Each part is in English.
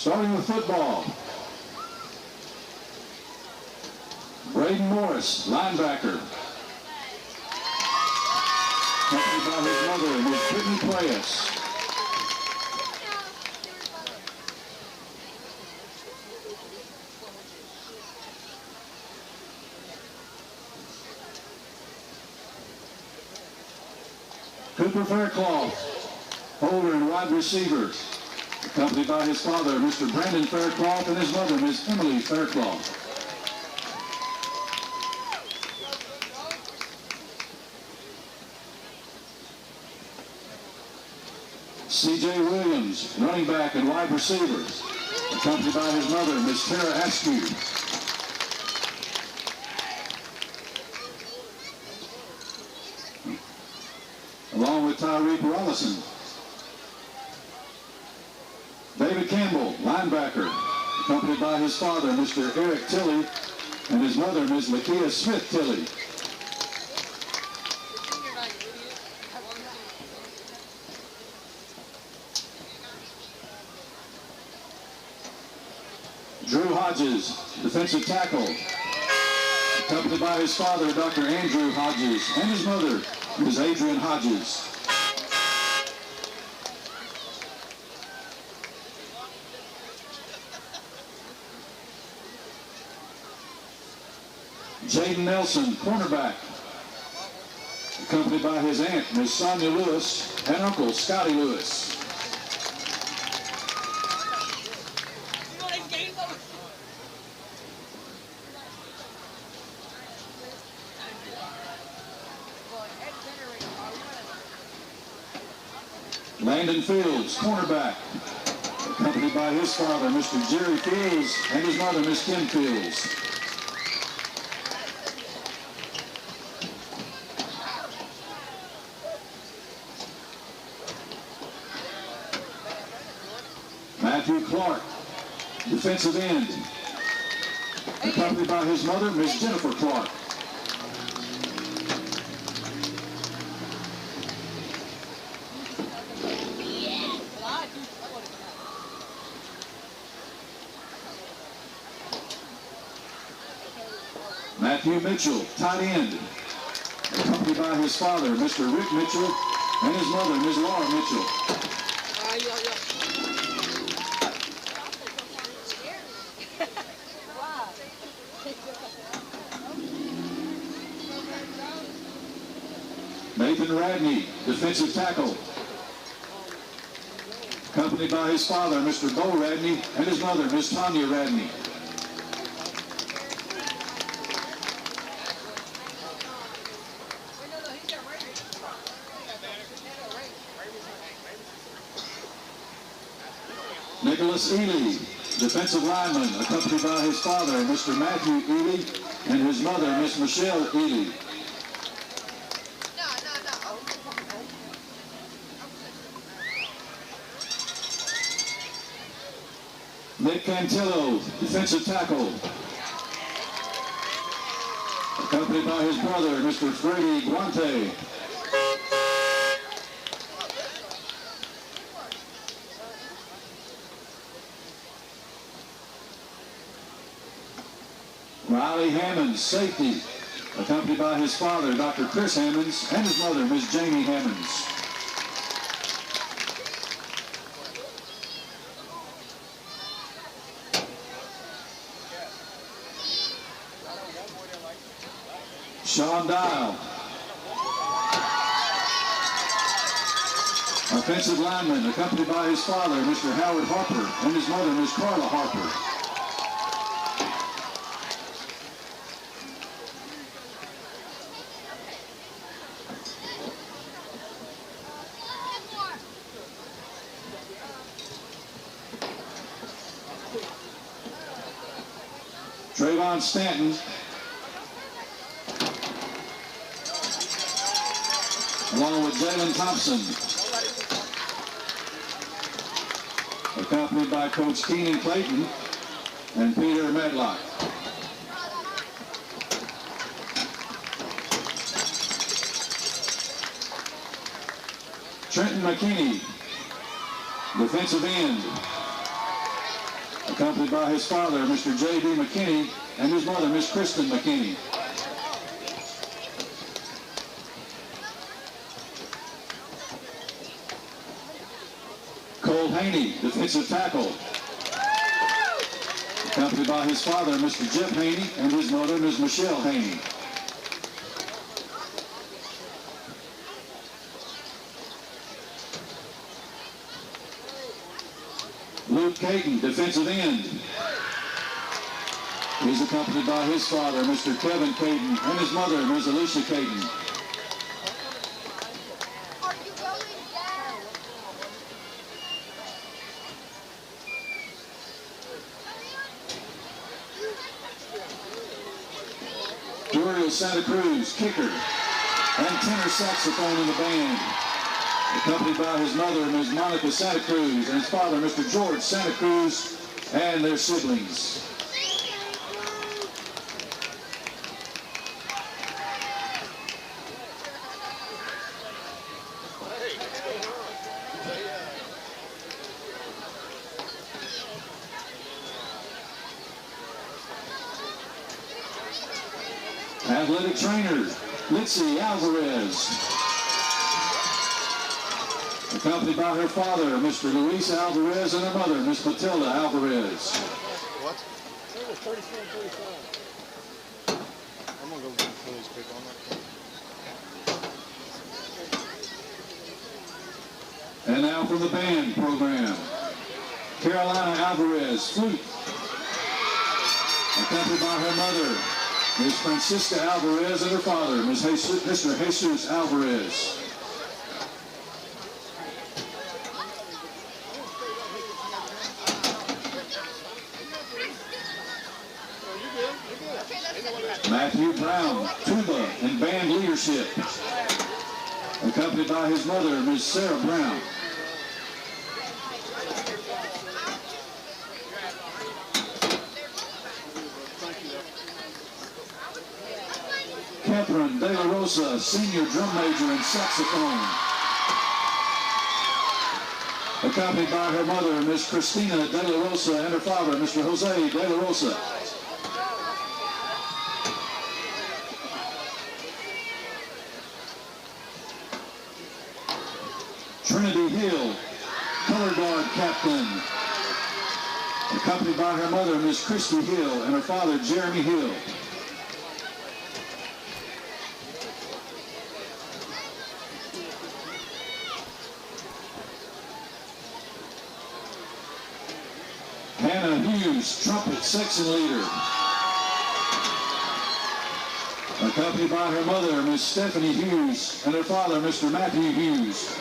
Starting with football. Braden Morris, linebacker. Accompanied by his mother, Miss Brittany Preyes. Cooper Faircloth, holder and wide receiver, accompanied by his father, Mr. Brandon Faircloth, and his mother, Miss Emily Faircloth. C.J. Williams, running back and wide receiver, accompanied by his mother, Miss Tara Askew. Along with Tyreek Rollison. David Campbell, linebacker, accompanied by his father, Mr. Eric Tilley, and his mother, Ms. Lakia Smith Tilley. Drew Hodges, defensive tackle, accompanied by his father, Dr. Andrew Hodges, and his mother, Ms. Adrian Hodges. Jaden Nelson, cornerback, accompanied by his aunt, Ms. Sonia Lewis, and uncle, Scotty Lewis. Landon Fields, cornerback, accompanied by his father, Mr. Jerry Fields, and his mother, Miss Kim Fields. Matthew Clark, defensive end, accompanied by his mother, Miss Jennifer Clark. Matthew Mitchell, tight end, accompanied by his father, Mr. Rick Mitchell, and his mother, Ms. Laura Mitchell. Nathan Radney, defensive tackle, accompanied by his father, Mr. Bo Radney, and his mother, Ms. Tanya Radney. Nicholas Ely, defensive lineman, accompanied by his father, Mr. Matthew Ely, and his mother, Miss Michelle Ely. Nick Cantillo, defensive tackle, accompanied by his brother, Mr. Freddie Guante. Riley Hammonds, safety, accompanied by his father, Dr. Chris Hammonds, and his mother, Miss Jamie Hammonds. Sean Dial, offensive lineman, accompanied by his father, Mr. Howard Harper, and his mother, Miss Carla Harper. Trayvon Stanton, along with Jalen Thompson, accompanied by Coach Keenan Clayton and Peter Medlock. Trenton McKinney, defensive end, accompanied by his father, Mr. J.D. McKinney, and his mother, Miss Kristen McKinney. Cole Haney, defensive tackle, accompanied by his father, Mr. Jeff Haney, and his mother, Ms. Michelle Haney. Luke Caton, defensive end. He's accompanied by his father, Mr. Kevin Caton, and his mother, Ms. Alicia Caton. Uriel Santa Cruz, kicker, and tenor saxophone in the band, accompanied by his mother, Ms. Monica Santa Cruz, and his father, Mr. George Santa Cruz, and their siblings. Athletic trainer, Litzy Alvarez, accompanied by her father, Mr. Luis Alvarez, and her mother, Miss Matilda Alvarez. What? It was 34 and 35. I'm going to go get the police pick on that. And now from the band program, Carolina Alvarez, flute, accompanied by her mother, Ms. Francisca Alvarez, and her father, Mr. Jesus Alvarez. Matthew Brown, tuba and band leadership, accompanied by his mother, Ms. Sarah Brown. Catherine De La Rosa, senior drum major and saxophone, accompanied by her mother, Miss Christina De La Rosa, and her father, Mr. Jose De La Rosa. Trinity Hill, color guard captain, accompanied by her mother, Miss Christy Hill, and her father, Jeremy Hill. Hannah Hughes, trumpet section leader, accompanied by her mother, Miss Stephanie Hughes, and her father, Mr. Matthew Hughes.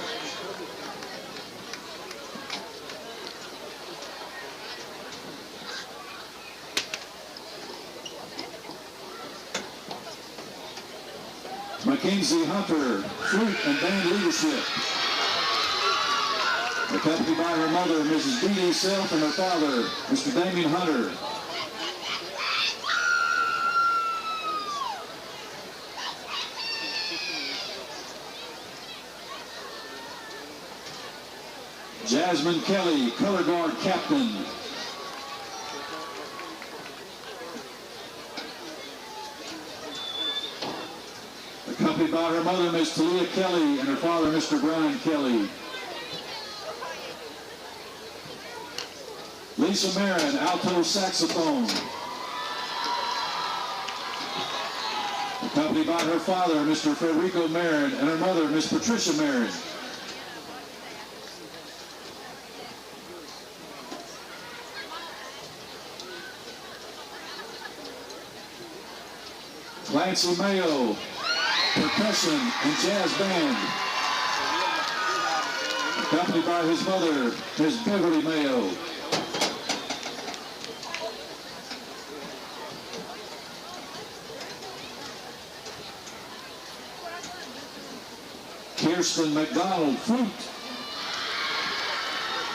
Mackenzie Hunter, flute and band leadership, accompanied by her mother, Mrs. Dee Self, and her father, Mr. Damien Hunter. Jasmine Kelly, color guard captain, accompanied by her mother, Miss Talia Kelly, and her father, Mr. Brian Kelly. Lisa Marin, alto saxophone, accompanied by her father, Mr. Federico Marin, and her mother, Miss Patricia Marin. Clancy Mayo, percussion and jazz band, accompanied by his mother, Miss Beverly Mayo. Kirsten McDonald, flute,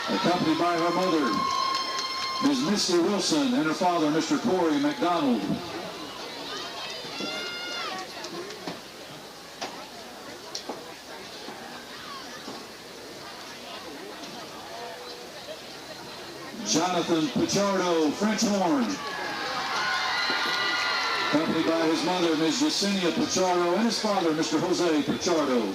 accompanied by her mother, Ms. Misty Wilson, and her father, Mr. Corey McDonald. Jonathan Pichardo, French horn. Accompanied by his mother, Ms. Yesenia Pichardo, and his father, Mr. Jose Pichardo.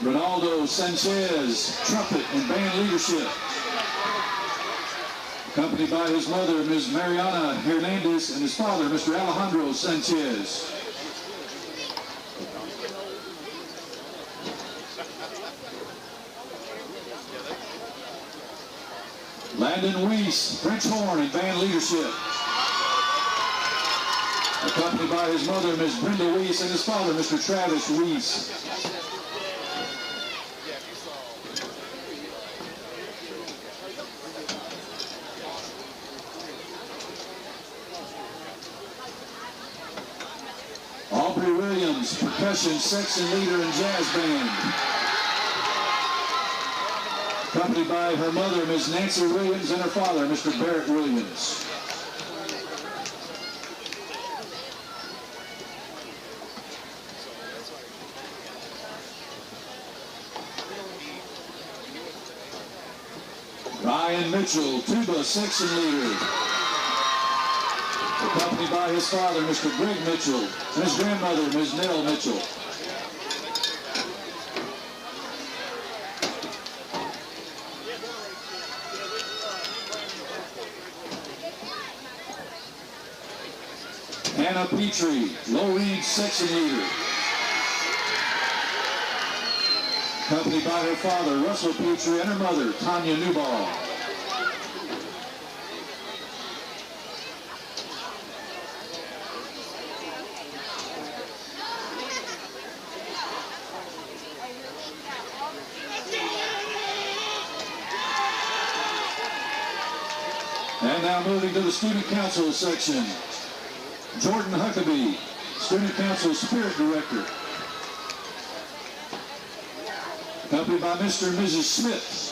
Ronaldo Sanchez, trumpet and band leadership. Accompanied by his mother, Ms. Mariana Hernandez, and his father, Mr. Alejandro Sanchez. Landon Weiss, French horn and band leadership. Accompanied by his mother, Ms. Brenda Weiss, and his father, Mr. Travis Weiss. Aubrey Williams, percussion, section leader, and jazz band. Accompanied by her mother, Ms. Nancy Williams, and her father, Mr. Barrett Williams. Ryan Mitchell, tuba, section leader. Accompanied by his father, Mr. Greg Mitchell, and his grandmother, Ms. Nell Mitchell. Anna Petrie, low range section leader. Accompanied by her father, Russell Petrie, and her mother, Tanya Newball. And now moving to the Student Council section. Jordan Huckabee, Student Council Spirit Director. Accompanied by Mr. and Mrs. Smith.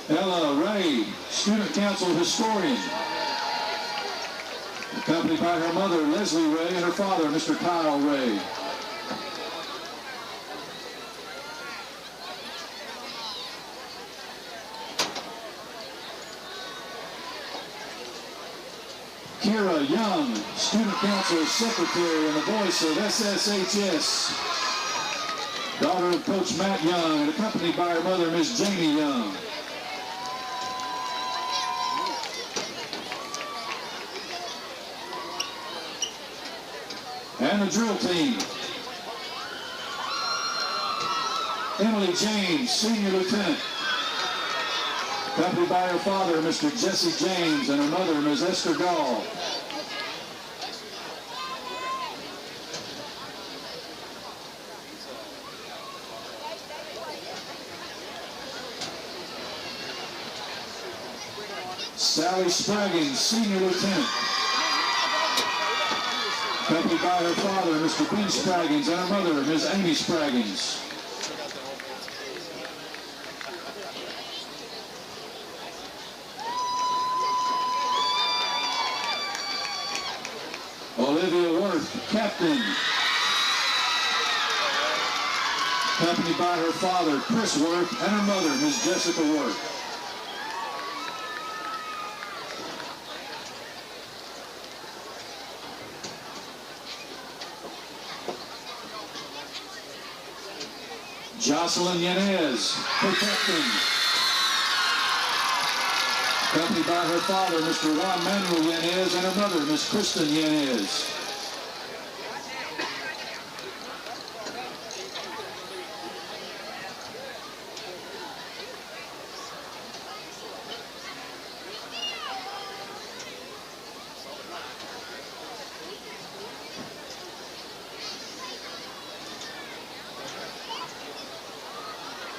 Ella Ray, Student Council Historian. Accompanied by her mother, Leslie Ray, and her father, Mr. Kyle Ray. Kira Young, Student Council Secretary and the voice of SSHS. Daughter of Coach Matt Young, and accompanied by her mother, Miss Jamie Young. And the drill team. Emily James, Senior Lieutenant. Accompanied by her father, Mr. Jesse James, and her mother, Ms. Esther Gall. Sally Spraggins, Senior Lieutenant. Accompanied by her father, Mr. Ben Spraggins, and her mother, Ms. Amy Spraggins. Olivia Worth, Captain. Accompanied by her father, Chris Worth, and her mother, Ms. Jessica Worth. Jocelyn Yanez, co-captain. Accompanied by her father, Mr. Juan Manuel Yanez, and her mother, Ms. Kristen Yanez.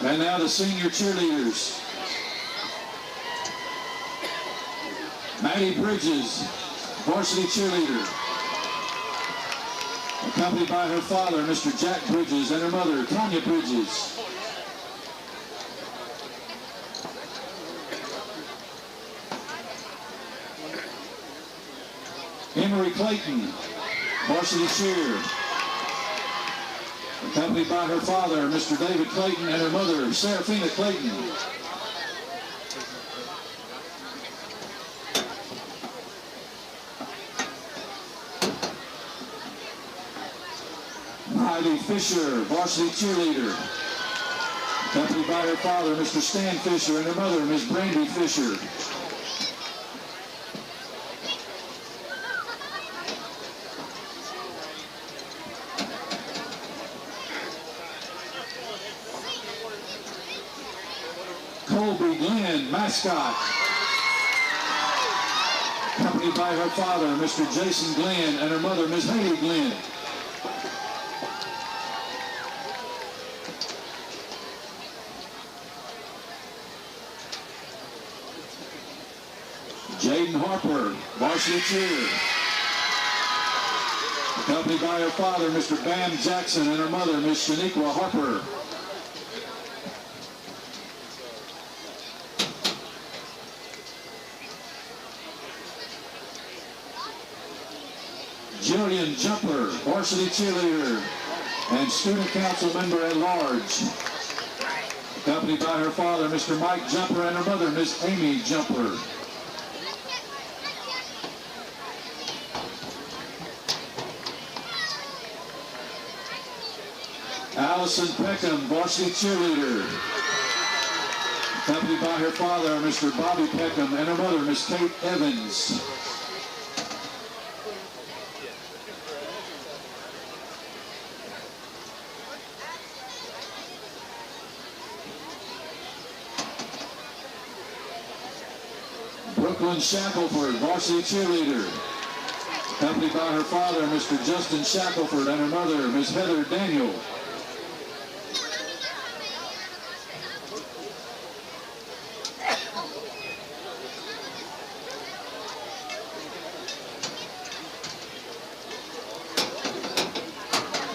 And now the senior cheerleaders. Maddie Bridges, varsity cheerleader. accompanied by her father, Mr. Jack Bridges, and her mother, Tanya Bridges. Emery Clayton, varsity cheer, accompanied by her father, Mr. David Clayton, and her mother, Serafina Clayton. Heidi Fisher, varsity cheerleader, accompanied by her father, Mr. Stan Fisher, and her mother, Ms. Brandy Fisher. Colby Glenn, mascot, accompanied by her father, Mr. Jason Glenn, and her mother, Ms. Haley Glenn. Jaden Harper, varsity cheer, accompanied by her father, Mr. Bam Jackson, and her mother, Ms. Shaniqua Harper. Jillian Jumper, varsity cheerleader and student council member at large, accompanied by her father, Mr. Mike Jumper, and her mother, Ms. Amy Jumper. Allison Peckham, varsity cheerleader, accompanied by her father, Mr. Bobby Peckham, and her mother, Ms. Kate Evans. Brooklyn Shackelford, varsity cheerleader, accompanied by her father, Mr. Justin Shackelford, and her mother, Ms. Heather Daniel.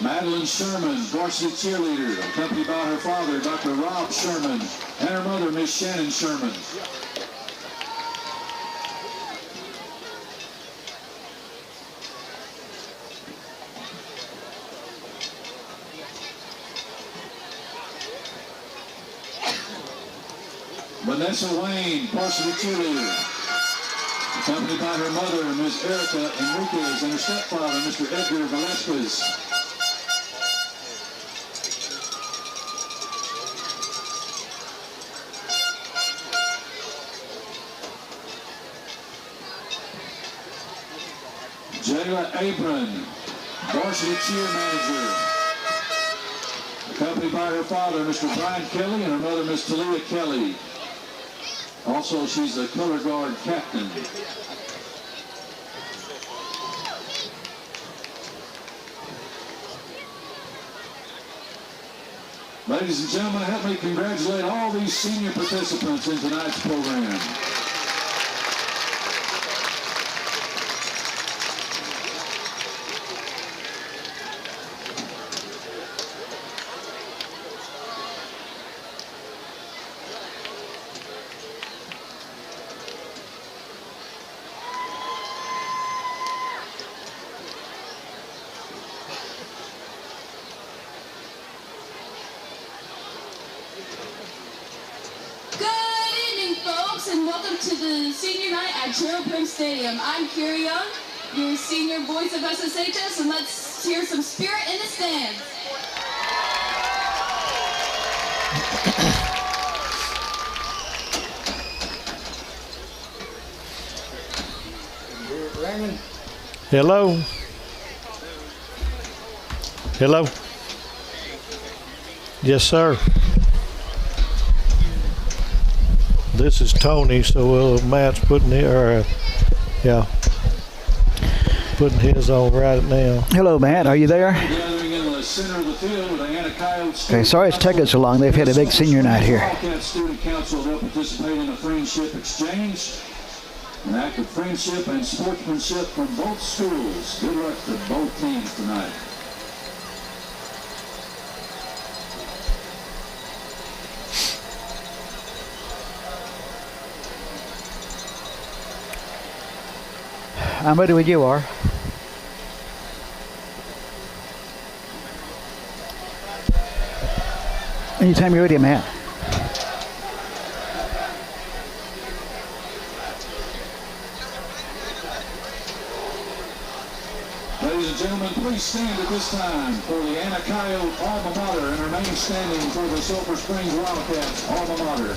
Madeline Sherman, varsity cheerleader, accompanied by her father, Dr. Rob Sherman, and her mother, Ms. Shannon Sherman. Vanessa Wayne, varsity cheerleader, accompanied by her mother, Ms. Erica Enriquez, and her stepfather, Mr. Edgar Velasquez. Jayla Abram, varsity cheer manager, accompanied by her father, Mr. Brian Kelly, and her mother, Ms. Talia Kelly. Also, she's a color guard captain. Ladies and gentlemen, help me congratulate all these senior participants in tonight's program. And welcome to the senior night at Gerald Prince Stadium. I'm Kira Young, your senior voice of SSHS, and let's hear some spirit in the stands. Hello. Hello. Yes, sir. This is Tony, so Matt's putting putting his on right now. Hello, Matt. Are you there? Okay, sorry it's taking so long. They've had a big senior night here. Wildcat Student Council will participate in a friendship exchange, an act of friendship and sportsmanship from both schools. Good luck to both teams tonight. I'm ready when you are. Anytime you're ready, man. Ladies and gentlemen, please stand at this time for the Anacayo alma mater and remain standing for the Sulphur Springs Wildcats alma mater.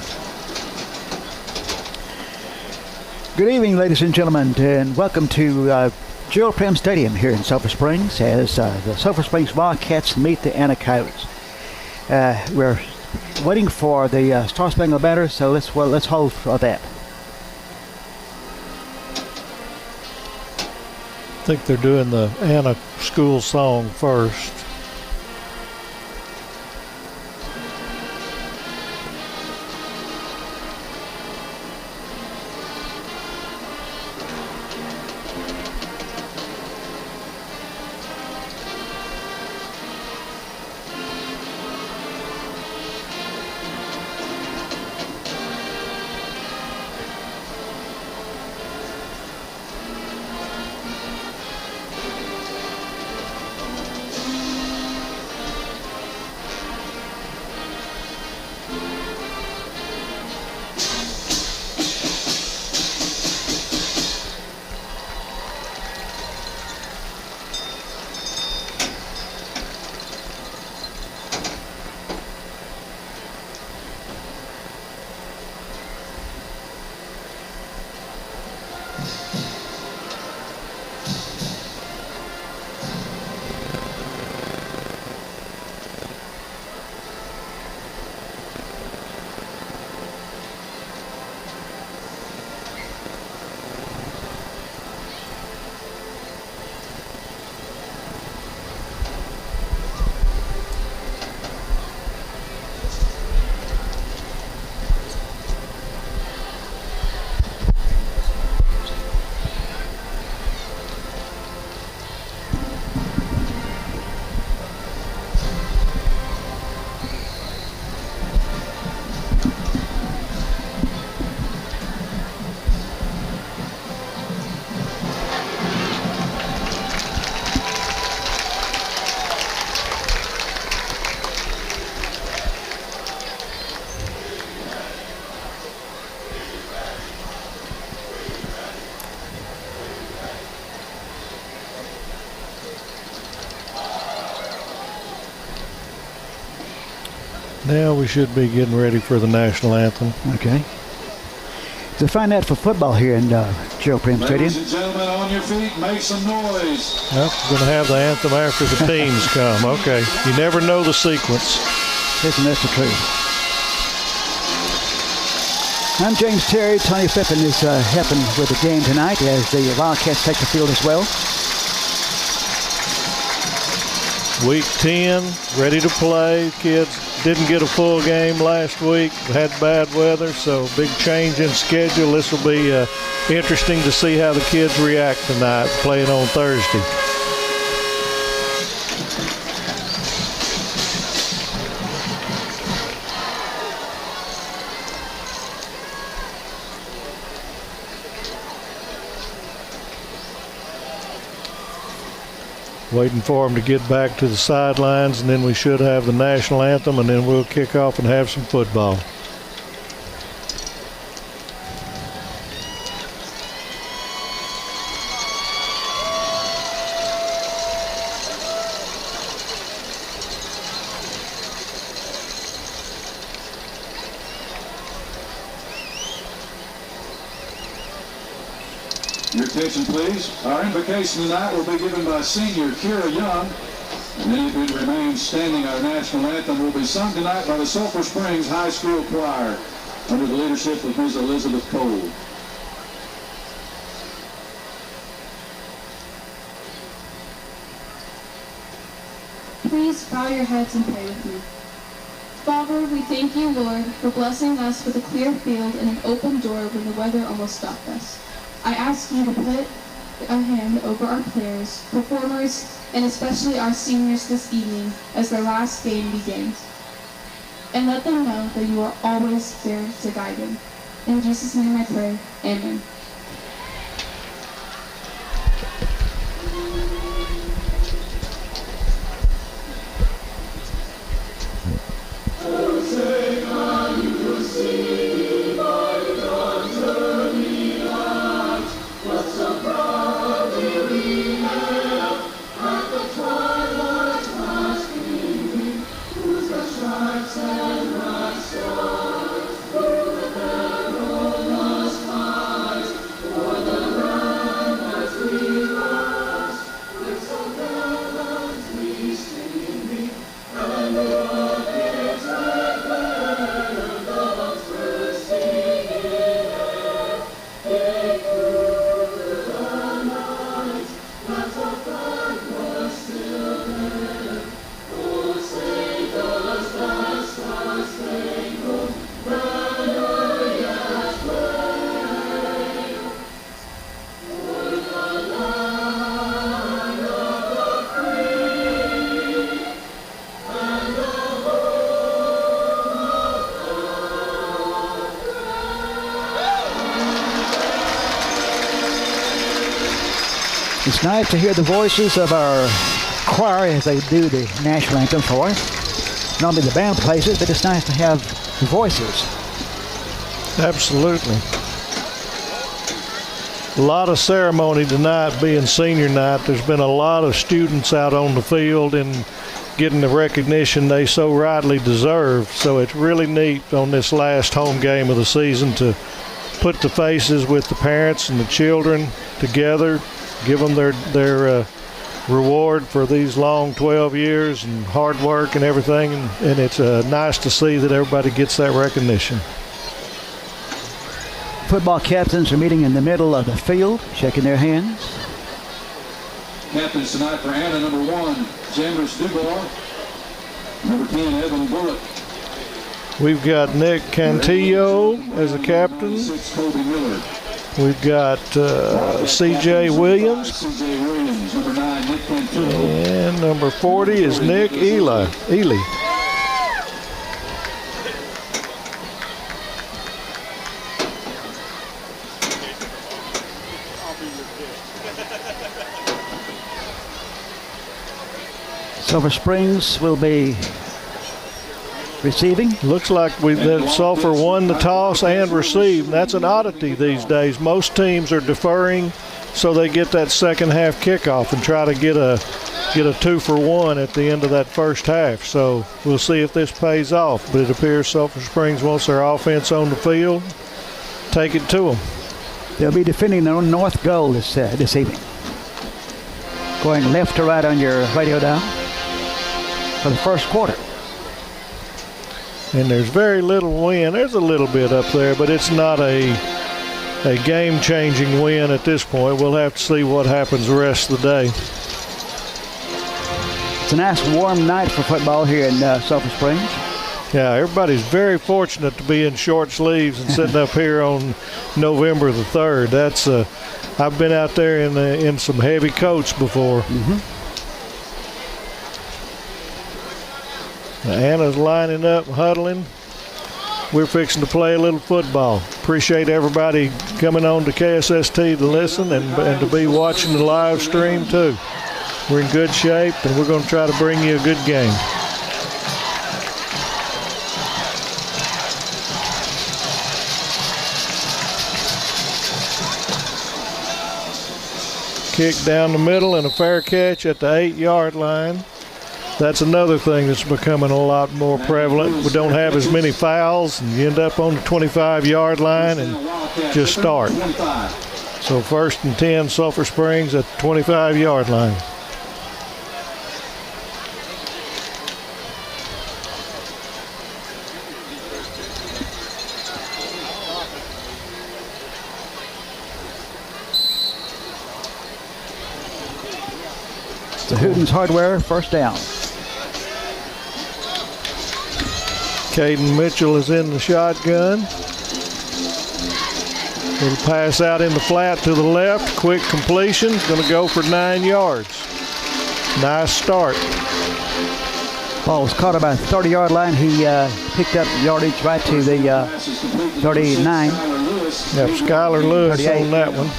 Good evening, ladies and gentlemen, and welcome to Gerald Prem Stadium here in Sulphur Springs as the Sulphur Springs Wildcats meet the Anacayos. We're waiting for the Star Spangled Banner, so let's hold for that. I think they're doing the Anna school song first. Now we should be getting ready for the national anthem. Okay. To find out for football here in Gerald Prem Stadium. Ladies and gentlemen, on your feet, make some noise. Yep, we're going to have the anthem after the teams come. Okay. You never know the sequence. Isn't that the truth? I'm James Terry. Tony Fippen is helping with the game tonight as the Wildcats take the field as well. Week 10, ready to play. Kids didn't get a full game last week. Had bad weather, so big change in schedule. This will be interesting to see how the kids react tonight, playing on Thursday. Waiting for them to get back to the sidelines, and then we should have the national anthem, and then we'll kick off and have some football. Your attention, please. Our invocation tonight will be given by senior Kira Young. And then if it remains standing, our national anthem will be sung tonight by the Sulphur Springs High School Choir under the leadership of Ms. Elizabeth Cole. Please bow your heads and pray with me. Father, we thank you, Lord, for blessing us with a clear field and an open door when the weather almost stopped us. I ask you to put a hand over our players, performers, and especially our seniors this evening as their last game begins. And let them know that you are always there to guide them. In Jesus' name I pray, amen. It's nice to hear the voices of our choir as they do the national anthem for us. Not only the band plays it, but it's nice to have the voices. Absolutely. A lot of ceremony tonight being senior night. There's been a lot of students out on the field and getting the recognition they so rightly deserve. So it's really neat on this last home game of the season to put the faces with the parents and the children together, give them their reward for these long 12 years and hard work and everything. And it's nice to see that everybody gets that recognition. Football captains are meeting in the middle of the field, shaking their hands. Captains tonight for Anna, number 1, Jammers Dubois. Number 10, Evan Bullock. We've got Nick Cantillo as a captain. 6, Kobe Miller. We've got C.J. Williams. C.J. Williams. Number 9, Nick Cantillo. And number 40 is Nick Ely. Sulphur Springs will be receiving. Looks like that Sulphur won the toss and received. That's an oddity these days. Most teams are deferring so they get that second half kickoff and try to get a 2-for-1 at the end of that first half. So we'll see if this pays off. But it appears Sulphur Springs wants their offense on the field. Take it to them. They'll be defending their north goal this evening. Going left to right on your radio dial for the first quarter. And there's very little wind. There's a little bit up there, but it's not a game-changing win at this point. We'll have to see what happens the rest of the day. It's a nice warm night for football here in Sulphur Springs. Yeah, everybody's very fortunate to be in short sleeves and sitting up here on November the 3rd. That's I've been out there in some heavy coats before. Anna's lining up, huddling. We're fixing to play a little football. Appreciate everybody coming on to KSST to listen and to be watching the live stream too. We're in good shape and we're going to try to bring you a good game. Kick down the middle and a fair catch at the 8-yard line. That's another thing that's becoming a lot more prevalent. We don't have as many fouls, and you end up on the 25-yard line and just start. So 1st and 10, Sulphur Springs at the 25-yard line. The Hooten's Hardware first down. Caden Mitchell is in the shotgun. Little pass out in the flat to the left. Quick completion. Going to go for 9 yards. Nice start. Ball was caught about the 30-yard line. He picked up yardage right to the 39. Yep, Skylar Lewis 38. on that one.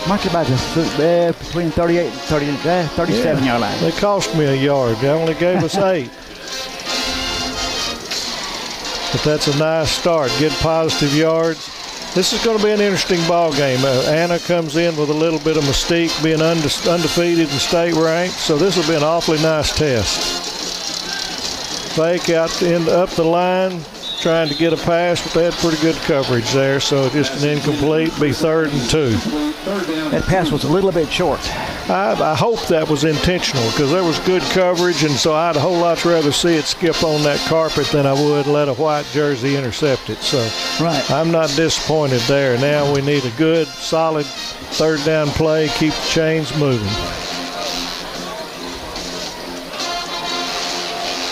Much about the between 38 and 37-yard line. They cost me a yard. They only gave us 8. But that's a nice start. Get positive yards. This is going to be an interesting ball game. Anna comes in with a little bit of mystique, being undefeated and state ranked. So this will be an awfully nice test. Fake out up the line, trying to get a pass, but they had pretty good coverage there. So just an incomplete. Be 3rd and 2. That pass was a little bit short. I hope that was intentional because there was good coverage, and so I'd a whole lot rather see it skip on that carpet than I would let a white jersey intercept it. So right. I'm not disappointed there. Now we need a good, solid 3rd down play, keep the chains moving.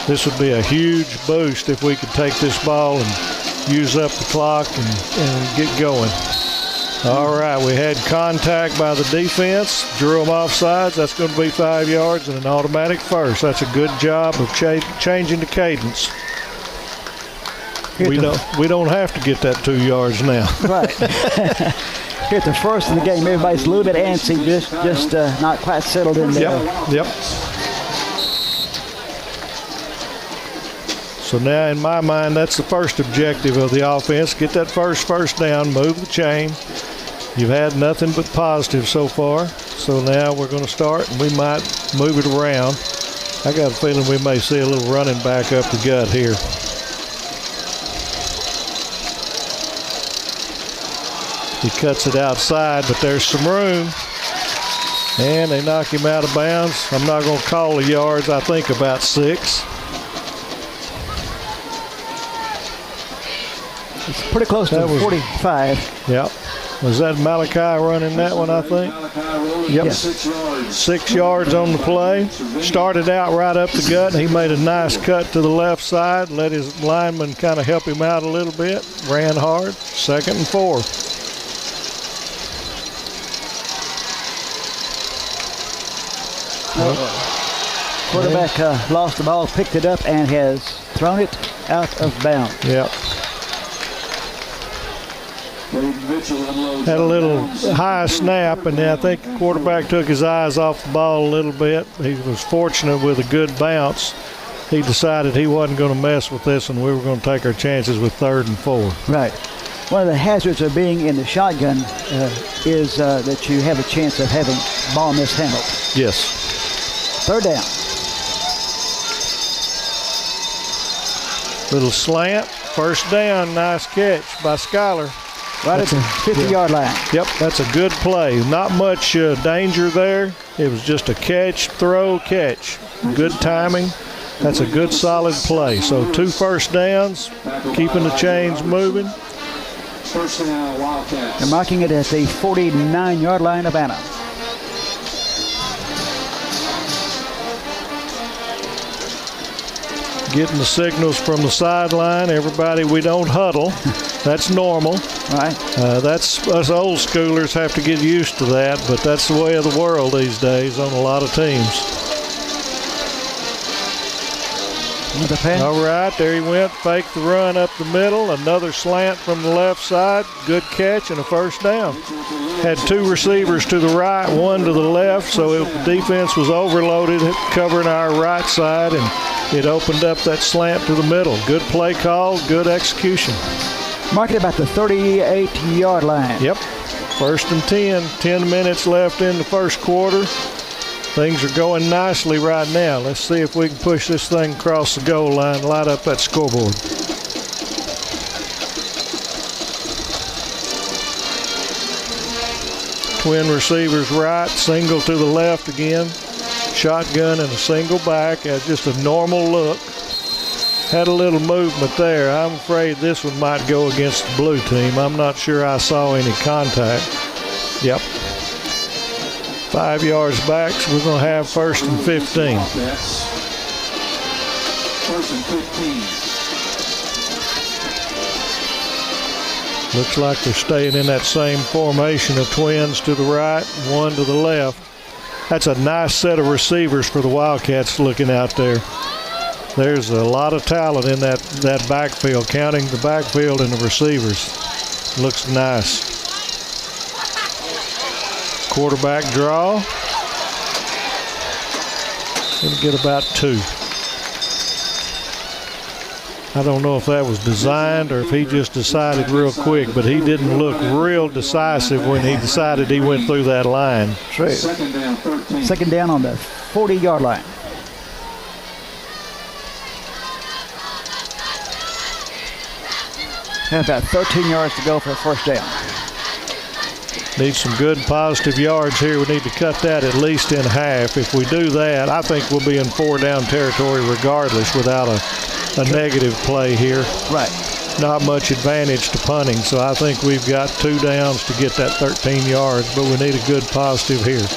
This would be a huge boost if we could take this ball and use up the clock and get going. All right, we had contact by the defense, drew them offsides. That's going to be 5 yards and an automatic first. That's a good job of changing the cadence. We don't have to get that 2 yards now. Right. Here at the first of the game, everybody's a little bit antsy, just not quite settled in there. Yep. So now, in my mind, that's the first objective of the offense. Get that first down, move the chain. You've had nothing but positive so far. So now we're going to start, and we might move it around. I got a feeling we may see a little running back up the gut here. He cuts it outside, but there's some room. And they knock him out of bounds. I'm not going to call the yards. I think about 6. It's pretty close to 45. Yep. Was that Malachi running that one, I think? Yep. Yeah. 6 yards on the play. Started out right up the gut, and he made a nice cut to the left side. Let his lineman kind of help him out a little bit. Ran hard. 2nd and 4. Quarterback lost the ball, picked it up, and has thrown it out of bounds. Yep. Had a little high snap, and then I think the quarterback took his eyes off the ball a little bit. He was fortunate with a good bounce. He decided he wasn't going to mess with this, and we were going to take our chances with 3rd and 4. Right. One of the hazards of being in the shotgun is that you have a chance of having ball mishandled. Yes. 3rd down. Little slant. 1st down. Nice catch by Schuyler. Right at the 50-yard line. Yep, that's a good play. Not much danger there. It was just a catch, throw, catch. Good timing. That's a good, solid play. So 2 first downs, keeping the chains moving. 1st down, Wildcats. They're marking it at the 49-yard line of Anna. Getting the signals from the sideline. Everybody, we don't huddle. That's normal. Right. That's us old schoolers have to get used to that, but that's the way of the world these days on a lot of teams. Another pass. All right, there he went. Fake the run up the middle. Another slant from the left side. Good catch and a 1st down. Had 2 receivers to the right, 1 to the left, so the defense was overloaded covering our right side, and it opened up that slant to the middle. Good play call, good execution. Mark it about the 38-yard line. Yep. 1st and 10. 10 minutes left in the 1st quarter. Things are going nicely right now. Let's see if we can push this thing across the goal line, light up that scoreboard. Twin receivers right, single to the left again. Shotgun and a single back as just a normal look. Had a little movement there. I'm afraid this one might go against the blue team. I'm not sure I saw any contact. Yep. 5 yards back, so we're going to have 1st and 15. 1st and 15. Looks like they're staying in that same formation of twins to the right, 1 to the left. That's a nice set of receivers for the Wildcats looking out there. There's a lot of talent in that backfield, counting the backfield and the receivers. Looks nice. Quarterback draw. Gonna get about 2. I don't know if that was designed or if he just decided real quick, but he didn't look real decisive when he decided he went through that line. True. 2nd down, 13. 2nd down on the 40-yard line. And about 13 yards to go for a 1st down. Need some good positive yards here. We need to cut that at least in half. If we do that, I think we'll be in 4-down territory regardless without a negative play here. Right. Not much advantage to punting, so I think we've got 2 downs to get that 13 yards, but we need a good positive here.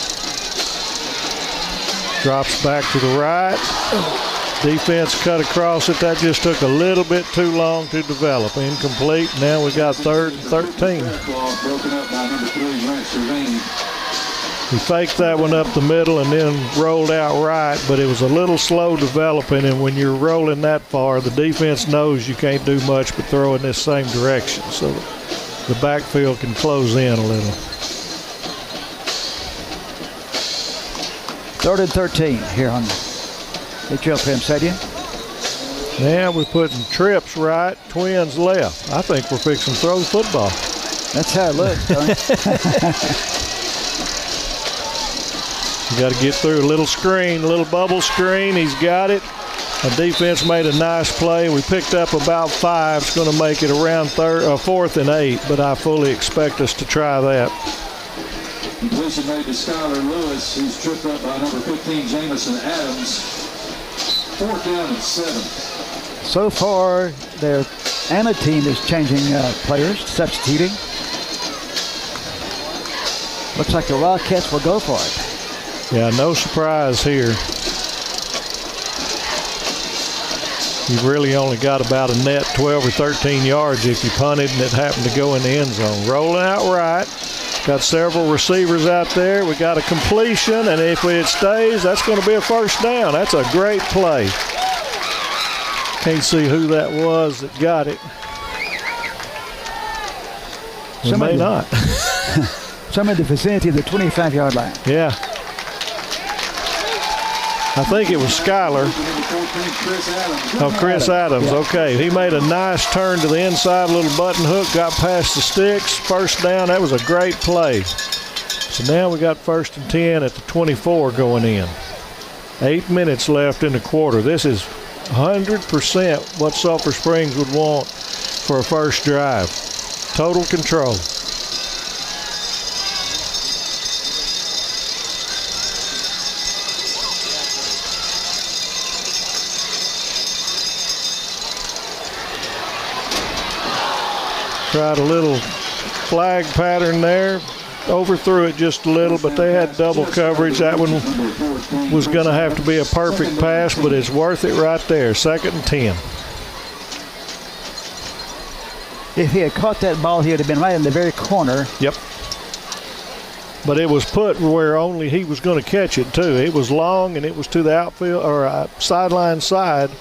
Drops back to the right. Defense cut across it. That just took a little bit too long to develop. Incomplete. Now we got 3rd and 13. Broken up by number 3, Grant Cervini. He faked that one up the middle and then rolled out right, but it was a little slow developing, and when you're rolling that far, the defense knows you can't do much but throw in this same direction. So the backfield can close in a little. 3rd and 13 here on the Pregame Stadium. Now we're putting trips right, twins left. I think we're fixing to throw the football. That's how it looks, Tony. You got to get through a little screen, a little bubble screen. He's got it. The defense made a nice play. We picked up about 5. It's going to make it around 4th and 8, but I fully expect us to try that. Completion made to Skylar Lewis, who's tripped up by number 15, Jamison Adams. 4th down and 7. So far, their Anna team is changing players, substituting. Looks like the Wildcats will go for it. Yeah, no surprise here. You've really only got about a net 12 or 13 yards if you punted and it happened to go in the end zone. Rolling out right. Got several receivers out there. We got a completion, and if it stays, that's going to be a first down. That's a great play. Can't see who that was that got it. We may not. Some in the vicinity of the 25-yard line. Yeah. I think it was Skylar. Oh, Chris Adams. Okay. He made a nice turn to the inside, little button hook, got past the sticks. First down. That was a great play. So now we got 1st and 10 at the 24 going in. 8 minutes left in the quarter. This is 100% what Sulphur Springs would want for a first drive. Total control. Tried a little flag pattern there, overthrew it just a little, but they had double coverage. That one was going to have to be a perfect pass, but it's worth it right there. 2nd and 10. If he had caught that ball, he would have been right in the very corner. Yep. But it was put where only he was going to catch it, too. It was long, and it was to the outfield or sideline side.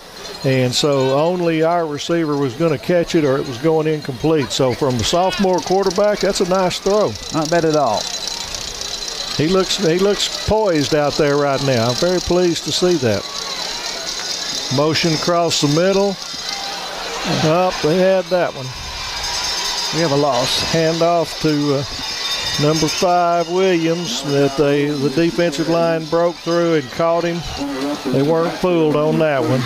And so only our receiver was going to catch it or it was going incomplete. So from the sophomore quarterback, that's a nice throw. Not bad at all. He looks poised out there right now. I'm very pleased to see that. Motion across the middle. Up, they had that one. We have a loss. Hand off to number 5, Williams, that the defensive line broke through and caught him. They weren't fooled on that one.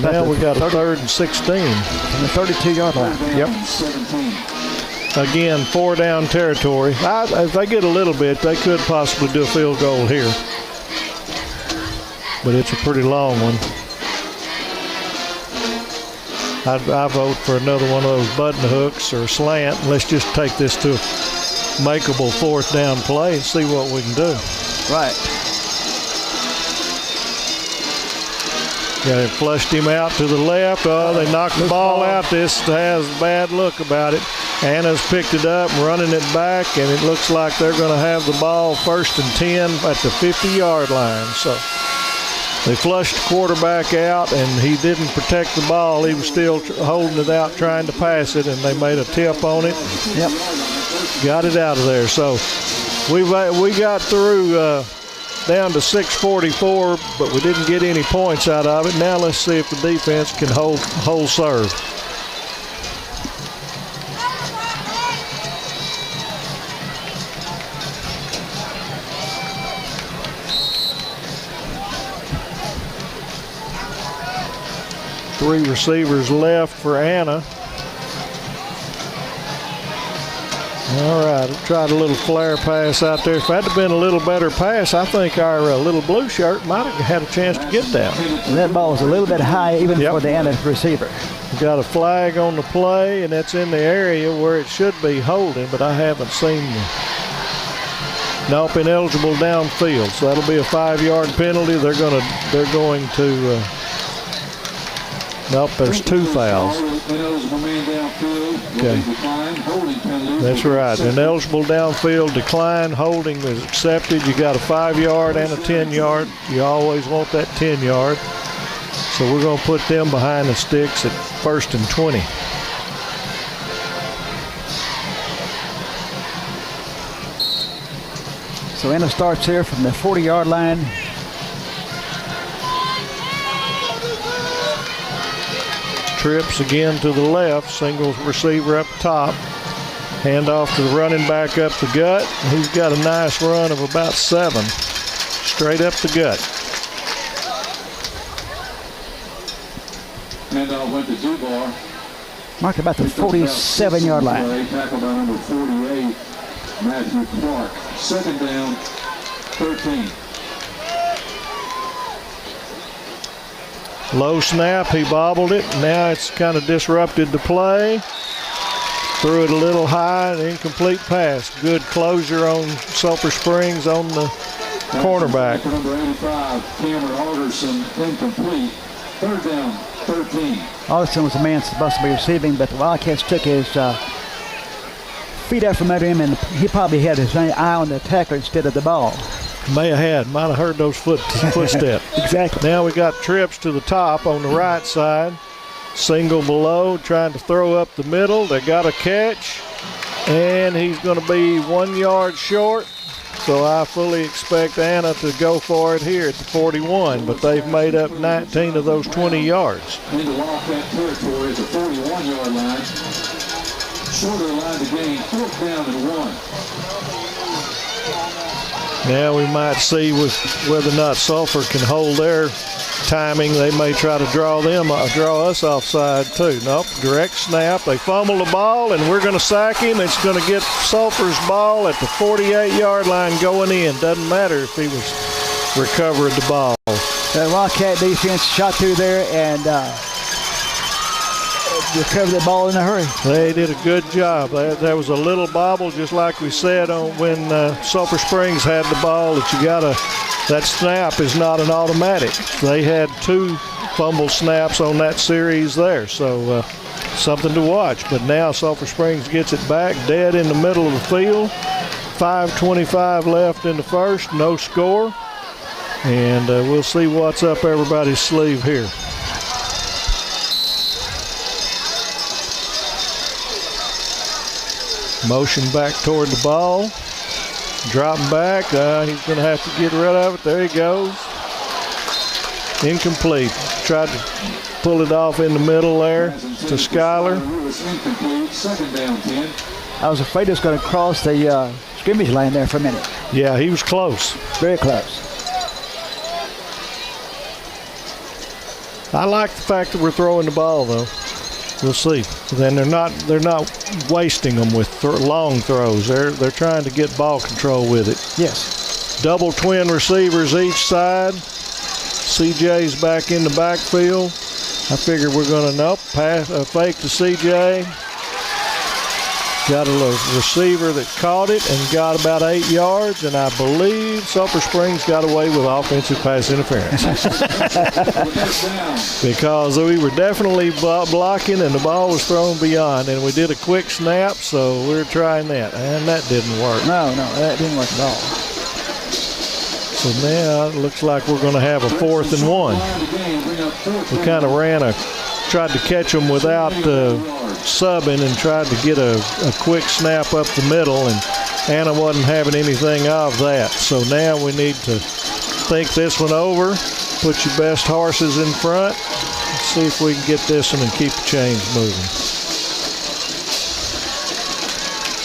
Now we got a 3rd and 16. From the 32-yard line. Yep. Again, 4 down territory. If they get a little bit, they could possibly do a field goal here. But it's a pretty long one. I vote for another one of those button hooks or slant. Let's just take this to a makeable 4th down play and see what we can do. Right. Yeah, they flushed him out to the left. Oh, they knocked the ball out. This has a bad look about it. Anna's picked it up and running it back, and it looks like they're going to have the ball 1st and 10 at the 50-yard line. So they flushed the quarterback out, and he didn't protect the ball. He was still holding it out, trying to pass it, and they made a tip on it. Yep. Got it out of there. So we got through down to 6:44, but we didn't get any points out of it. Now let's see if the defense can hold serve. Three receivers left for Anna. All right, I tried a little flare pass out there. If that had been a little better pass, I think our little blue shirt might have had a chance to get that. And that ball was a little bit high even for the Anna receiver. We got a flag on the play, and that's in the area where it should be holding, but I haven't seen the. Nope, ineligible downfield. So that'll be a 5-yard penalty. They're going to. Nope, there's 2 fouls. Okay. That's right. Ineligible downfield, decline, holding is accepted. You got a 5-yard and a 10-yard. You always want that 10-yard. So we're going to put them behind the sticks at 1st and 20. So Anna starts here from the 40-yard line. Trips again to the left, single receiver up top. Hand off to the running back up the gut. He's got a nice run of about 7. Straight up the gut. Handoff went to Dubar. Marked about the 47-yard line. Tackled by number 48, Matthew Clark. Second down, 13. Low snap, he bobbled it. Now it's kind of disrupted the play. Threw it a little high, an incomplete pass. Good closure on Sulphur Springs on the cornerback. Number 85, Cameron Alderson, incomplete. Third down, 13. Alderson was the man supposed to be receiving, but the Wildcats took his feet out from under him, and he probably had his eye on the tackler instead of the ball. Might have heard those footsteps. Exactly. Now we got trips to the top on the right side. Single below, trying to throw up the middle. They got a catch, and he's going to be 1 yard short. So I fully expect Anna to go for it here at the 41, but they've made up 19 of those 20 yards. Into Wildcat territory at the 41-yard line. Shorter line to gain, 4th down and 1. Now we might see whether or not Sulphur can hold their timing. They may try to draw us offside too. Nope, direct snap. They fumble the ball, and we're going to sack him. It's going to get Sulphur's ball at the 48-yard line going in. Doesn't matter if he was recovered the ball. The Wildcat defense shot through there and recovered the ball in a hurry. They did a good job. There was a little bobble, just like we said when Sulphur Springs had the ball, that snap is not an automatic. They had 2 fumble snaps on that series there, so something to watch. But now Sulphur Springs gets it back dead in the middle of the field. 5:25 left in the first, no score. And we'll see what's up everybody's sleeve here. Motion back toward the ball. Dropping back. He's going to have to get rid of it. There he goes. Incomplete. Tried to pull it off in the middle there to Skyler. Second down, 10. I was afraid it was going to cross the scrimmage line there for a minute. Yeah, he was close. Very close. I like the fact that we're throwing the ball, though. We'll see. Then they're not wasting them with long throws. They're trying to get ball control with it. Yes. Double twin receivers each side. CJ's back in the backfield. I figure we're going to pass a fake to CJ. Got a little receiver that caught it and got about 8 yards, and I believe Sulphur Springs got away with offensive pass interference. Because we were definitely blocking and the ball was thrown beyond, and we did a quick snap, so we're trying that, and that didn't work. No, that didn't work at all. So now it looks like we're going to have a 4th and 1. We kind of tried to catch them without subbing and tried to get a quick snap up the middle, and Anna wasn't having anything of that. So now we need to think this one over, put your best horses in front, and see if we can get this one and keep the chains moving.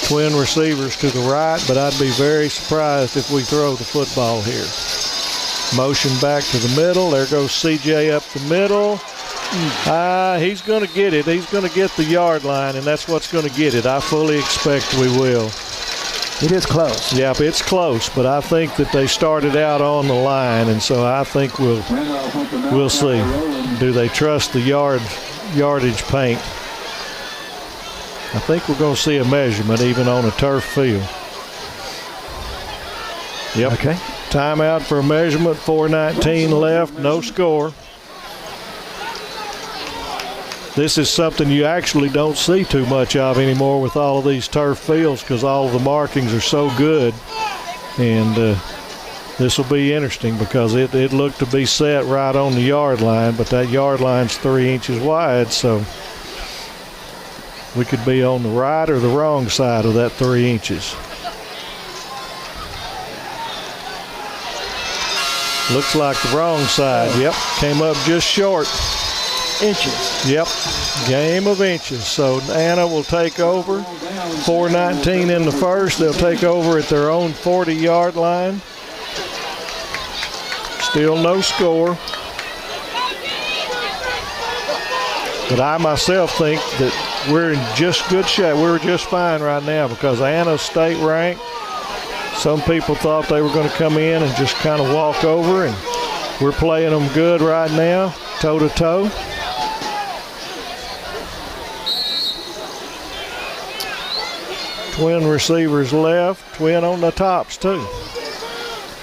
Twin receivers to the right, but I'd be very surprised if we throw the football here. Motion back to the middle. There goes CJ up the middle. He's going to get it. He's going to get the yard line, and that's what's going to get it. I fully expect we will. It is close. Yep, it's close, but I think that they started out on the line, and so I think we'll see. Do they trust the yardage paint? I think we're going to see a measurement even on a turf field. Yep. Okay. Timeout for a measurement, 4:19 left, no score. This is something you actually don't see too much of anymore with all of these turf fields because all of the markings are so good. And this will be interesting because it looked to be set right on the yard line, but that yard line's 3 inches wide, so we could be on the right or the wrong side of that 3 inches. Looks like the wrong side. Yep, came up just short. Inches. Yep, game of inches. So Anna will take over. 4:19 in the first. They'll take over at their own 40-yard line. Still no score. But I myself think that we're in just good shape. We're just fine right now because Anna's state ranked. Some people thought they were going to come in and just kind of walk over, and we're playing them good right now, toe-to-toe. Twin receivers left, twin on the tops too.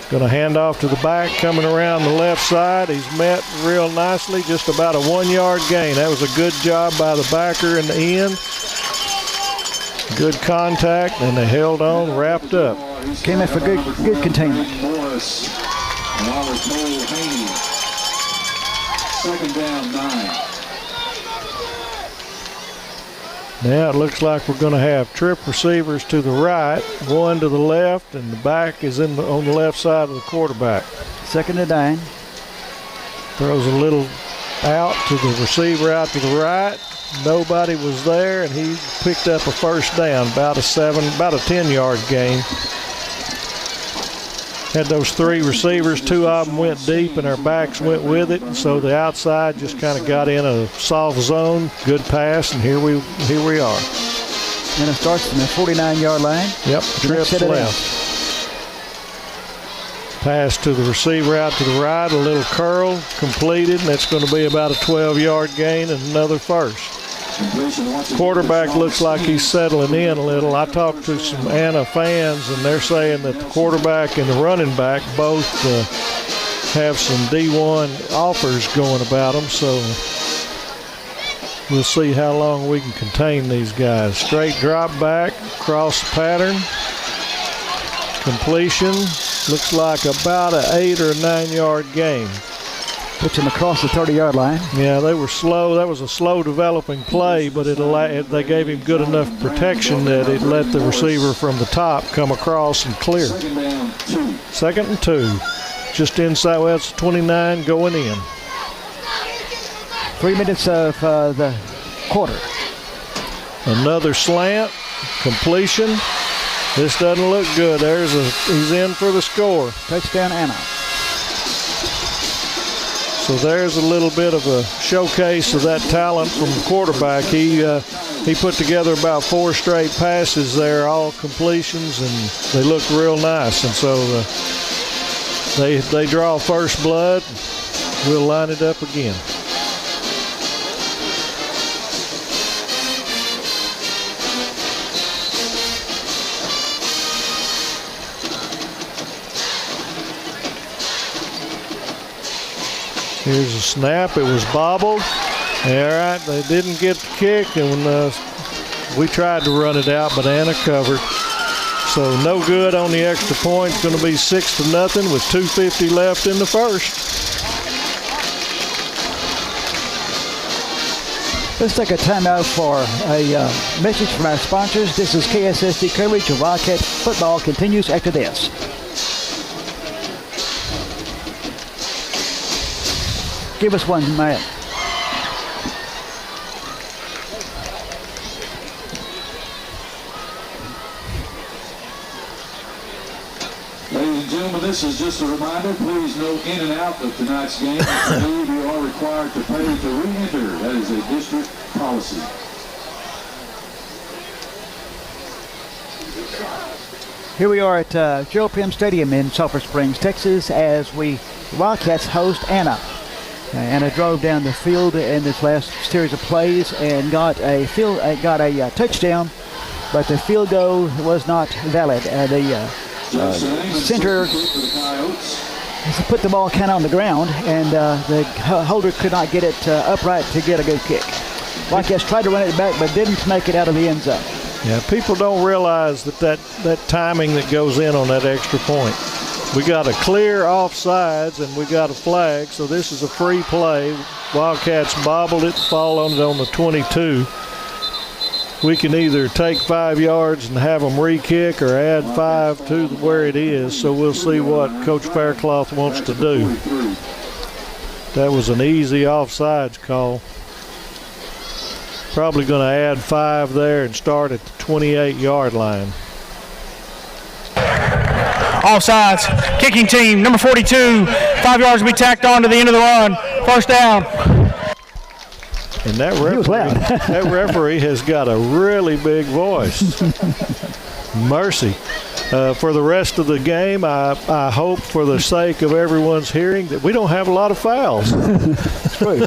Going to hand off to the back, coming around the left side. He's met real nicely, just about a 1-yard gain. That was a good job by the backer in the end. Good contact, and they held on, wrapped up. Came in for good containment. Second down, 9. Now it looks like we're going to have trip receivers to the right, one to the left, and the back is on the left side of the quarterback. Second and 9. Throws a little out to the receiver out to the right. Nobody was there, and he picked up a first down, about a 10-yard gain. Had those 3 receivers, 2 of them went deep, and our backs went with it. So the outside just kind of got in a soft zone. Good pass, and here we are. And it starts from the 49-yard line. Yep, trips left. Pass to the receiver out to the right, a little curl, completed, and that's going to be about a 12-yard gain and another first. Quarterback looks like he's settling in a little. I talked to some Anna fans, and they're saying that the quarterback and the running back both have some D1 offers going about them, so we'll see how long we can contain these guys. Straight drop back, cross pattern, completion. Looks like about an 8 or 9-yard gain. Puts him across the 30-yard line. Yeah, they were slow. That was a slow developing play, but they gave him good enough protection that it let the receiver from the top come across and clear. Second and 2. Just inside, well, it's 29 going in. 3 minutes of the quarter. Another slant, completion. This doesn't look good. He's in for the score. Touchdown, Anna. So there's a little bit of a showcase of that talent from the quarterback. He put together about 4 straight passes there, all completions, and they look real nice. And so they draw first blood. We'll line it up again. Here's a snap. It was bobbled. All right, they didn't get the kick, and we tried to run it out, but Anna covered. So no good on the extra point. It's going to be 6-0 with 2:50 left in the first. Let's take a timeout for a message from our sponsors. This is KSSD coverage of Wildcat football continues after this. Give us one, Matt. Ladies and gentlemen, this is just a reminder. Please note in and out of tonight's game. I believe you are required to pay to re-enter. That is a district policy. Here we are at Gerald Pym Stadium in Sulphur Springs, Texas, as Wildcats host Anna. Anna drove down the field in this last series of plays and got a touchdown, but the field goal was not valid. The center put the ball kind of on the ground, and the holder could not get it upright to get a good kick. Wildcats tried to run it back, but didn't make it out of the end zone. Yeah, people don't realize that timing that goes in on that extra point. We got a clear offsides, and we got a flag, so this is a free play. Wildcats bobbled it, fall on it on the 22. we can either take 5 yards and have them re-kick or add 5 to where it is. So we'll see what Coach Faircloth wants to do. That was an easy offsides call. Probably going to add 5 there and start at the 28-yard line. Offsides, kicking team, number 42, 5 yards to be tacked on to the end of the run. First down. And that referee has got a really big voice. Mercy. For the rest of the game, I hope for the sake of everyone's hearing that we don't have a lot of fouls. True.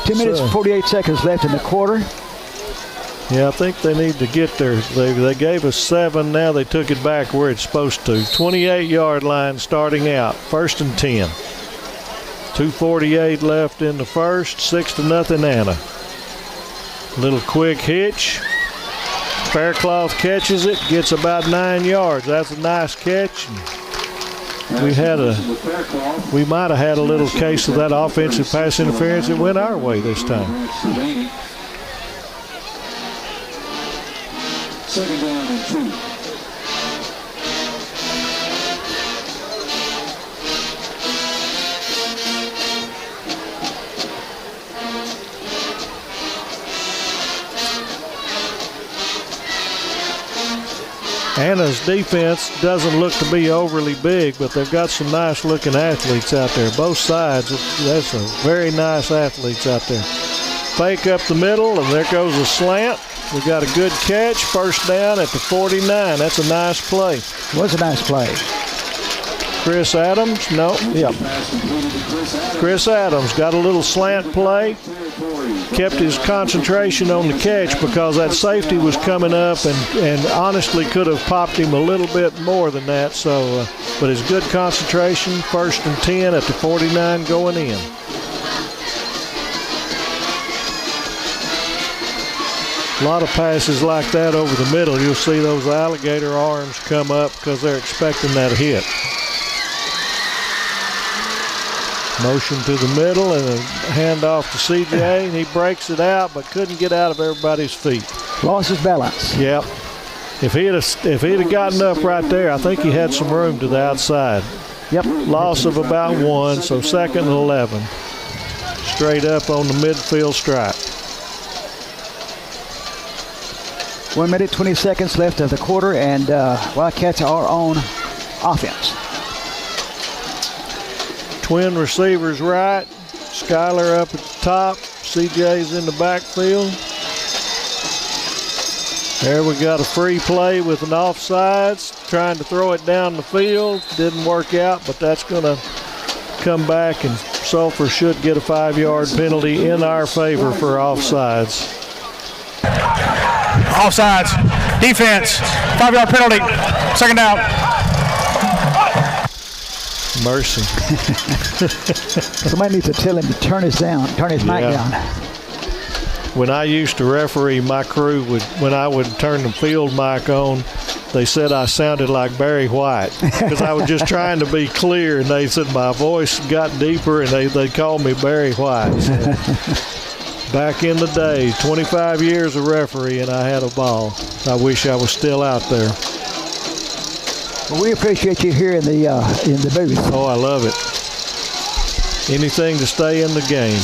2 minutes and 48 seconds left in the quarter. Yeah, I think they need to get there. They gave us 7. Now they took it back where it's supposed to. 28-yard line starting out. 1st and 10. 2:48 left in the first. 6-0 Anna. Little quick hitch. Faircloth catches it. Gets about 9 yards. That's a nice catch. We might have had a little case of that offensive pass interference that went our way this time. 2nd down and 2. Anna's defense doesn't look to be overly big, but they've got some nice looking athletes out there. Both sides, that's some very nice athletes out there. Fake up the middle, and there goes a slant. We got a good catch. 1st down at the 49. That's a nice play. Was a nice play. Chris Adams, no, yep. Chris Adams got a little slant play. Kept his concentration on the catch because that safety was coming up and honestly could have popped him a little bit more than that. So, but his good concentration, 1st and 10 at the 49 going in. A lot of passes like that over the middle. You'll see those alligator arms come up because they're expecting that hit. Motion to the middle and a handoff to CJ. He breaks it out but couldn't get out of everybody's feet. Lost his balance. Yep. If he'd have gotten up right there, I think he had some room to the outside. Yep. Loss of about 1, so 2nd and 11. Straight up on the midfield stripe. 1 minute, 20 seconds left of the quarter, and Wildcats are on offense. Twin receivers right. Skyler up at the top. CJ's in the backfield. There we got a free play with an offsides. Trying to throw it down the field. Didn't work out, but that's going to come back, and Sulphur should get a 5-yard penalty in our favor for offsides. Offsides. Defense. 5-yard penalty. 2nd down. Mercy. Somebody needs to tell him to turn his mic down. When I used to referee, my crew when I would turn the field mic on, they said I sounded like Barry White because I was just trying to be clear, and they said my voice got deeper, and they called me Barry White. So, back in the day, 25 years of referee, and I had a ball. I wish I was still out there. Well, we appreciate you here in the booth. Oh, I love it. Anything to stay in the game.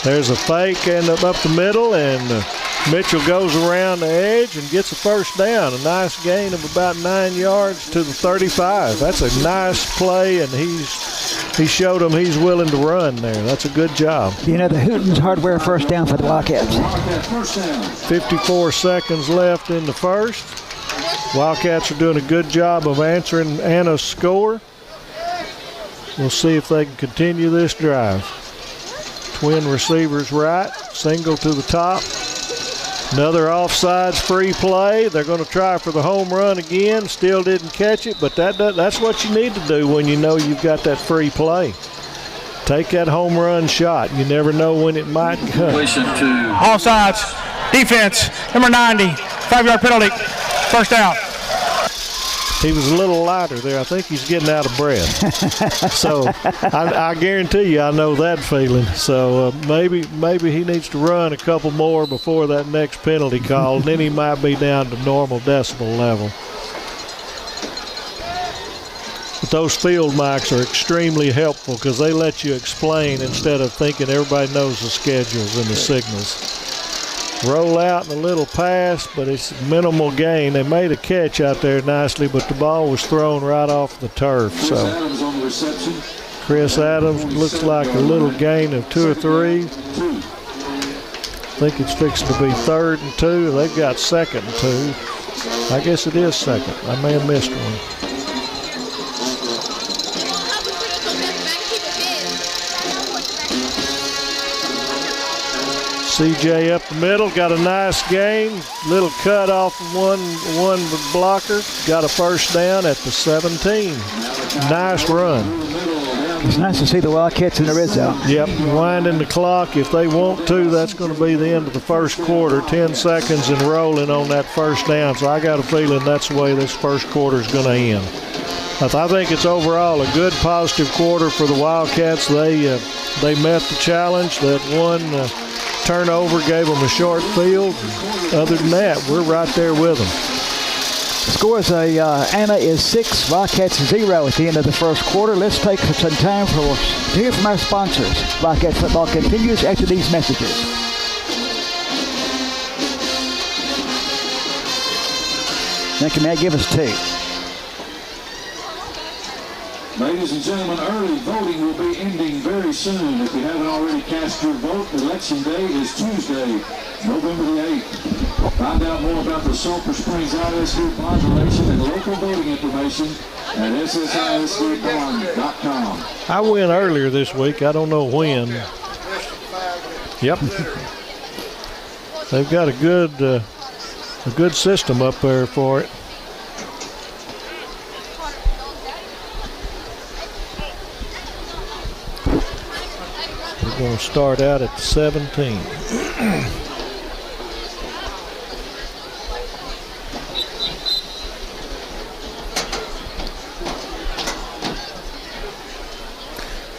There's a fake and up the middle, and Mitchell goes around the edge and gets a 1st down. A nice gain of about 9 yards to the 35. That's a nice play, and he showed him he's willing to run there. That's a good job. You know, the Hooten's hardware 1st down for the Wildcats. 54 seconds left in the first. Wildcats are doing a good job of answering Anna's score. We'll see if they can continue this drive. Twin receivers right, single to the top. Another offsides free play. They're going to try for the home run again. Still didn't catch it, but that's what you need to do when you know you've got that free play. Take that home run shot. You never know when it might come. Offsides. Defense. Number 90. 5-yard penalty. 1st down. He was a little lighter there. I think he's getting out of breath. So I guarantee you I know that feeling. So maybe he needs to run a couple more before that next penalty call, and then he might be down to normal decibel level. But those field mics are extremely helpful because they let you explain instead of thinking everybody knows the schedules and the signals. Roll out and a little pass, but it's minimal gain. They made a catch out there nicely, but the ball was thrown right off the turf. Chris Adams on the reception. Chris Adams looks like a little gain of 2 or 3. I think it's fixing to be 3rd and 2. They've got 2nd and 2. I guess it is 2nd. I may have missed one. CJ up the middle, got a nice gain. Little cut off of one blocker. Got a first down at the 17. Nice run. It's nice to see the Wildcats in the red zone. Yep, winding the clock. If they want to, that's going to be the end of the first quarter. 10 seconds and rolling on that first down. So I got a feeling that's the way this first quarter is going to end. I think it's overall a good, positive quarter for the Wildcats. They met the challenge. That one turnover gave them a short field. Other than that, we're right there with them. Scores Anna is 6, Wildcats 0 at the end of the first quarter. Let's take some time to hear from our sponsors. Wildcat football continues after these messages. Thank you, Matt. Give us 2. Ladies and gentlemen, early voting will be ending very soon. If you haven't already cast your vote, Election Day is Tuesday, November the 8th. Find out more about the Sulphur Springs ISD population and local voting information at SSHS.com. I went earlier this week. I don't know when. Yep. They've got a good system up there for it. We're going to start out at 17.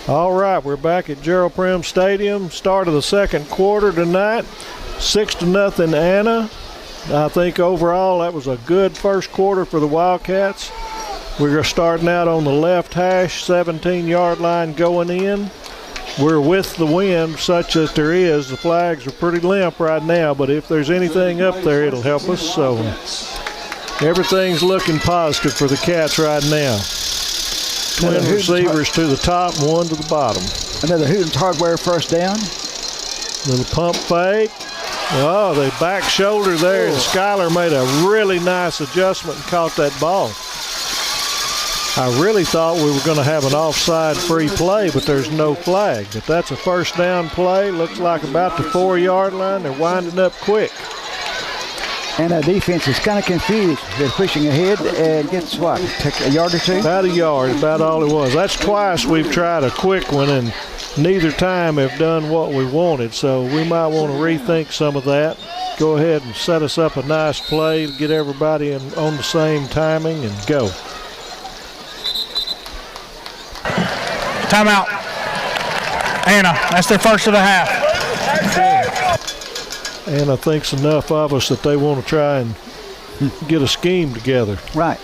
All right, we're back at Gerald Prim Stadium. Start of the second quarter tonight. 6-0 Anna. I think overall that was a good first quarter for the Wildcats. We're starting out on the left hash, 17-yard line going in. We're with the wind such that there is. The flags are pretty limp right now, but if there's anything up there, it'll help us. So everything's looking positive for the Cats right now. Twin receivers to the top and one to the bottom. Another Hootens Hardware first down. Little pump fake. Oh, they back shoulder there, and Skyler made a really nice adjustment and caught that ball. I really thought we were going to have an offside free play, but there's no flag. But that's a first down play. Looks like about the 4-yard line. They're winding up quick. And the defense is kind of confused. They're pushing ahead and gets what? Take a yard or 2? About a yard, about all it was. That's twice we've tried a quick one, and neither time have done what we wanted. So we might want to rethink some of that. Go ahead and set us up a nice play to get everybody on the same timing and go. Timeout. Anna, that's their first of the half. Anna thinks enough of us that they want to try and get a scheme together. Right.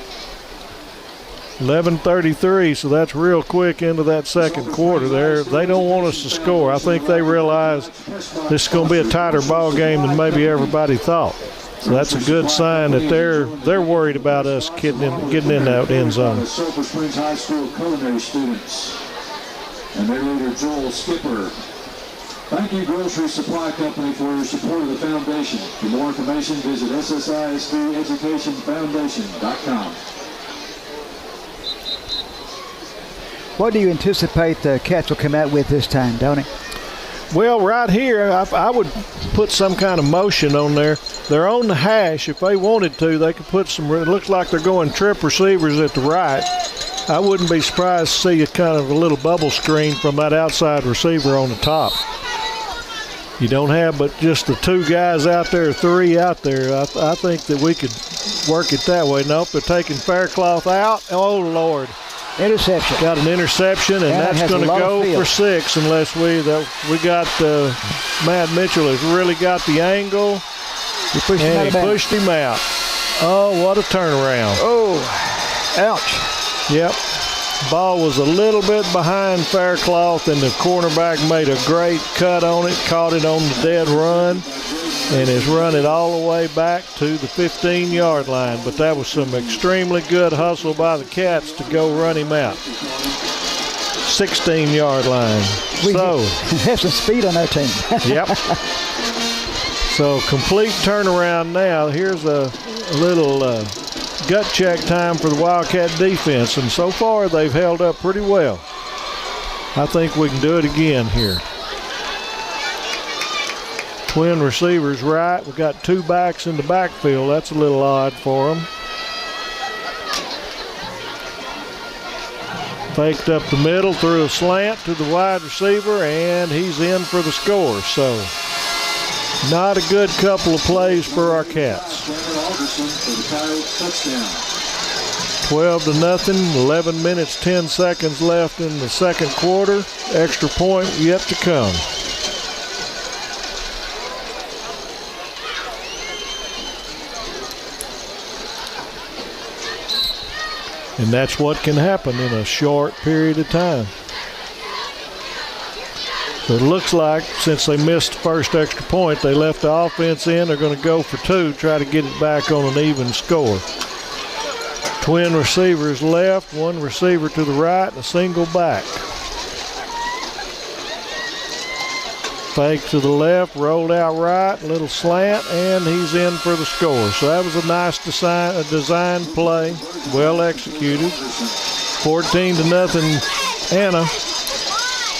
11:33, so that's real quick into that second quarter there. They don't want us to score. I think they realize this is going to be a tighter ball game than maybe everybody thought. So that's a good sign that they're worried about us getting in that end zone. Sulphur Springs High School culinary students and their leader Joel Skipper. Thank you, Grocery Supply Company, for your support of the foundation. For more information, visit SSISDEducationFoundation.com. What do you anticipate the Cats will come out with this time, Donnie? Well, right here, I would put some kind of motion on there. They're on the hash. If they wanted to, they could put some, it looks like they're going trip receivers at the right. I wouldn't be surprised to see a kind of a little bubble screen from that outside receiver on the top. you don't have but just the 2 guys out there, 3 out there. I think that we could work it that way. Nope, they're taking Faircloth out. Oh, Lord. Interception. Got an interception, and that's going to go for 6 unless we got Matt Mitchell has really got the angle. He pushed him out. Oh, what a turnaround. Oh, ouch. Yep. Ball was a little bit behind Faircloth, and the cornerback made a great cut on it, caught it on the dead run, and has run it all the way back to the 15-yard line. But that was some extremely good hustle by the Cats to go run him out. 16-yard line. We have some speed on our team. Yep. So complete turnaround now. Here's a little gut check time for the Wildcat defense, and so far they've held up pretty well. I think we can do it again here. Twin receivers right. We've got 2 backs in the backfield. That's a little odd for them. Faked up the middle, threw a slant to the wide receiver, and he's in for the score. So not a good couple of plays for our Cats. 12-0, 11 minutes, 10 seconds left in the second quarter. Extra point yet to come. And that's what can happen in a short period of time. So it looks like since they missed the first extra point, they left the offense in. They're going to go for 2, try to get it back on an even score. Twin receivers left, 1 receiver to the right, and a single back. Fake to the left, rolled out right, little slant, and he's in for the score. So that was a nice design play, well executed. 14-0 Anna.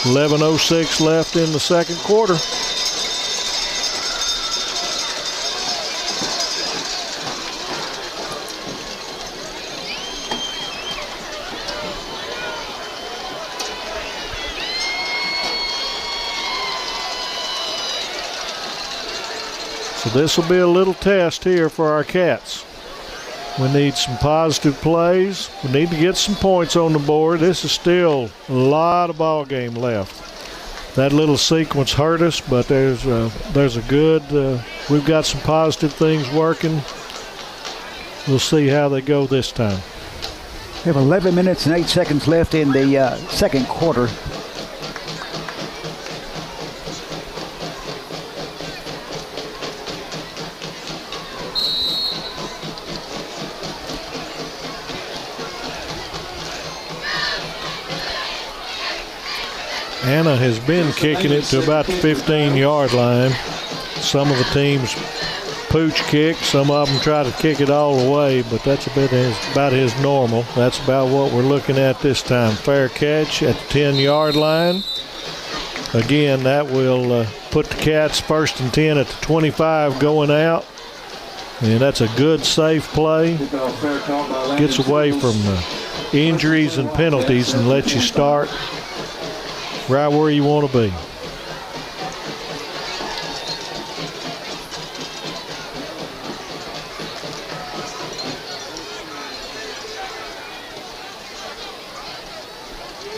11:06 left in the second quarter. So this will be a little test here for our Cats. We need some positive plays. We need to get some points on the board. This is still a lot of ball game left. That little sequence hurt us, but there's a good, we've got some positive things working. We'll see how they go this time. We have 11 minutes and 8 seconds left in the second quarter. Anna has been kicking it to about the 15-yard line. Some of the teams pooch kick. Some of them try to kick it all the way, but that's about his normal. That's about what we're looking at this time. Fair catch at the 10-yard line. Again, that will put the Cats 1st and 10 at the 25 going out. And that's a good, safe play. Gets away from injuries and penalties and lets you start right where you want to be.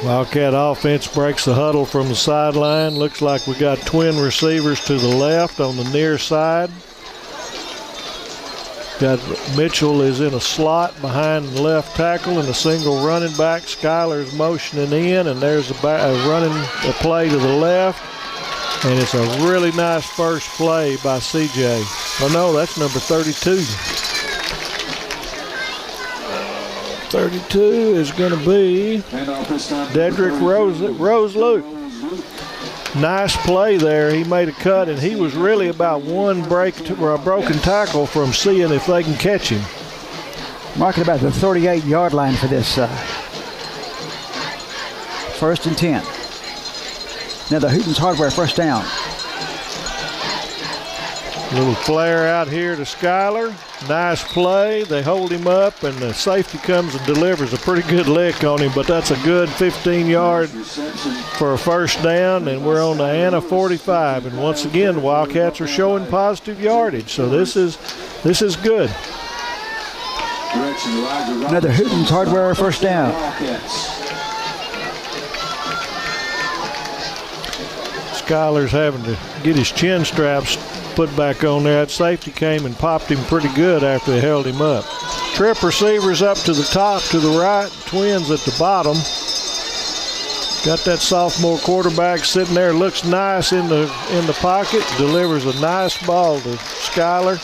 Wildcat offense breaks the huddle from the sideline. Looks like we got twin receivers to the left on the near side. Got Mitchell is in a slot behind the left tackle and a single running back. Skyler's motioning in, and there's a play to the left. And it's a really nice first play by CJ. Oh, no, that's number 32. 32 is going to be Dedrick Rose-Luke. Nice play there. He made a cut, and he was really about one broken tackle from seeing if they can catch him. Marking about the 38-yard line for this 1st and 10. Now the Hooten's Hardware first down. Little flare out here to Skyler. Nice play. They hold him up, and the safety comes and delivers a pretty good lick on him, but that's a good 15-yard for a first down, and we're on the Anna 45. And once again, the Wildcats are showing positive yardage, so this is good. Another Hooten's Hardware first down. Skyler's having to get his chin straps put back on there. That safety came and popped him pretty good after they held him up. Trip receivers up to the top, to the right, Twins at the bottom. Got that sophomore quarterback sitting there, looks nice in the pocket, delivers a nice ball to Skyler.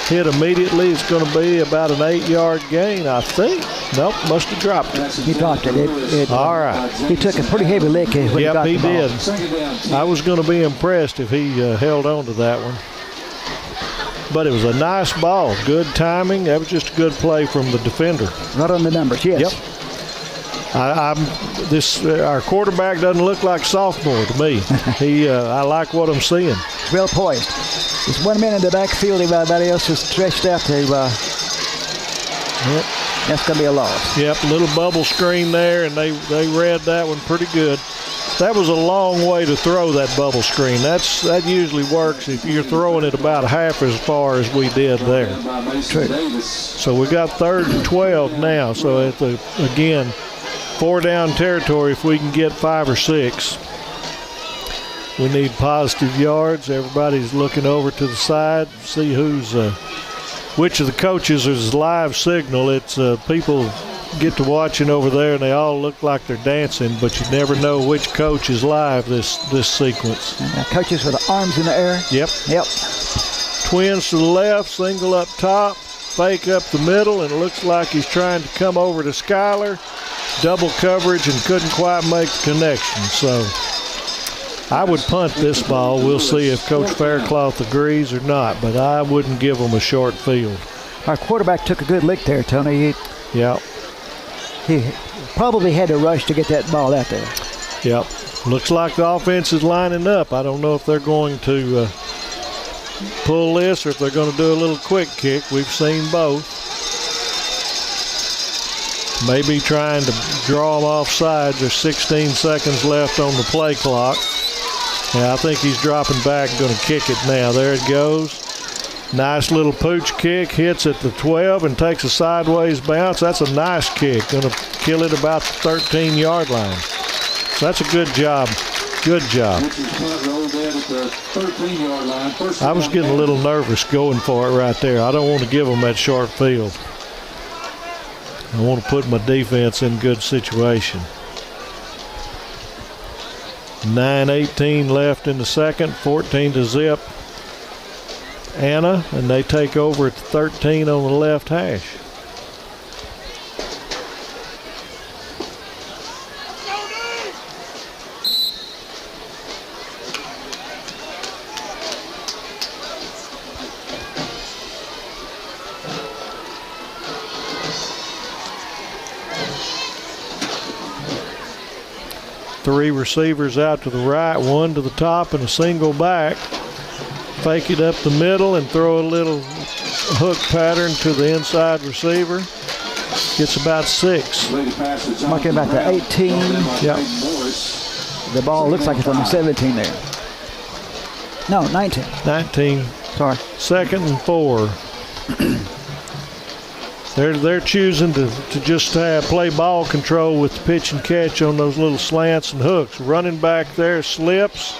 Hit immediately. It's going to be about an 8-yard gain, I think. Nope, must have dropped it. He dropped it. All right. He took a pretty heavy lick when he got the ball. Yep, he did. I was going to be impressed if he held on to that one. But it was a nice ball. Good timing. That was just a good play from the defender. Right on the numbers, yes. Yep. Our quarterback doesn't look like sophomore to me. I like what I'm seeing. Well poised. There's 1 man in the backfield. Everybody else is stretched out to. Yep. That's going to be a loss. Yep, little bubble screen there, and they read that one pretty good. That was a long way to throw that bubble screen. That usually works if you're throwing it about half as far as we did there. True. So we got 3rd and 12 now. So again, 4-down territory. If we can get 5 or 6, we need positive yards. Everybody's looking over to the side, see which of the coaches is live signal. It's people get to watching over there, and they all look like they're dancing, but you never know which coach is live this sequence. Coaches with the arms in the air. Yep. Twins to the left, single up top, fake up the middle, and it looks like he's trying to come over to Skyler. Double coverage and couldn't quite make the connection. So I would punt this ball. We'll see if Coach Faircloth agrees or not, but I wouldn't give them a short field. Our quarterback took a good lick there, Tony. He probably had to rush to get that ball out there. Yep. Looks like the offense is lining up. I don't know if they're going to pull this or if they're going to do a little quick kick. We've seen both. Maybe trying to draw them off sides. There's 16 seconds left on the play clock. Yeah, I think he's dropping back, going to kick it now. There it goes. Nice little pooch kick, hits at the 12 and takes a sideways bounce. That's a nice kick. Going to kill it about the 13-yard line. So that's a good job. Good job. I was getting a little nervous going for it right there. I don't want to give them that short field. I want to put my defense in good situation. 9:18 left in the second, 14-0. Anna, and they take over at 13 on the left hash. Three receivers out to the right, one to the top, and a single back. Fake it up the middle and throw a little hook pattern to the inside receiver. Gets about 6. Marking about the 18. Yep. The ball looks like it's on the 17 there. No, 19. 19. Sorry. 2nd and 4. They're choosing to just play ball control with the pitch and catch on those little slants and hooks. Running back there slips.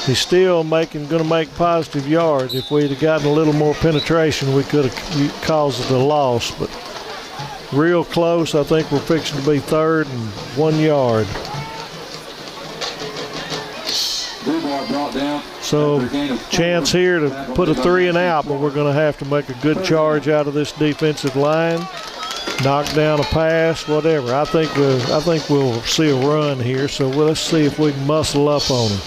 He's still going to make positive yards. If we'd have gotten a little more penetration, we could have caused it a loss. But real close. I think we're fixing to be 3rd and 1 yard. So chance here to put a 3 and out, but we're going to have to make a good charge out of this defensive line. Knock down a pass, whatever. I think we'll see a run here. So let's see if we can muscle up on them.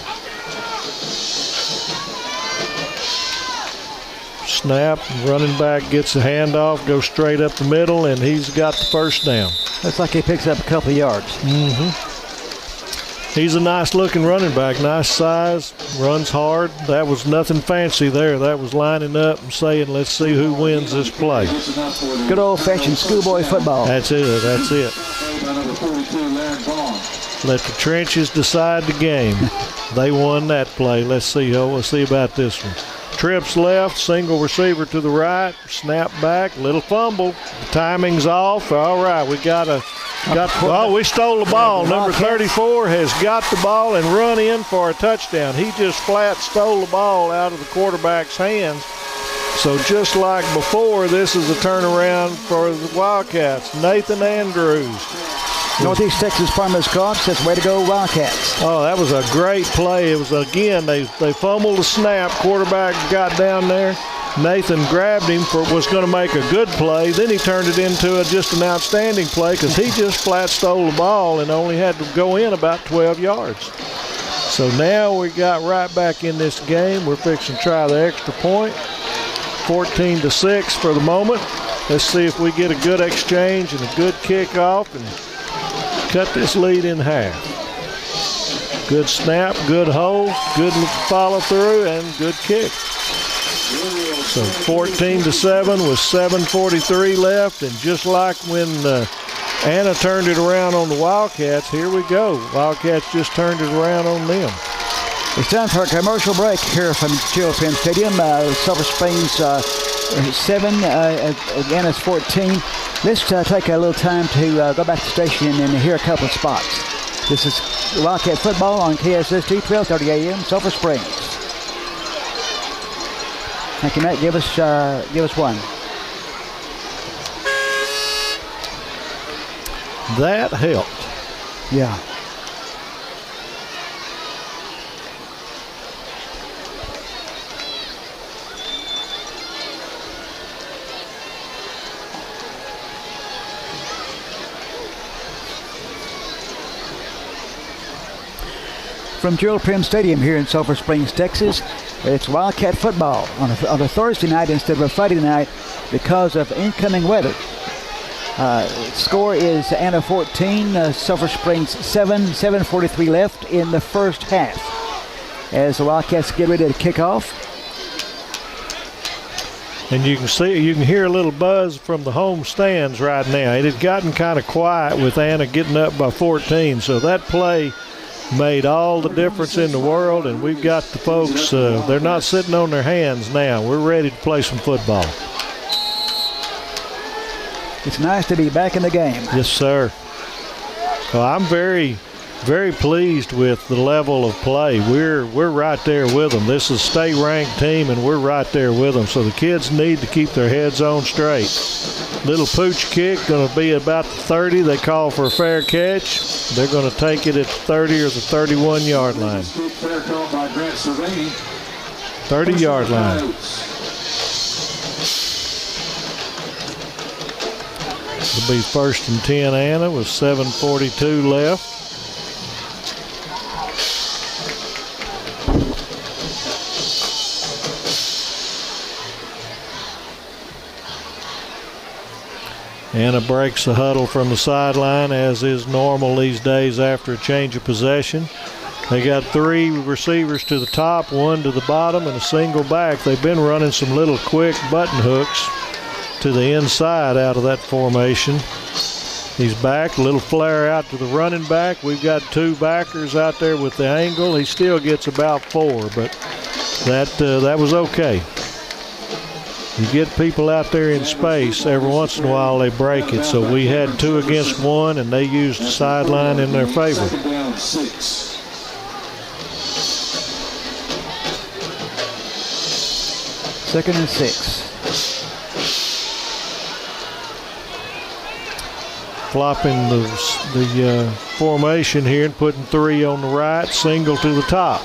Snap, running back gets the handoff, goes straight up the middle, and he's got the first down. Looks like he picks up a couple of yards. He's a nice-looking running back, nice size, runs hard. That was nothing fancy there. That was lining up and saying, let's see who wins this play. Good old-fashioned schoolboy football. That's it. Let the trenches decide the game. They won that play. Let's see about this one. Trips left, single receiver to the right, snap back, little fumble. The timing's off. All right, we we stole the ball. Number 34 has got the ball and run in for a touchdown. He just flat stole the ball out of the quarterback's hands. So just like before, this is a turnaround for the Wildcats. Nathan Andrews. Northeast Texas Farmers Co-op says, way to go, Wildcats. Oh, that was a great play. It was, again, they fumbled the snap. Quarterback got down there. Nathan grabbed him was going to make a good play. Then he turned it into just an outstanding play because he just flat stole the ball and only had to go in about 12 yards. So now we got right back in this game. We're fixing to try the extra point. 14-6 for the moment. Let's see if we get a good exchange and a good kickoff and cut this lead in half. Good snap, good hold, good follow through, and good kick. So 14-7 with 7:43 left, and just like when Anna turned it around on the Wildcats, here we go. Wildcats just turned it around on them. It's time for a commercial break here from Gerald Penn Stadium. Sulphur Springs 7, Anna's 14. Let's take a little time to go back to the station and hear a couple of spots. This is Wildcat football on KSST 1230 AM, Sulphur Springs. Thank you, Matt. Give us one. That helped. Yeah. From Gerald Prim Stadium here in Sulphur Springs, Texas, it's Wildcat football on a Thursday night instead of a Friday night because of incoming weather. Score is Anna 14, Sulphur Springs 7, 7:43 left in the first half as the Wildcats get ready to kick off. And you can hear a little buzz from the home stands right now. It had gotten kind of quiet with Anna getting up by 14, so that play made all the difference in the world, and we've got the folks, they're not sitting on their hands now. We're ready to play some football. It's nice to be back in the game. Yes, sir. Well, I'm very, very pleased with the level of play. We're right there with them. This is a state-ranked team, and we're right there with them. So the kids need to keep their heads on straight. Little pooch kick, going to be about the 30. They call for a fair catch. They're going to take it at the 30 or the 31-yard line. Fair call by Grant Cervini. 30-yard line. It'll be 1st and 10 Anna with 7:42 left. Anna breaks the huddle from the sideline, as is normal these days after a change of possession. They got 3 receivers to the top, 1 to the bottom, and a single back. They've been running some little quick button hooks to the inside out of that formation. He's back, a little flare out to the running back. We've got 2 backers out there with the angle. He still gets about 4, but that was okay. You get people out there in space, every once in a while they break it. So we had 2 against 1, and they used the sideline in their favor. 2nd down, 6. Second and 6. Flopping the formation here and putting 3 on the right, single to the top.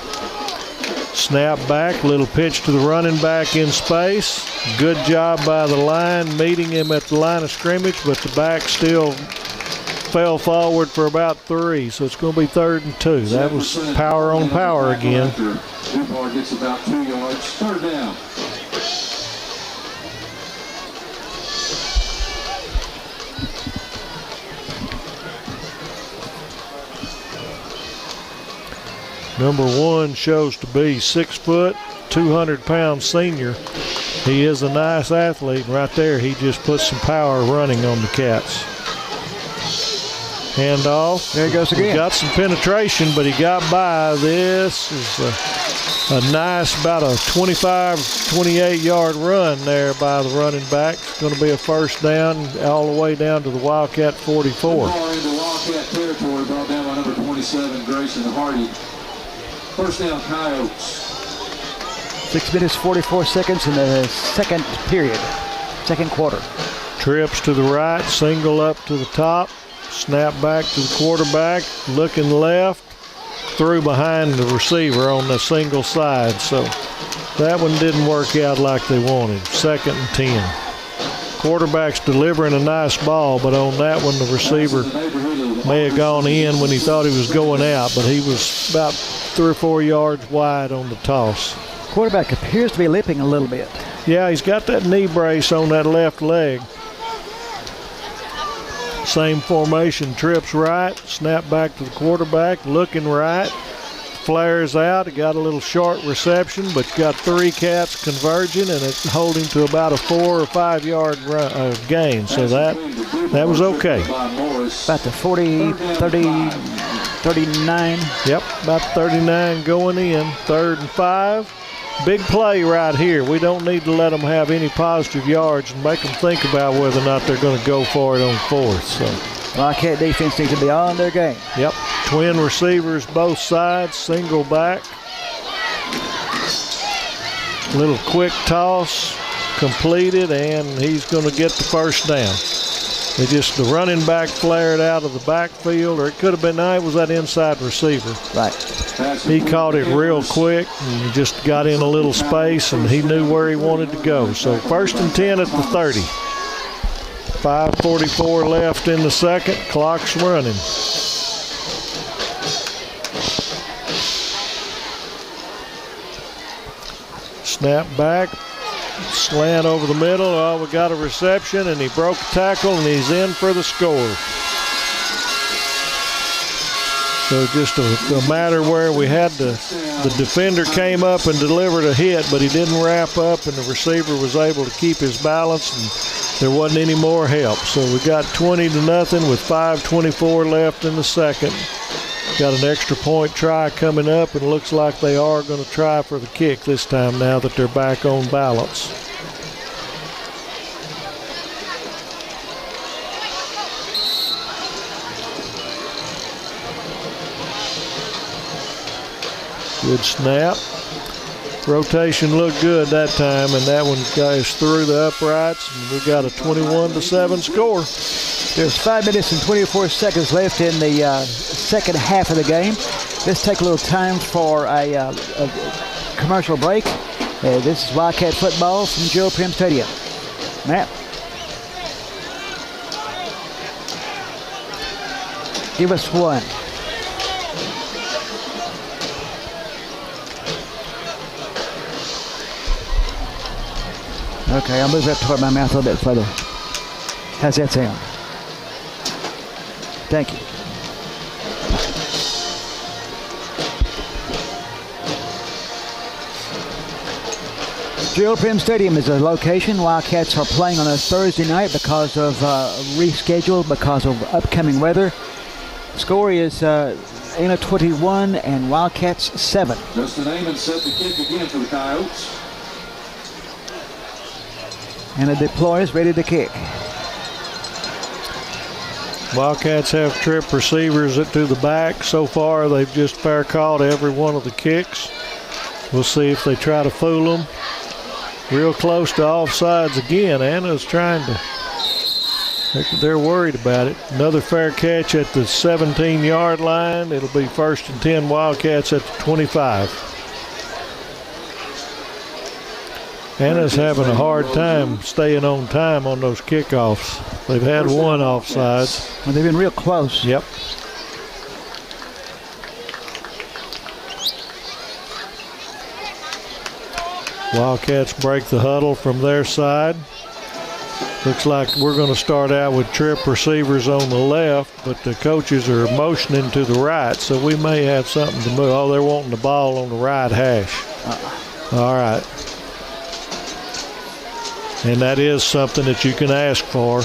Snap back, little pitch to the running back in space. Good job by the line, meeting him at the line of scrimmage, but the back still fell forward for about 3, so it's going to be 3rd and 2. That was power on power again. Dupar gets about 2 yards. 3rd down. Number 1 shows to be 6 foot, 200-pound senior. He is a nice athlete. Right there, he just put some power running on the Cats. Handoff. There he goes again. He got some penetration, but he got by. This is a nice, about a 25, 28-yard run there by the running back. It's going to be a first down all the way down to the Wildcat 44. Ball into Wildcat territory, brought down by number 27, Grayson Hardy. First down, Coyotes. 6 minutes, 44 seconds in the second period, second quarter. Trips to the right, single up to the top, snap back to the quarterback, looking left, threw behind the receiver on the single side. So that one didn't work out like they wanted. 2nd and 10. Quarterback's delivering a nice ball, but on that one the receiver may have gone in when he thought he was going out, but he was about 3 or 4 yards wide on the toss. Quarterback appears to be limping a little bit. Yeah, he's got that knee brace on that left leg. Same formation, trips right, snap back to the quarterback, looking right, flares out. It got a little short reception, but got 3 Cats converging, and it's holding to about a 4 or 5 yard gain. So that was okay. About the 40, 30, 39. Yep, about 39 going in. 3rd and 5. Big play right here. We don't need to let them have any positive yards and make them think about whether or not they're going to go for it on 4th. So Wildcat defense needs to be on their game. Yep, twin receivers both sides, single back. Little quick toss completed, and he's going to get the first down. The running back flared out of the backfield, or it could have been, no, it was that inside receiver. Right. He caught it real quick and just got in a little space, and he knew where he wanted to go. So 1st and 10 at the 30. 5:44 left in the second. Clock's running. Snap back. Slant over the middle. Oh, we got a reception, and he broke a tackle, and he's in for the score. So just a matter where we had the defender came up and delivered a hit, but he didn't wrap up, and the receiver was able to keep his balance, and there wasn't any more help. So we got 20-0 with 5:24 left in the second. Got an extra point try coming up, and it looks like they are going to try for the kick this time now that they're back on balance. Good snap. Rotation looked good that time, and that one goes through the uprights, and we got a 21-7 score. There's 5 minutes and 24 seconds left in the second half of the game. Let's take a little time for a commercial break. This is Wildcat football from Gerald Prim Stadium. Matt. Give us one. Okay, I'll move that toward my mouth a little bit further. How's that sound? Thank you. Gerald Prim Stadium is a location. Wildcats are playing on a Thursday night because of reschedule, because of upcoming weather. Score is Ana 21 and Wildcats 7. Justin Amon set the kick again for the Coyotes. And it deploys, ready to kick. Wildcats have trip receivers to the back. So far, they've just fair caught every one of the kicks. We'll see if they try to fool them. Real close to offsides again. Anna's trying to, they're worried about it. Another fair catch at the 17-yard line. It'll be 1st and 10 Wildcats at the 25. Anna's having a hard time staying on time on those kickoffs. They've had one offsides. Well, they've been real close. Yep. Wildcats break the huddle from their side. Looks like we're going to start out with trip receivers on the left, but the coaches are motioning to the right, so we may have something to move. Oh, they're wanting the ball on the right hash. All right. And that is something that you can ask for.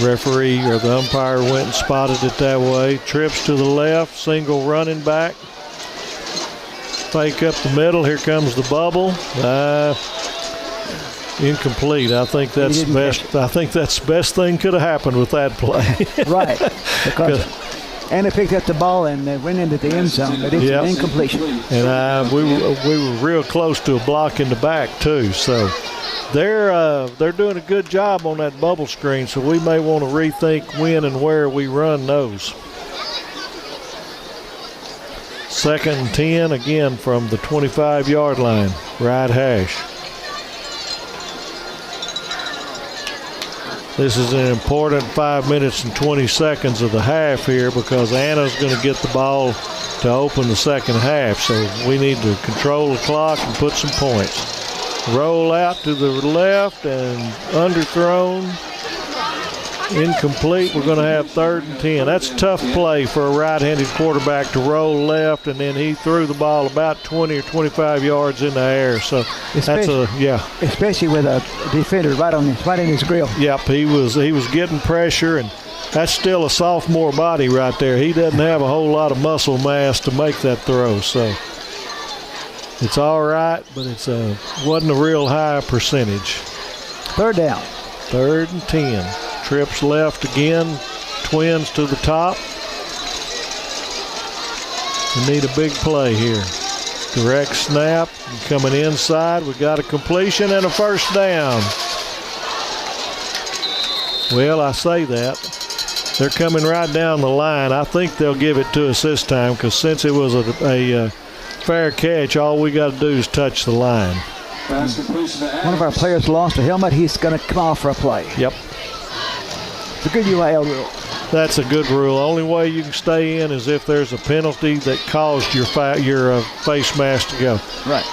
Referee or the umpire went and spotted it that way. Trips to the left, single running back. Fake up the middle. Here comes the bubble. Incomplete. I think that's the best. I think that's the best thing could have happened with that play. Right. And they picked up the ball and they went into the end zone, but it's an incompletion. And we were real close to a block in the back too. So they're doing a good job on that bubble screen. So we may want to rethink when and where we run those. 2nd and 10 again from the 25-yard line, right hash. This is an important 5 minutes and 20 seconds of the half here because Anna's going to get the ball to open the second half. So we need to control the clock and put some points. Roll out to the left and underthrown. Incomplete. We're going to have 3rd and 10. That's a tough play for a right-handed quarterback to roll left, and then he threw the ball about 20 or 25 yards in the air. So especially with a defender right in his grill. Yep, he was getting pressure, and that's still a sophomore body right there. He doesn't have a whole lot of muscle mass to make that throw. So it's all right, but it's wasn't a real high percentage. 3rd down. 3rd and 10. Trips left again, twins to the top. We need a big play here. Direct snap, coming inside. We got a completion and a 1st down. Well, I say that. They're coming right down the line. I think they'll give it to us this time because since it was a fair catch, all we got to do is touch the line. One of our players lost a helmet. He's going to come off for a play. Yep. It's a good UIL rule. That's a good rule. Only way you can stay in is if there's a penalty that caused your face mask to go. Right.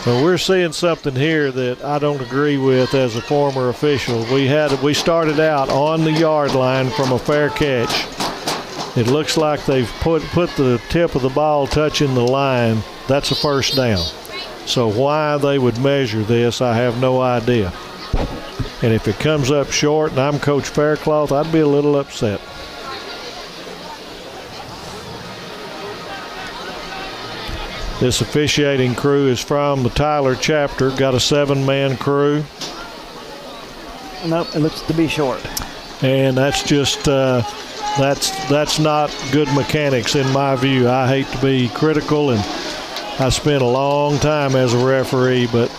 But we're seeing something here that I don't agree with as a former official. We started out on the yard line from a fair catch. It looks like they've put the tip of the ball touching the line. That's a 1st down. So why they would measure this, I have no idea. And if it comes up short and I'm Coach Faircloth, I'd be a little upset. This officiating crew is from the Tyler chapter, got a 7-man crew. Nope, it looks to be short. And that's just, that's not good mechanics in my view. I hate to be critical, and I spent a long time as a referee, but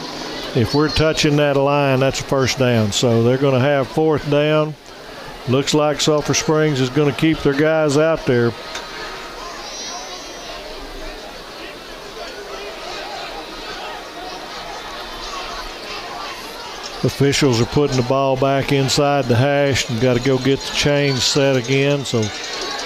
if we're touching that line, that's a 1st down. So they're going to have 4th down. Looks like Sulphur Springs is going to keep their guys out there. Officials are putting the ball back inside the hash and got to go get the chains set again. So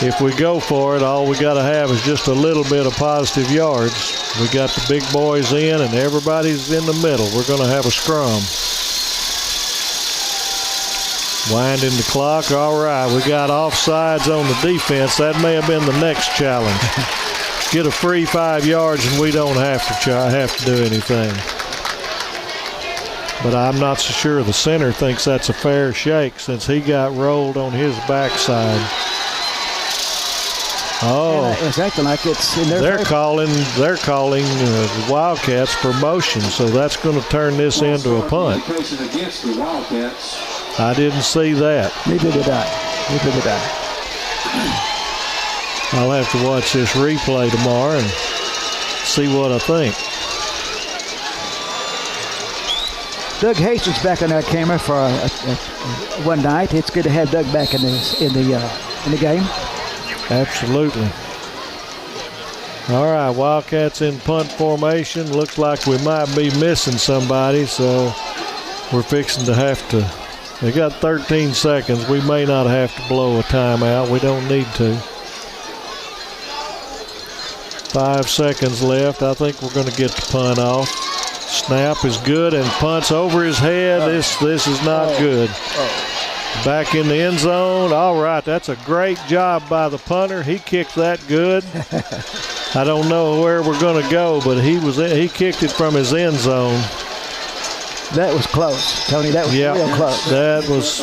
if we go for it, all we got to have is just a little bit of positive yards. We got the big boys in and everybody's in the middle. We're going to have a scrum. Winding the clock. All right, we got offsides on the defense. That may have been the next challenge. Get a free 5 yards and we don't have to do anything. But I'm not so sure the center thinks that's a fair shake since he got rolled on his backside. Oh, it's acting like it's in their favor. They're calling the Wildcats for motion, so that's going to turn this into a punt. Against the Wildcats. I didn't see that. Neither did I. I'll have to watch this replay tomorrow and see what I think. Doug Hastings back on our camera for one night. It's good to have Doug back in the game. Absolutely. All right, Wildcats in punt formation. Looks like we might be missing somebody, so we're fixing to have to. They got 13 seconds. We may not have to blow a timeout. We don't need to. 5 seconds left. I think we're going to get the punt off. Snap is good and punts over his head. This is not good. Back in the end zone. All right, that's a great job by the punter. He kicked that good. I don't know where we're going to go, but he kicked it from his end zone. That was close, Tony. That was real close. That was.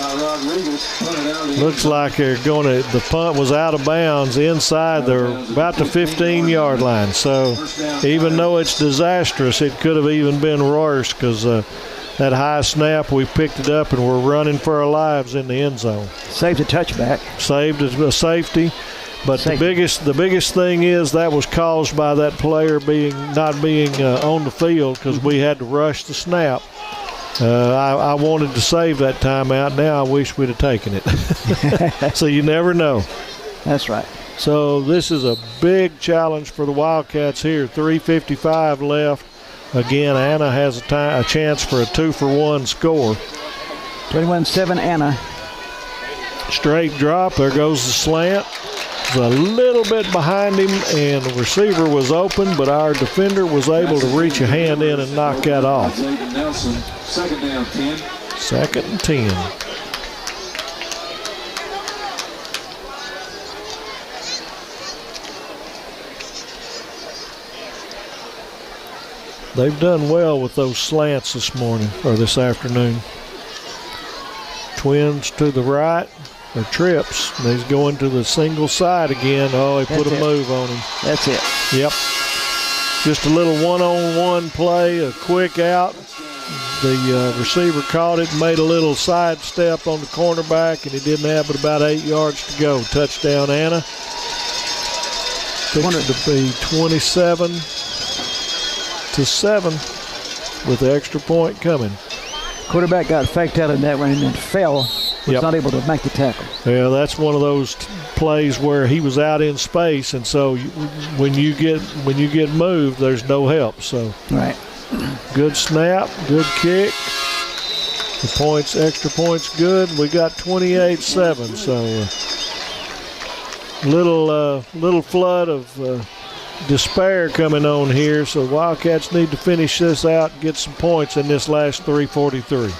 Looks like they're going to. The punt was out of bounds inside about the 15-yard line. So even though it's disastrous, it could have even been worse because that high snap, we picked it up and we're running for our lives in the end zone. Saved a touchback. Saved a safety. But the biggest thing is that was caused by that player not being on the field because we had to rush the snap. I wanted to save that timeout. Now I wish we'd have taken it. So you never know. That's right. So this is a big challenge for the Wildcats here. 3:55 left. Again, Anna has a chance for a 2-for-1 score. 21-7 Anna. Straight drop. There goes the slant. It's a little bit behind him, and the receiver was open, but our defender was able to reach a hand in and knock that off. Second down, 10. Second and 10. They've done well with those slants this morning, or this afternoon. Twins to the right. Or trips. He's going to the single side again. Oh, he put a move on him. That's it. Yep. Just a little one-on-one play, a quick out. The receiver caught it, made a little side step on the cornerback, and he didn't have but about 8 yards to go. Touchdown, Anna. Fixed to be 27-7 with the extra point coming. Quarterback got faked out in that one and then fell. Was not able to make the tackle. Yeah, that's one of those plays where he was out in space, and so when you get moved, there's no help. So right, good snap, good kick. The extra points, good. We got 28-7. So little flood of despair coming on here. So Wildcats need to finish this out and get some points in this last 3:43.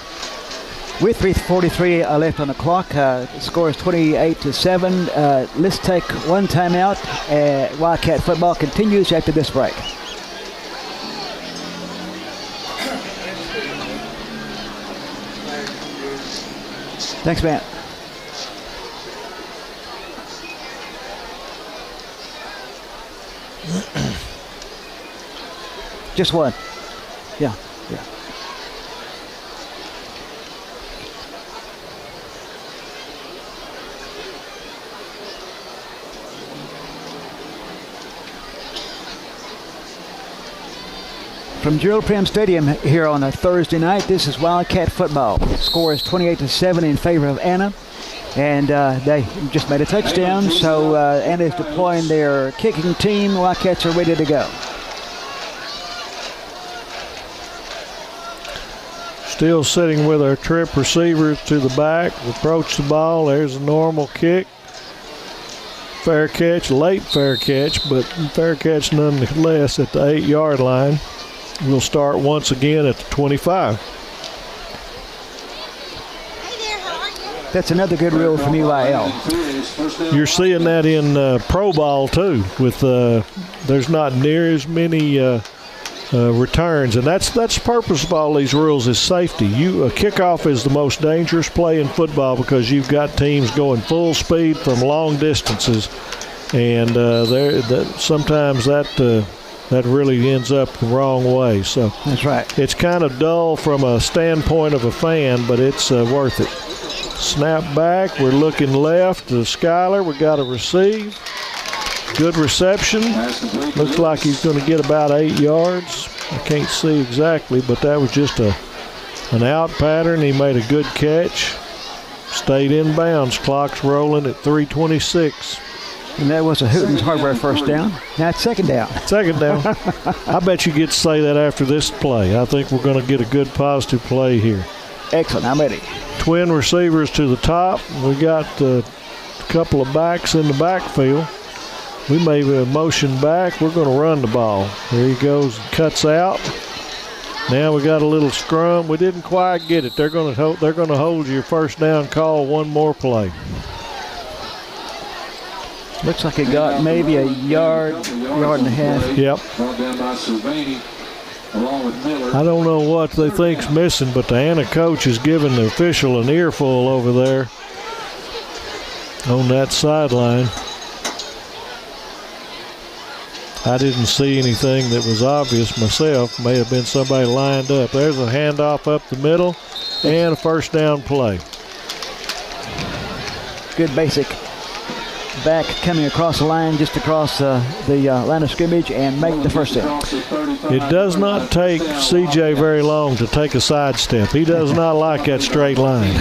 With 3:43 left on the clock, the score is 28-7. Let's take one timeout. Wildcat football continues after this break. Thanks, Matt. Just one. Yeah. From Gerald Pregame Stadium here on a Thursday night, this is Wildcat football. The score is 28-7 in favor of Anna, and they just made a touchdown, so Anna is deploying their kicking team. Wildcats are ready to go. Still sitting with our trip receivers to the back. Approach the ball. There's a normal kick. Fair catch, late fair catch, but fair catch nonetheless at the 8-yard line. We'll start once again at the 25. That's another good rule from UIL. You're seeing that in pro ball too. With there's not near as many returns, and that's the purpose of all these rules is safety. A kickoff is the most dangerous play in football because you've got teams going full speed from long distances, and sometimes that really ends up the wrong way. So that's right. It's kind of dull from a standpoint of a fan, but it's worth it. Snap back. We're looking left to Skyler. We got to receive. Good reception. Looks like he's going to get about 8 yards. I can't see exactly, but that was just an out pattern. He made a good catch. Stayed in bounds. Clock's rolling at 3:26. And that was a Hooten's Hardware first down. Now it's second down. Second down. I bet you get to say that after this play. I think we're going to get a good positive play here. Excellent. I'm ready. Twin receivers to the top. We got a couple of backs in the backfield. We may motion back. We're going to run the ball. There he goes. Cuts out. Now we got a little scrum. We didn't quite get it. They're going to hold your first down call one more play. Looks like it got maybe a yard and a half. Yep. Brought down by Sylvani, along with Miller. I don't know what they think's missing, but the Anna coach is giving the official an earful over there on that sideline. I didn't see anything that was obvious myself. May have been somebody lined up. There's a handoff up the middle and a first down play. Good basic back coming across the line, just across the line of scrimmage, and make the first down. It does not take CJ very long to take a sidestep. He does not like that straight line.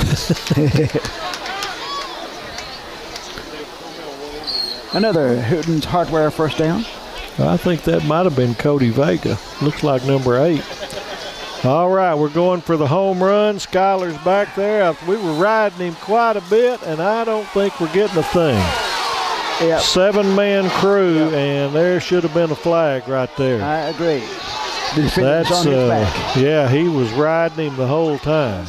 Another Hooten's Hardware first down. I think that might have been Cody Vega. Looks like number 8. All right, we're going for the home run. Skyler's back there. We were riding him quite a bit, and I don't think we're getting a thing. Yep. 7-man crew, and there should have been a flag right there. I agree. The defender's on his back. Yeah, he was riding him the whole time.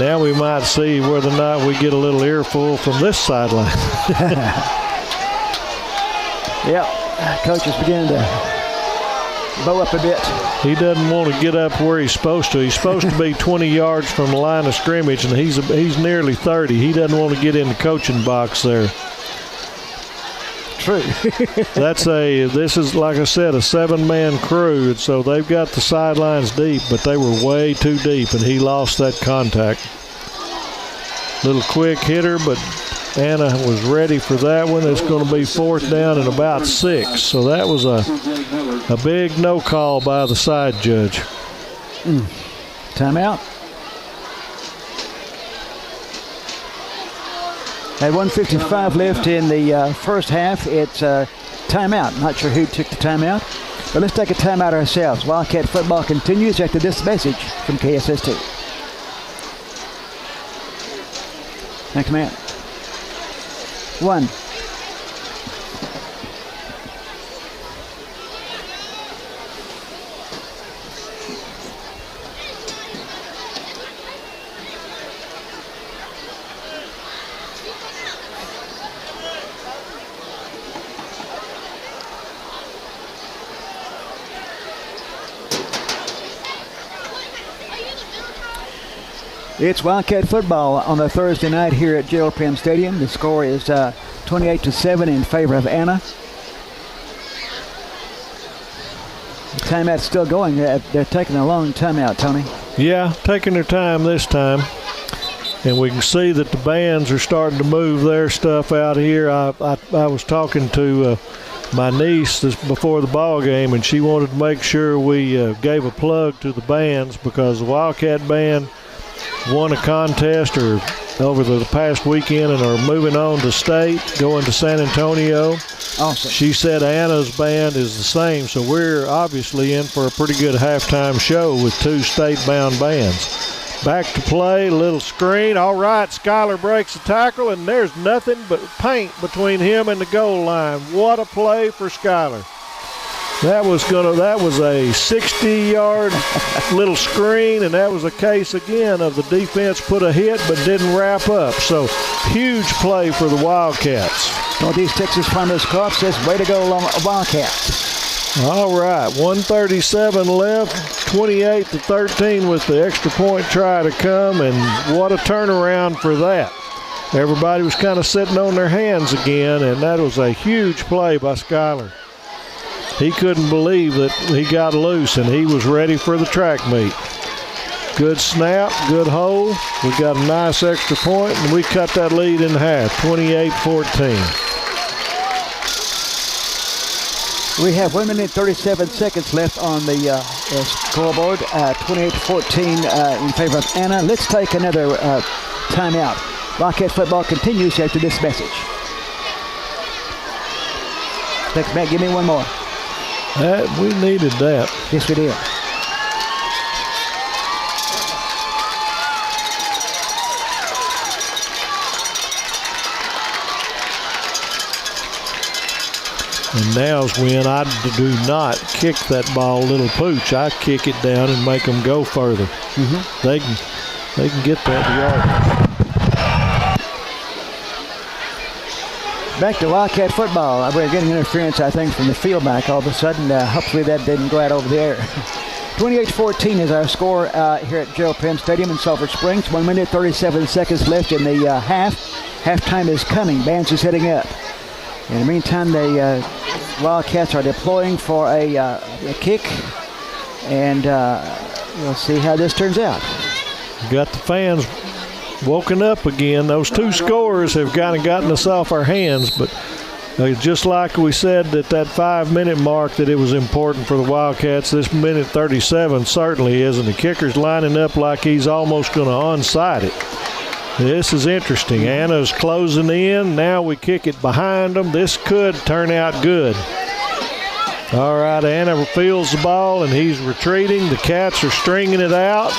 Now we might see whether or not we get a little earful from this sideline. Yep, coach is beginning to bow up a bit. He doesn't want to get up where he's supposed to. He's supposed to be 20 yards from the line of scrimmage, and he's nearly 30. He doesn't want to get in the coaching box there. True. This is, like I said, a 7-man crew, and so they've got the sidelines deep, but they were way too deep, and he lost that contact. Little quick hitter, but Anna was ready for that one. It's going to be 4th down and about 6. So that was a big no call by the side judge. Timeout. At 1:55 left in the first half, it's timeout. Not sure who took the timeout, but let's take a timeout ourselves. Wildcat football continues after this message from KSS2. Thanks, Matt. 1. It's Wildcat football on a Thursday night here at Gerald Pregame Stadium. The score is 28-7 in favor of Anna. The timeout's still going. They're taking a long timeout, Tony. Yeah, taking their time this time. And we can see that the bands are starting to move their stuff out here. I was talking to my niece before the ball game, and she wanted to make sure we gave a plug to the bands because the Wildcat band won a contest over the past weekend and are moving on to state, going to San Antonio. Awesome. She said Anna's band is the same, so we're obviously in for a pretty good halftime show with 2 state-bound bands. Back to play, little screen. All right, Skyler breaks the tackle, and there's nothing but paint between him and the goal line. What a play for Skyler. That was a 60-yard little screen, and that was a case again of the defense put a hit but didn't wrap up. So huge play for the Wildcats. Northeast Texas Farmers Co-op says, way to go, Wildcats. All right, 1:37 left, 28-13 with the extra point try to come, and what a turnaround for that. Everybody was kind of sitting on their hands again, and that was a huge play by Skyler. He couldn't believe that he got loose, and he was ready for the track meet. Good snap, good hold. We got a nice extra point, and we cut that lead in half, 28-14. We have 1 minute 37 seconds left on the scoreboard, 28-14 in favor of Anna. Let's take another timeout. Wildcat football continues after this message. Thanks, Matt. Give me one more. We needed that. Yes, we did. And now's when I do not kick that ball little pooch. I kick it down and make them go further. They can get that yard. Back to Wildcat football. We're getting interference, I think, from the field back all of a sudden. Hopefully that didn't go out over the air. 28-14 is our score here at Gerald Prim Stadium in Sulphur Springs. 1 minute, 37 seconds left in the half. Halftime is coming. Bands is heading up. In the meantime, the Wildcats are deploying for a kick, and we'll see how this turns out. Got the fans woken up again. Those two scores have kind of gotten us off our hands, but just like we said at that 5-minute mark that it was important for the Wildcats, this minute 37 certainly is, and the kicker's lining up like he's almost going to onside it. This is interesting. Anna's closing in. Now we kick it behind them. This could turn out good. All right, Anna fields the ball, and he's retreating. The Cats are stringing it out.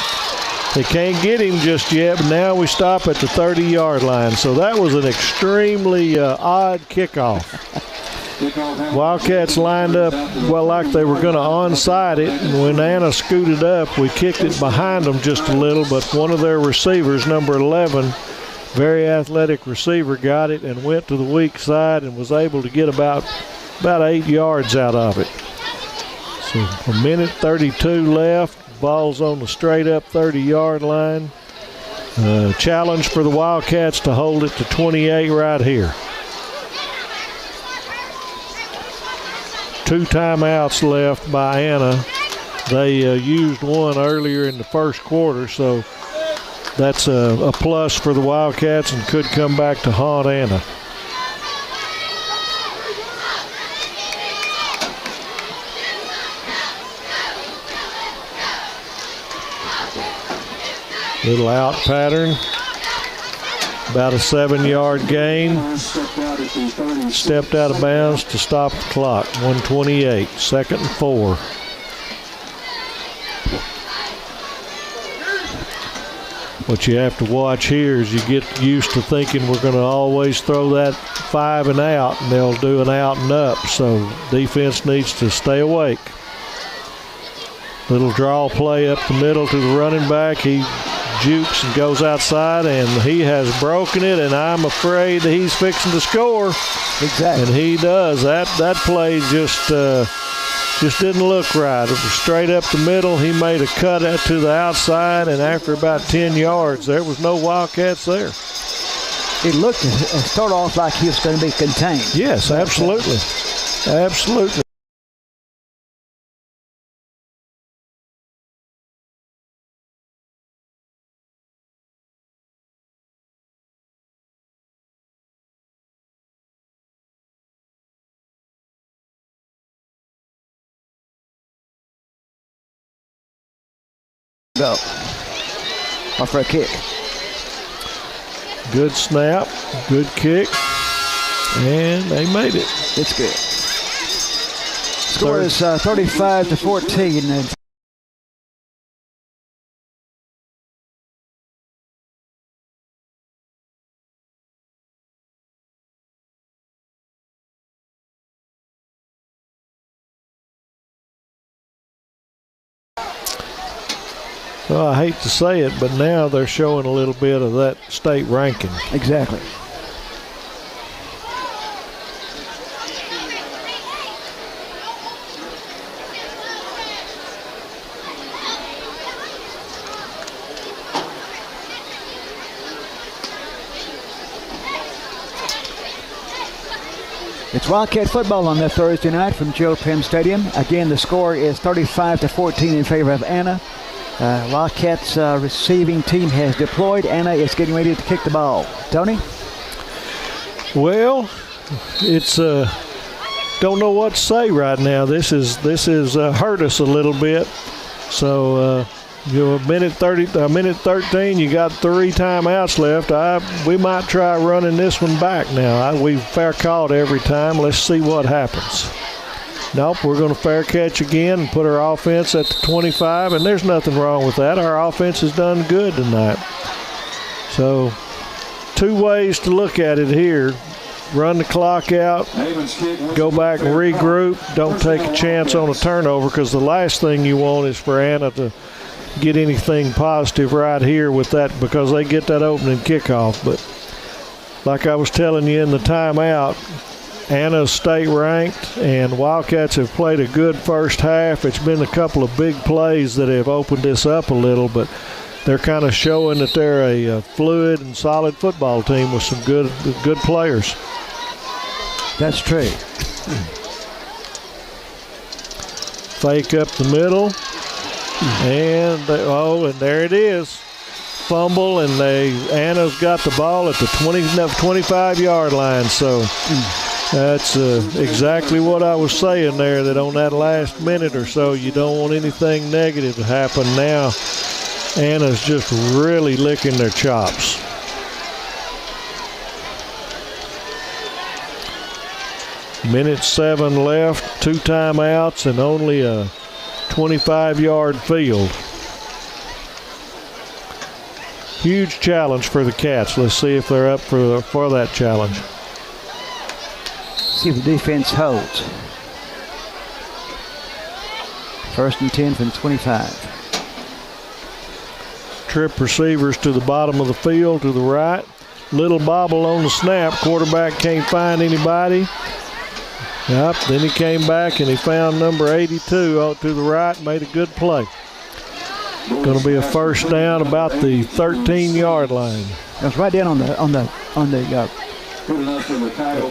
They can't get him just yet, but now we stop at the 30-yard line. So that was an extremely odd kickoff. Wildcats lined up well like they were going to onside it, and when Anna scooted up, we kicked it behind them just a little, but one of their receivers, number 11, very athletic receiver, got it and went to the weak side and was able to get about 8 yards out of it. So a minute 32 left. Ball's on the straight up 30-yard line. Challenge for the Wildcats to hold it to 28 right here. 2 timeouts left by Anna. They used one earlier in the first quarter, so that's a plus for the Wildcats and could come back to haunt Anna. Little out pattern, about a 7-yard gain. Stepped out of bounds to stop the clock. 1:28, 2nd and 4. What you have to watch here is you get used to thinking we're going to always throw that 5 and out, and they'll do an out and up. So defense needs to stay awake. Little draw play up the middle to the running back. He jukes and goes outside, and he has broken it, and I'm afraid that he's fixing to score. Exactly. And he does. That play just didn't look right. It was straight up the middle. He made a cut to the outside, and after about 10 yards, there was no Wildcats there. It looked and started off like he was going to be contained. Yes, absolutely. Absolutely. Go. Or for a kick. Good snap, good kick, and they made it. It's good. Score is 35-14. And well, I hate to say it, but now they're showing a little bit of that state ranking. Exactly. It's Wildcat football on that Thursday night from Gerald Prim Stadium. Again, the score is 35-14 in favor of Anna. Wildcats receiving team has deployed. Anna is getting ready to kick the ball. Tony? Well, it's don't know what to say right now. This is hurt us a little bit. So a minute 13. You got 3 timeouts left. We might try running this one back now. We've fair caught every time. Let's see what happens. Nope, we're going to fair catch again and put our offense at the 25, and there's nothing wrong with that. Our offense has done good tonight. So 2 ways to look at it here. run the clock out, go back and regroup. Don't take a chance on a turnover, because the last thing you want is for Anna to get anything positive right here with that, because they get that opening kickoff. But like I was telling you in the timeout, Anna's state ranked, and Wildcats have played a good first half. It's been a couple of big plays that have opened this up a little, but they're kind of showing that they're a fluid and solid football team with some good players. That's true. Fake up the middle, and there it is. Fumble, and Anna's got the ball at the 25-yard line. So that's exactly what I was saying there, that on that last minute or so, you don't want anything negative to happen. Now Anna's just really licking their chops. Minute 7 left, 2 timeouts, and only a 25-yard field. Huge challenge for the Cats. Let's see if they're up for that challenge. See if the defense holds. 1st and 10 from 25. Trip receivers to the bottom of the field to the right. Little bobble on the snap. Quarterback can't find anybody. Yep, then he came back and he found number 82 to the right, made a good play. Going to be a first down about the 13-yard line. It was right down on the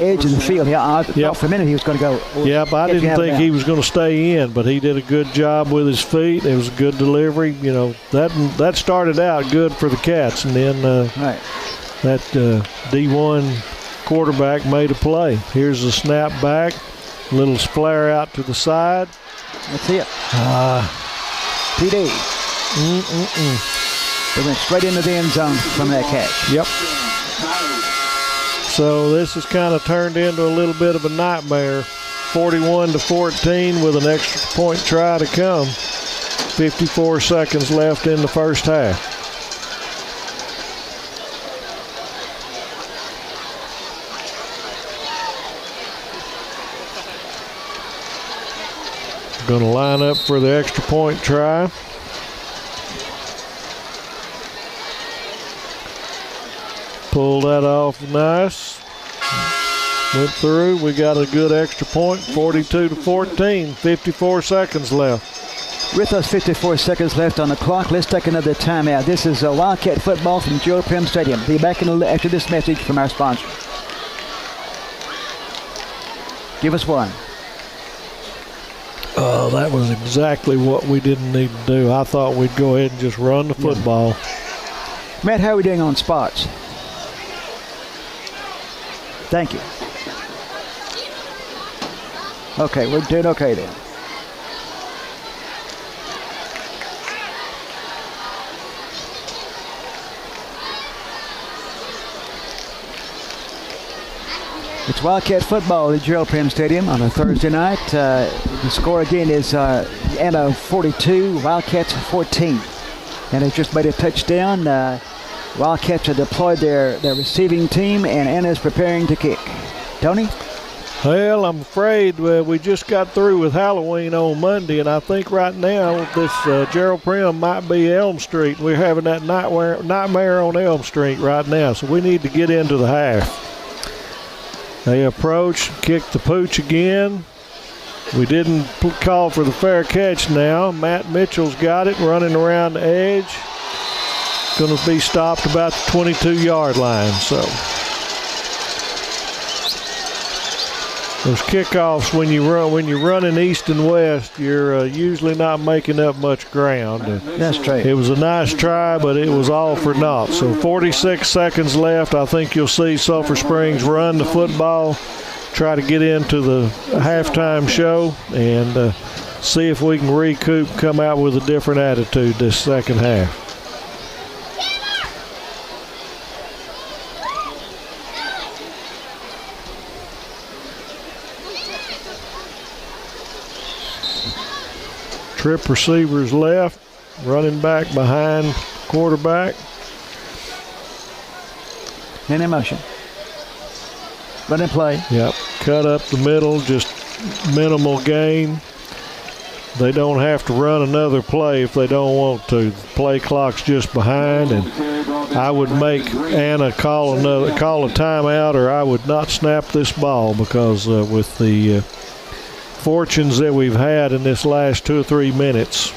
edge of the field. Yeah, I thought for a minute he was going to go. Yep, I didn't think he was going to stay in, but he did a good job with his feet. It was a good delivery. You know, that started out good for the Cats, and then that D1 quarterback made a play. Here's the snap back, little flare out to the side. That's it. TD. They went straight into the end zone from that catch. Yep. So this has kind of turned into a little bit of a nightmare. 41-14 with an extra point try to come. 54 seconds left in the first half. Going to line up for the extra point try. Pulled that off nice. Went through. We got a good extra point. 42-14. 54 seconds left. With us 54 seconds left on the clock, let's take another timeout. This is Wildcat football from Gerald Prim Stadium. Be back after this message from our sponsor. Give us one. Oh, that was exactly what we didn't need to do. I thought we'd go ahead and just run the football. Matt, how are we doing on spots? Thank you. Okay, we're doing okay then. It's Wildcat football at Gerald Prim Stadium on a Thursday night. The score again is Anna 42, Wildcats 14. And they just made a touchdown. Wildcats have deployed their receiving team, and Anna's preparing to kick. Tony? Well, I'm afraid we just got through with Halloween on Monday, and I think right now this Gerald Prim might be Elm Street. We're having that nightmare on Elm Street right now, so we need to get into the half. They approach, kick the pooch again. We didn't call for the fair catch now. Matt Mitchell's got it, running around the edge. Going to be stopped about the 22-yard line. So those kickoffs, when you're running east and west, you're usually not making up much ground. That's true. It was a nice try, but it was all for naught. So 46 seconds left. I think you'll see Sulphur Springs run the football, try to get into the halftime show, and see if we can recoup, come out with a different attitude this second half. Trip receivers left, running back behind quarterback. And in motion. Run and play. Yep. Cut up the middle, just minimal gain. They don't have to run another play if they don't want to. The play clock's just behind, and I would make Anna call a timeout, or I would not snap this ball, because with the fortunes that we've had in this last 2 or 3 minutes,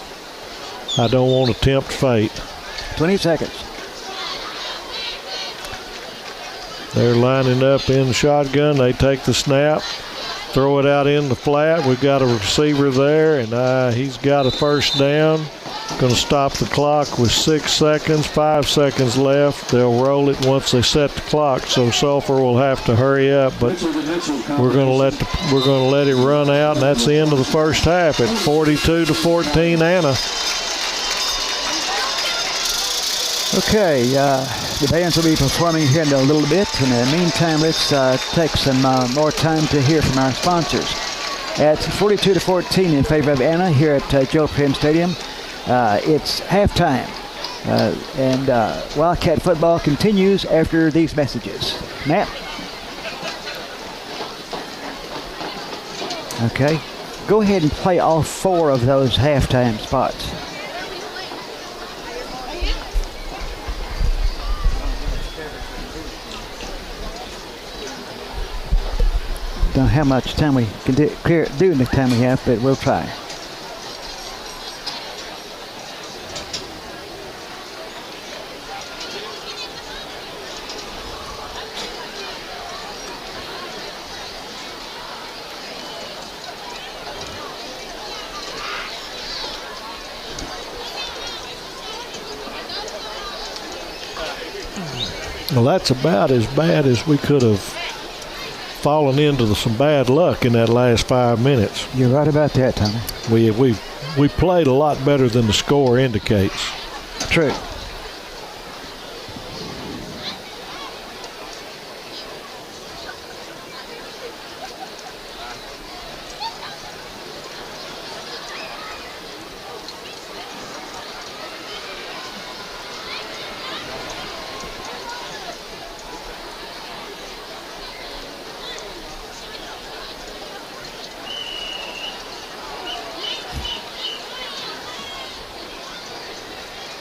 I don't want to tempt fate. 20 seconds. They're lining up in the shotgun. They take the snap, throw it out in the flat. We've got a receiver there, and he's got a first down. Going to stop the clock with 6 seconds, 5 seconds left. They'll roll it once they set the clock, so Sulphur will have to hurry up. But we're going to let it run out, and that's the end of the first half at 42-14, Anna. Okay, the bands will be performing here in a little bit. In the meantime, let's take some more time to hear from our sponsors. At 42-14 in favor of Anna here at Joe Prim Stadium. It's halftime, and Wildcat football continues after these messages. Matt? Okay, go ahead and play all 4 of those halftime spots. Don't know how much time we can do in the time we have, but we'll try. Well, that's about as bad as we could have fallen into some bad luck in that last 5 minutes. You're right about that, Tommy. We played a lot better than the score indicates. True.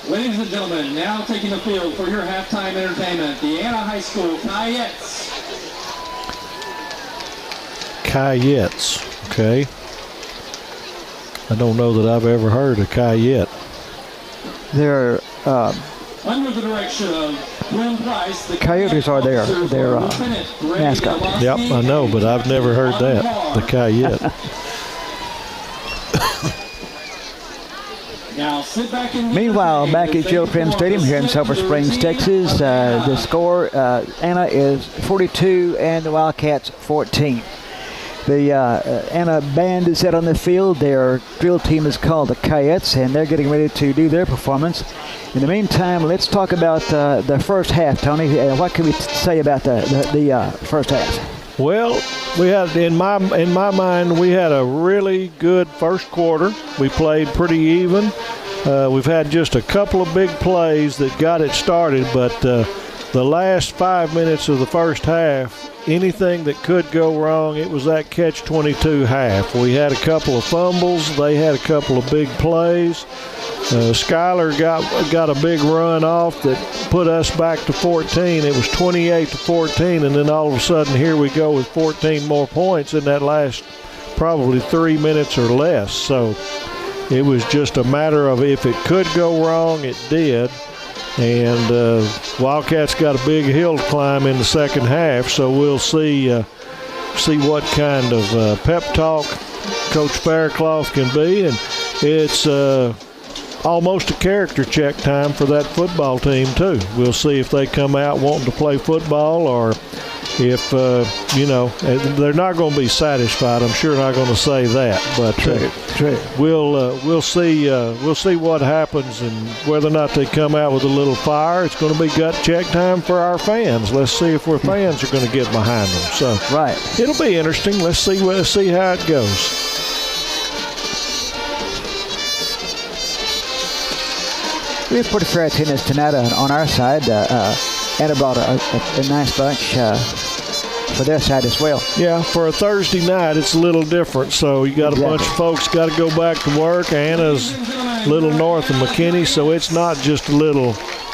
Ladies and gentlemen, now taking the field for your halftime entertainment, the Anna High School Cayettes. Cayettes, okay. I don't know that I've ever heard of Cayette. They're under the direction of Glenn Price, the Coyotes are their mascot. Yep, I know, but I've never heard that, the Cayette. Now sit back and meanwhile, back at Joe Prim Stadium here in Sulphur Springs, Texas, the score, Anna is 42 and the Wildcats 14. The Anna band is set on the field. Their drill team is called the Cayettes, and they're getting ready to do their performance. In the meantime, let's talk about the first half, Tony. What can we say about the first half? Well, we had in my mind we had a really good first quarter. We played pretty even. We've had just a couple of big plays that got it started, but the last 5 minutes of the first half, anything that could go wrong, it was that catch-22 half. We had a couple of fumbles. They had a couple of big plays. Skyler got a big run off that put us back to 14. It was 28-14, and then all of a sudden here we go with 14 more points in that last probably 3 minutes or less. So it was just a matter of if it could go wrong, it did. And Wildcats got a big hill to climb in the second half, so we'll see what kind of pep talk Coach Faircloth can be. And it's almost a character check time for that football team too. We'll see if they come out wanting to play football, or if they're not going to be satisfied. I'm sure not going to say that, but we'll see what happens and whether or not they come out with a little fire. It's going to be gut check time for our fans. Let's see if our fans are going to get behind them. So right, it'll be interesting. Let's see how it goes. We have pretty fair attendance tonight on our side. Anna brought a nice bunch. for their side as well. Yeah, for a Thursday night, it's a little different. So you got a bunch of folks got to go back to work. Anna's a little north of McKinney, so it's not just a little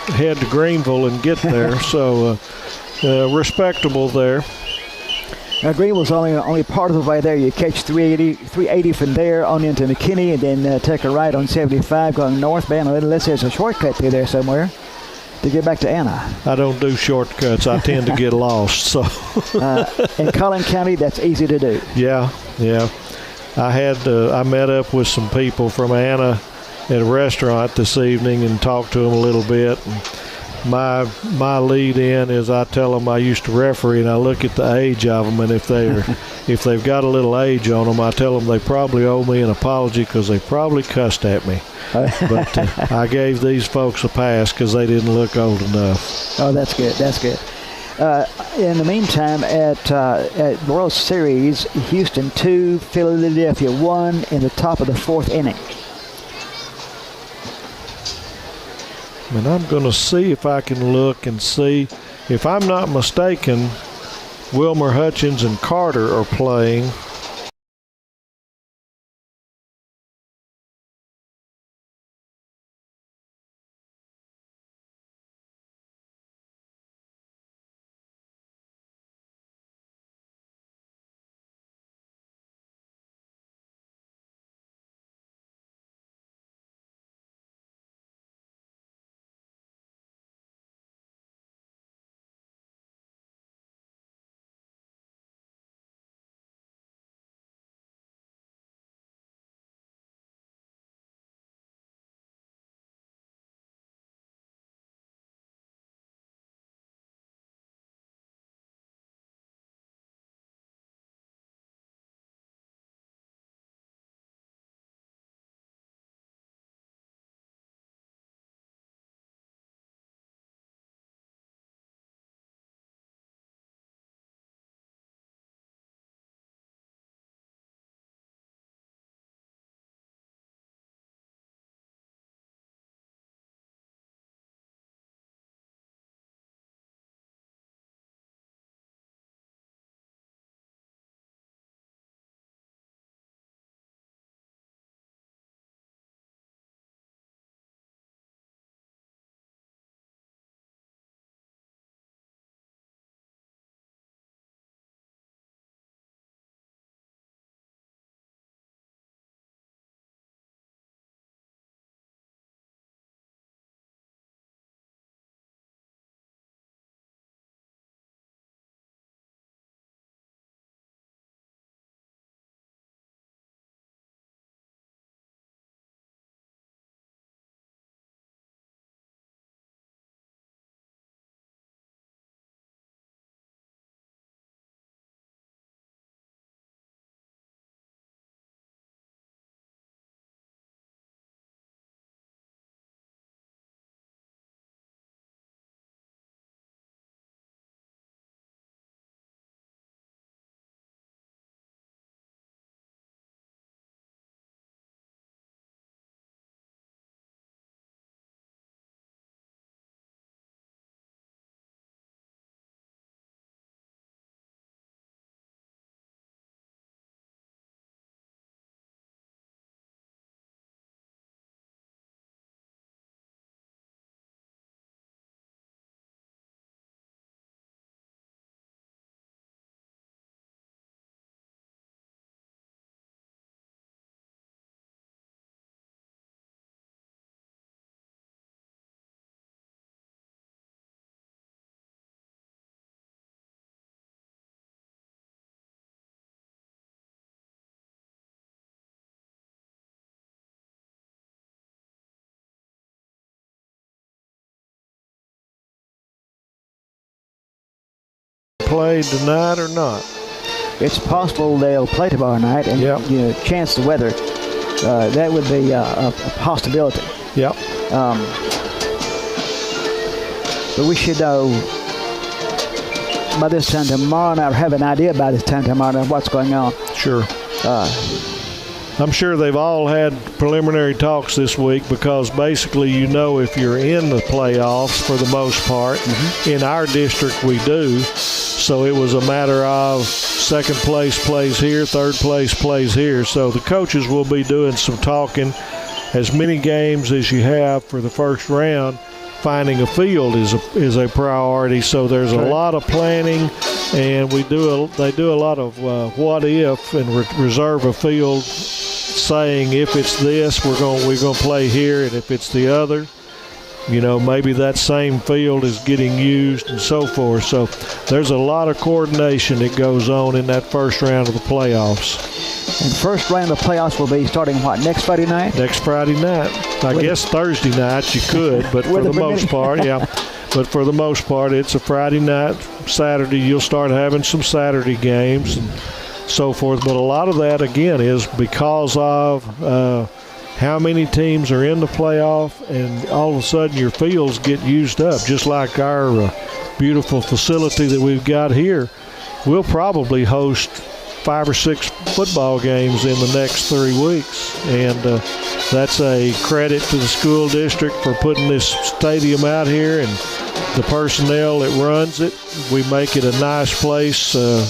head to Greenville and get there. So respectable there. Now, Greenville's only part of the way there. You catch 380 from there on into McKinney, and then take a right on 75 going northbound, unless there's a shortcut through there somewhere to get back to Anna. I don't do shortcuts. I tend to get lost. So in Collin County, that's easy to do. Yeah. I met up with some people from Anna at a restaurant this evening and talked to them a little bit. And my lead in is I tell them I used to referee, and I look at the age of them, and if they've got a little age on them, I tell them they probably owe me an apology because they probably cussed at me. But I gave these folks a pass because they didn't look old enough. Oh, that's good. That's good. In the meantime, at World Series, Houston 2, Philadelphia 1 in the top of the 4th inning. And I'm going to see if I can look and see. If I'm not mistaken, Wilmer Hutchins and Carter are playing. Play tonight or not? It's possible they'll play tomorrow night, and chance the weather. That would be a possibility. Yep. But we should know by this time tomorrow night, or have an idea by this time tomorrow night what's going on. Sure. I'm sure they've all had preliminary talks this week, because basically, if you're in the playoffs for the most part. In our district, we do. So it was a matter of second place plays here, third place plays here. So the coaches will be doing some talking. As many games as you have for the first round, finding a field is a priority. So there's a lot of planning, and they do a lot of what if and reserve a field, saying if it's this, we're going to play here, and if it's the other, maybe that same field is getting used and so forth. So there's a lot of coordination that goes on in that first round of the playoffs. And first round of playoffs will be starting next Friday night? Next Friday night. I guess Thursday night you could, but for the most part, yeah. But for the most part, it's a Friday night. Saturday, you'll start having some Saturday games and so forth. But a lot of that, again, is because of how many teams are in the playoff, and all of a sudden your fields get used up, just like our beautiful facility that we've got here. We'll probably host 5 or 6 football games in the next 3 weeks, and that's a credit to the school district for putting this stadium out here and the personnel that runs it. We make it a nice place to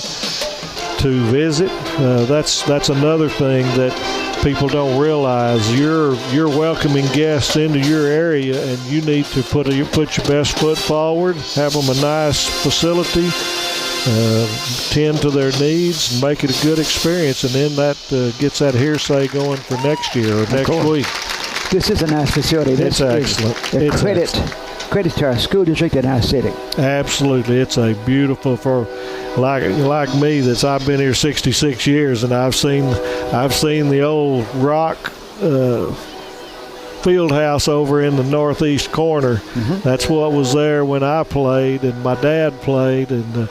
visit. That's another thing that people don't realize. You're welcoming guests into your area, and you need to put your best foot forward, have them a nice facility, tend to their needs, and make it a good experience, and then that gets that hearsay going for next year or next week. This is a nice facility. It's excellent. Credit to our school district and our city. Absolutely. It's a beautiful, like me, I've been here 66 years, and I've seen the old rock field house over in the northeast corner. That's what was there when I played and my dad played, and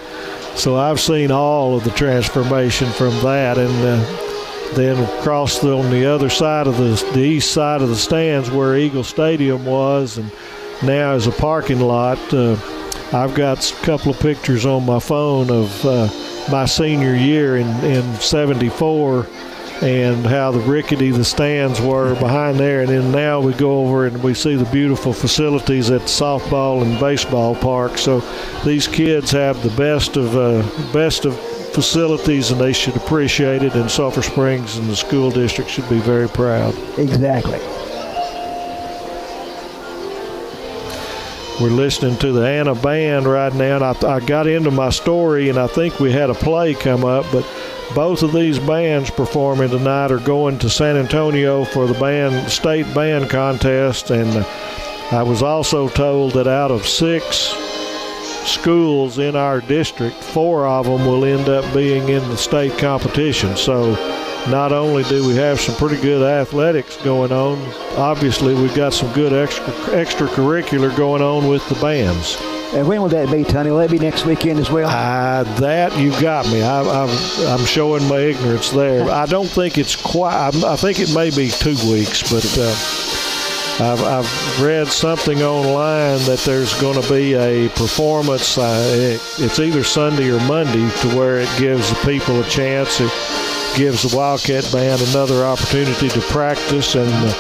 so I've seen all of the transformation from that. And then across on the other side of the east side of the stands where Eagle Stadium was, and now is a parking lot. I've got a couple of pictures on my phone of my senior year in 74, and how rickety the stands were behind there. And then now we go over and we see the beautiful facilities at the softball and baseball park. So these kids have the best of facilities, and they should appreciate it. And Sulphur Springs and the school district should be very proud. Exactly. We're listening to the Anna Band right now, and I got into my story, and I think we had a play come up, but both of these bands performing tonight are going to San Antonio for the state band contest. And I was also told that out of 6 schools in our district, 4 of them will end up being in the state competition. So not only do we have some pretty good athletics going on, obviously we've got some good extracurricular going on with the bands. And when will that be, Tony? Will that be next weekend as well? That you got me. I'm showing my ignorance there. I don't think it's quite. I think it may be 2 weeks, but I've read something online that there's going to be a performance. It's either Sunday or Monday, to where it gives the people a chance. It gives the Wildcat Band another opportunity to practice, and the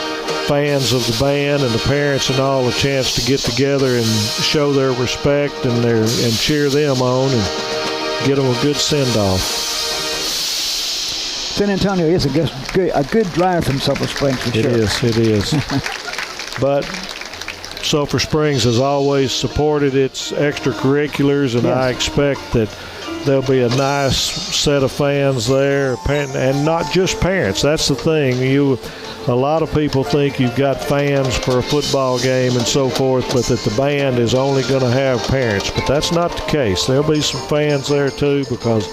fans of the band and the parents and all a chance to get together and show their respect and cheer them on and get them a good send-off. San Antonio is a good drive from Sulphur Springs, for sure. It is. But Sulphur Springs has always supported its extracurriculars, and I expect that there'll be a nice set of fans there, and not just parents. That's the thing. A lot of people think you've got fans for a football game and so forth, but that the band is only going to have parents. But that's not the case. There'll be some fans there too, because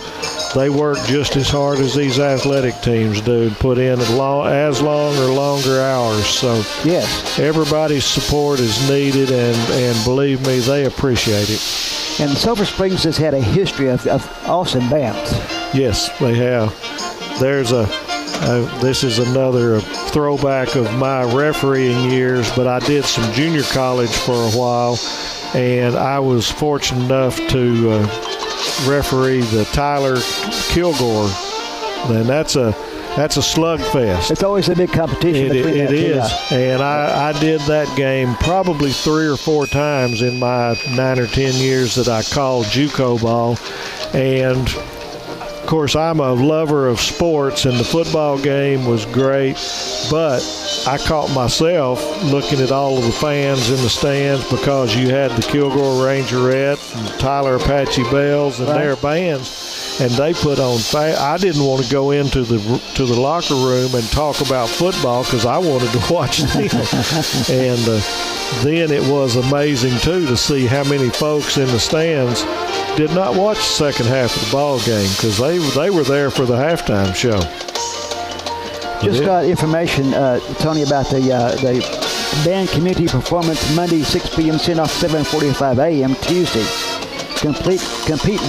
they work just as hard as these athletic teams do and put in as long or longer hours. So yes, everybody's support is needed, and believe me, they appreciate it. And Sulphur Springs has had a history of awesome bands. Yes, they have. There's this is another throwback of my refereeing years, but I did some junior college for a while, and I was fortunate enough to referee the Tyler Kilgore. And that's a slugfest. It's always a big competition between It that is, and I did that game probably 3 or 4 times in my 9 or 10 years that I called JUCO ball, and of course, I'm a lover of sports, and the football game was great, but I caught myself looking at all of the fans in the stands because you had the Kilgore Rangerettes and Tyler Apache Bells and their bands, and they put on. I didn't want to go into the locker room and talk about football because I wanted to watch them, and then it was amazing too to see how many folks in the stands did not watch the second half of the ball game because they were there for the halftime show. Just got information, Tony, about the band community performance Monday, 6 p.m. send off 7:45 a.m. Tuesday. Compete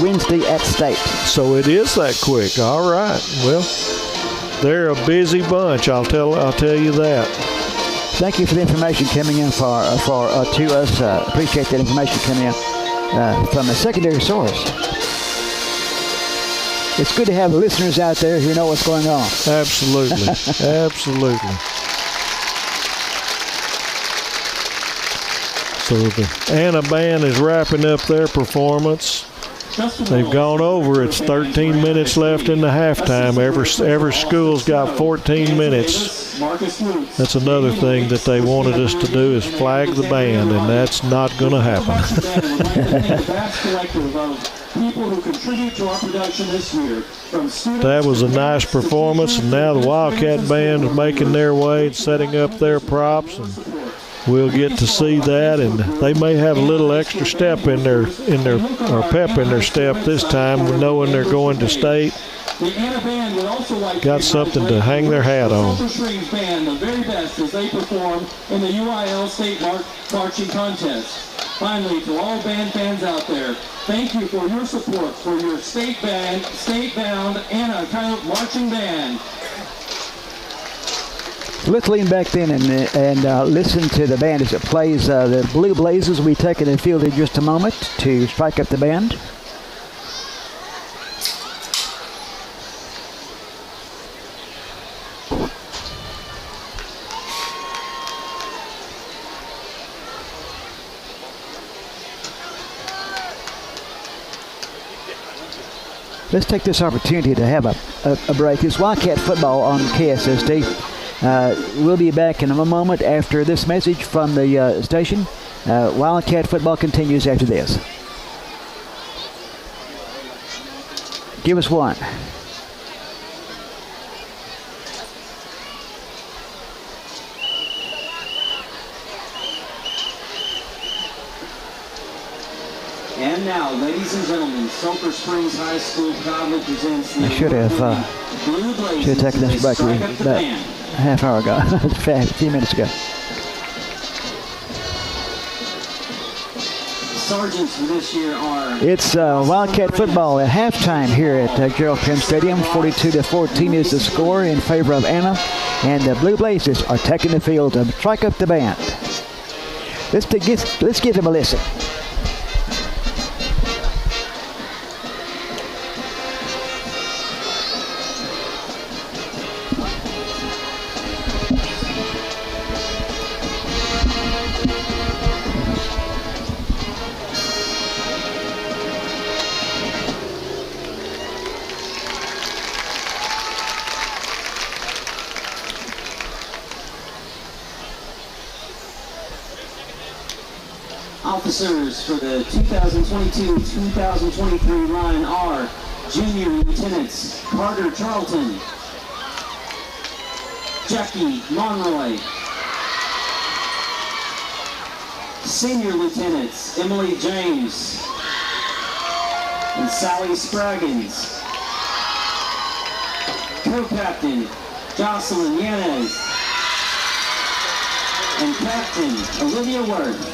Wednesday at State. So it is that quick. All right. Well, they're a busy bunch. I'll tell you that. Thank you for the information coming in to us. Appreciate that information coming in. From a secondary source. It's good to have listeners out there who know what's going on. Absolutely. Absolutely. So the Anna Band is wrapping up their performance. They've gone over. It's 13 minutes left in the halftime. Every school's got 14 minutes. That's another thing that they wanted us to do is flag the band, and that's not going to happen. That was a nice performance, and now the Wildcat Band is making their way and setting up their props, and we'll get to see that, and they may have a little extra step in their or pep in their step this time, knowing they're going to state. Got something to hang their hat on. Band, the very best as they perform in the UIL State Marching Contest. Finally, to all band fans out there, thank you for your support for your state-bound Anna Marching Band. Let's lean back then and listen to the band as it plays. The Blue Blazes will be taking the field in just a moment to strike up the band. Let's take this opportunity to have a break. It's Wildcat football on KSSD. We'll be back in a moment after this message from the station. Wildcat football continues after this. Give us one. And now, ladies and gentlemen, Sulphur Springs High School proudly presents the I should have taken this break about a half hour ago, a few minutes ago. Sergeants for this year are... It's Wildcat football at halftime here at Gerald Prim Stadium. 42-14 is the score in favor of Anna, and the Blue Blazes are taking the field to strike up the band. Let's give them a listen. Officers for the 2022-2023 line are Junior Lieutenants Carter Charlton, Jackie Monroy, Senior Lieutenants Emily James and Sally Spraggins, Co-Captain Jocelyn Yanez, and Captain Olivia Worth.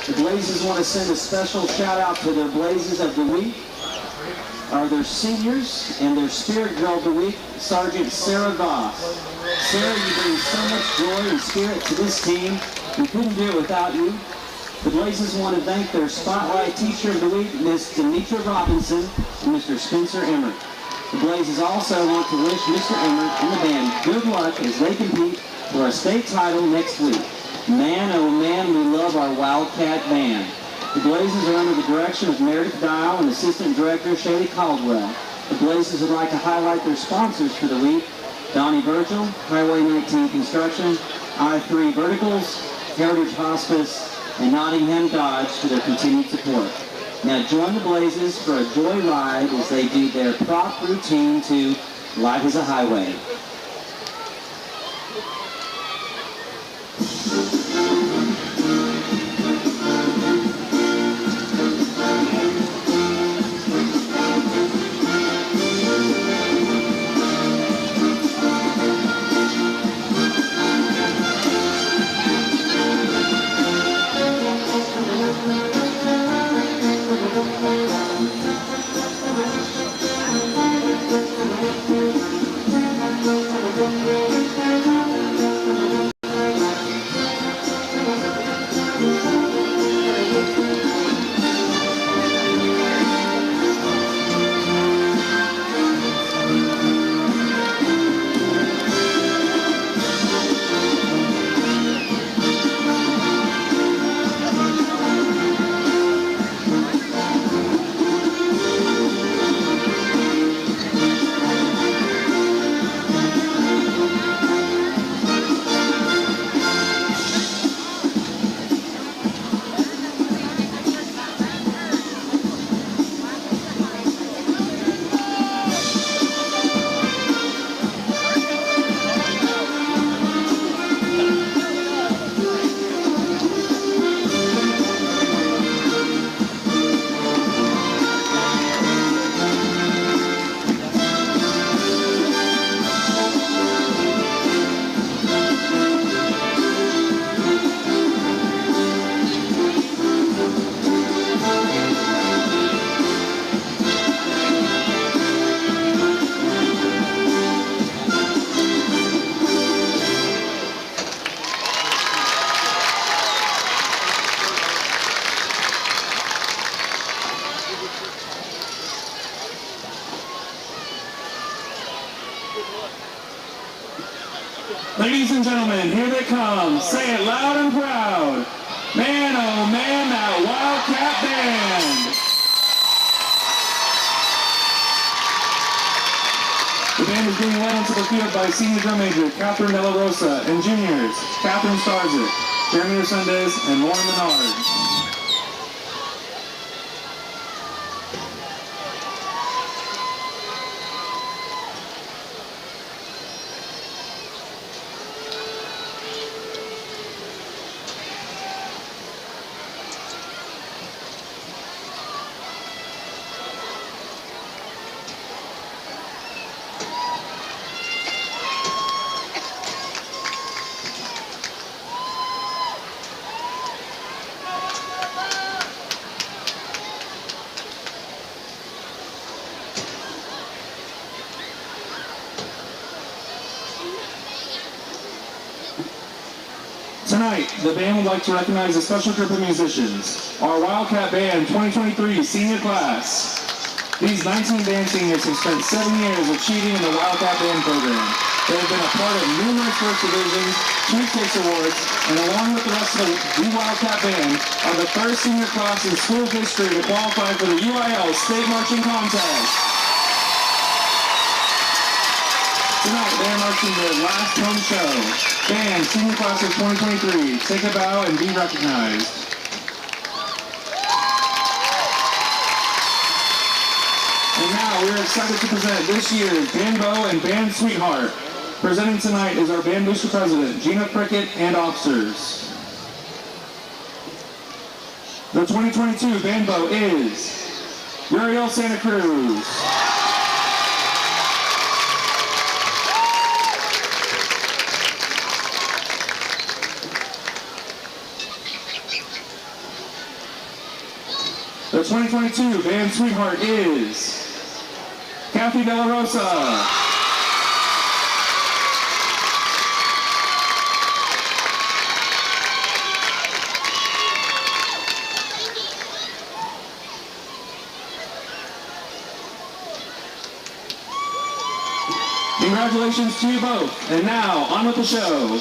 The Blazes want to send a special shout out to their Blazes of the Week, are their seniors and their Spirit Girl of the Week, Sergeant Sarah Goff. Sarah, you bring so much joy and spirit to this team. We couldn't do it without you. The Blazes want to thank their Spotlight Teacher of the Week, Miss Demetra Robinson and Mr. Spencer Emmer. The Blazes also want to wish Mr. Emmert and the band good luck as they compete for a state title next week. Man, oh man, we love our Wildcat band. The Blazes are under the direction of Meredith Dial and Assistant Director Shady Caldwell. The Blazes would like to highlight their sponsors for the week: Donnie Virgil, Highway 19 Construction, I-3 Verticals, Heritage Hospice, and Nottingham Dodge for their continued support. Now join the Blazes for a joy ride as they do their prop routine to Life is a Highway. Ladies and gentlemen, here they come. Say it loud and proud. Man, oh man, that Wildcat band. The band is being led onto the field by senior drum major Catherine De La Rosa and juniors Catherine Starzik, Jeremy Resendez, and Lauren Menard. Tonight, the band would like to recognize a special group of musicians, our Wildcat Band 2023 senior class. These 19 band seniors have spent 7 years achieving in the Wildcat Band program. They have been a part of numerous first divisions, sweepstakes awards, and along with the rest of the Wildcat Band, are the first senior class in school history to qualify for the UIL State Marching Contest. Tonight, they are marching their last home show. Band, senior class of 2023, take a bow and be recognized. And now, we are excited to present this year's Bandbo and Band Sweetheart. Presenting tonight is our Band Booster President, Gina Prickett, and officers. The 2022 Bandbo is Uriel Santa Cruz. The 2022 Band Sweetheart is Kathy De La Rosa. Congratulations to you both. And now, on with the show.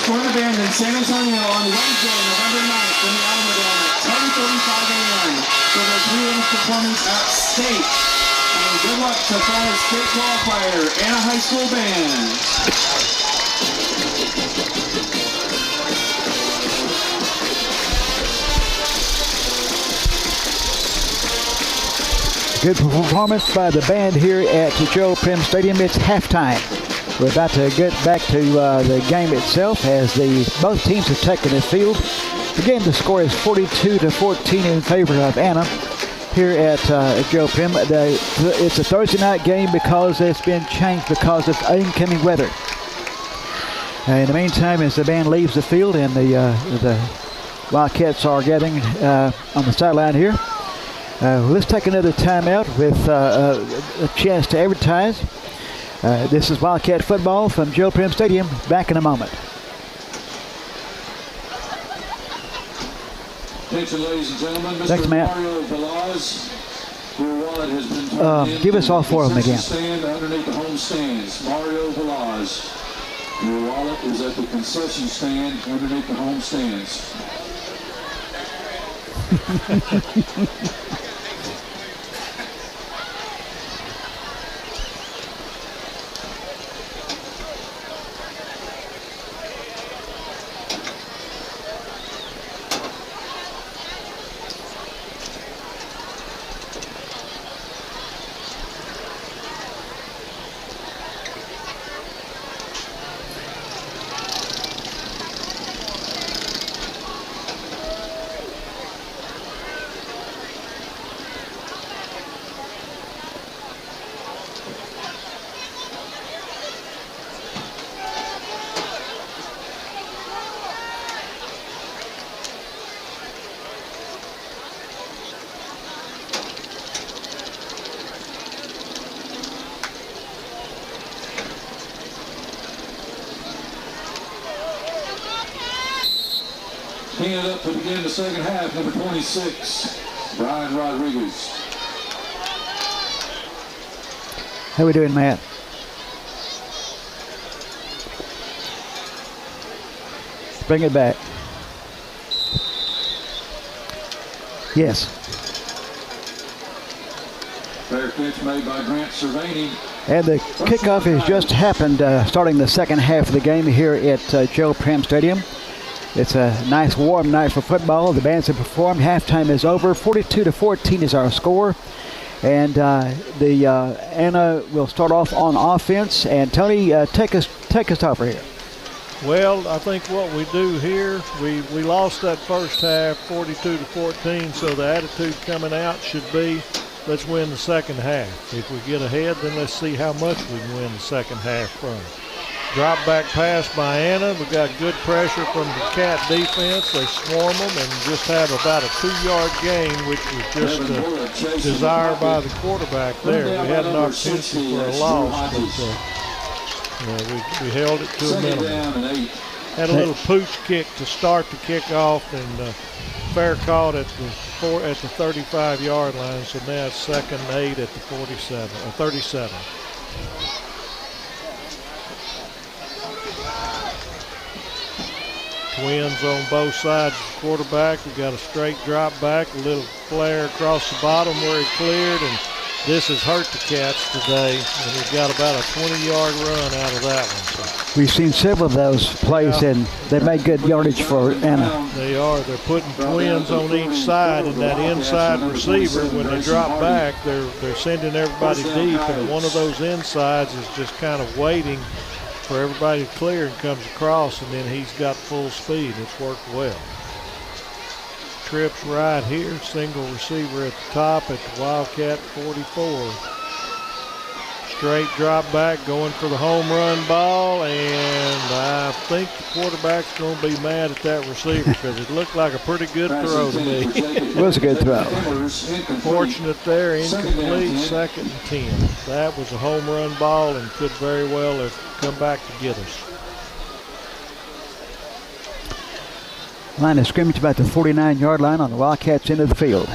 Join the band in San Antonio on Wednesday, November 9th from the Alamodome at 10:45 a.m. for their pre-game performance at State. And good luck to fellow state qualifier and a high school band. Good performance by the band here at Joe Prim Stadium. It's halftime. We're about to get back to the game itself as both teams have taken the field. Again, the score is 42-14 in favor of Anna here at Joe Prim. It's a Thursday night game because it's been changed because of incoming weather. In the meantime, as the band leaves the field and the Wildcats are getting on the sideline here, let's take another timeout with a chance to advertise. This is Wildcat football from Joe Prim Stadium. Back in a moment. Attention, ladies and gentlemen. Mr. Thanks, Matt. Mario Velaz, your wallet has been turned in. Give us all four of them again. Stand underneath the home stands. Mario Velaz, your wallet is at the concession stand underneath the home stands. Teeing it up to begin the second half, number 26, Brian Rodriguez. How we doing, Matt? Bring it back. Yes. Fair catch made by Grant Cervani. And the kickoff has just happened, starting the second half of the game here at Joe Prim Stadium. It's a nice warm night for football. The bands have performed. Halftime is over. 42-14 is our score. And Anna will start off on offense. And Tony, take us over here. Well, I think what we do here, we lost that first half 42-14, so the attitude coming out should be, let's win the second half. If we get ahead, then let's see how much we can win the second half from. Drop back pass by Anna. We got good pressure from the Cat defense. They swarm them and just have about a 2-yard gain, which was just desired by the quarterback there. We had an opportunity for a loss, but we held it to a minimum. Had a little pooch kick to start the kickoff, and fair caught at the 35-yard line. So now it's 2nd and 8 at the 37. Twins on both sides of the quarterback. We got a straight drop back, a little flare across the bottom where he cleared, and this has hurt the Cats today, and we've got about a 20-yard run out of that one. So. We've seen several of those plays, and they made good yardage for Anna. They are. They're putting twins on each side, and that inside receiver, when they drop back, they're sending everybody deep, and one of those insides is just kind of waiting for everybody to clear and comes across, and then he's got full speed. It's worked well. Trips right here, single receiver at the top at the Wildcat 44. Straight drop back, going for the home run ball, and I think the quarterback's going to be mad at that receiver because it looked like a pretty good throw to me. It was a good throw. Fortunate there, incomplete, 2nd and 10. That was a home run ball and could very well have come back to get us. Line of scrimmage about the 49-yard line on the Wildcats end of the field.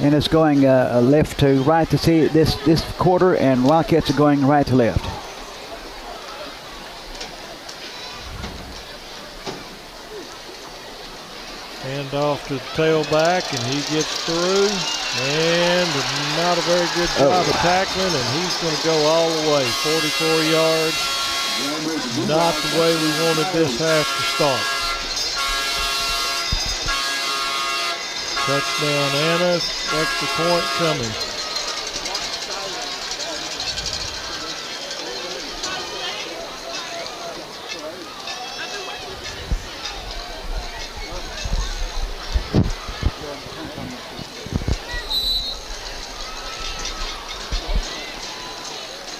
And it's going left to right to see this quarter, and Wildcats are going right to left. Hand off to the tailback, and he gets through. And not a very good job of tackling, and he's going to go all the way, 44 yards. Not the way we wanted this half to start. Touchdown, Anna. Extra point coming.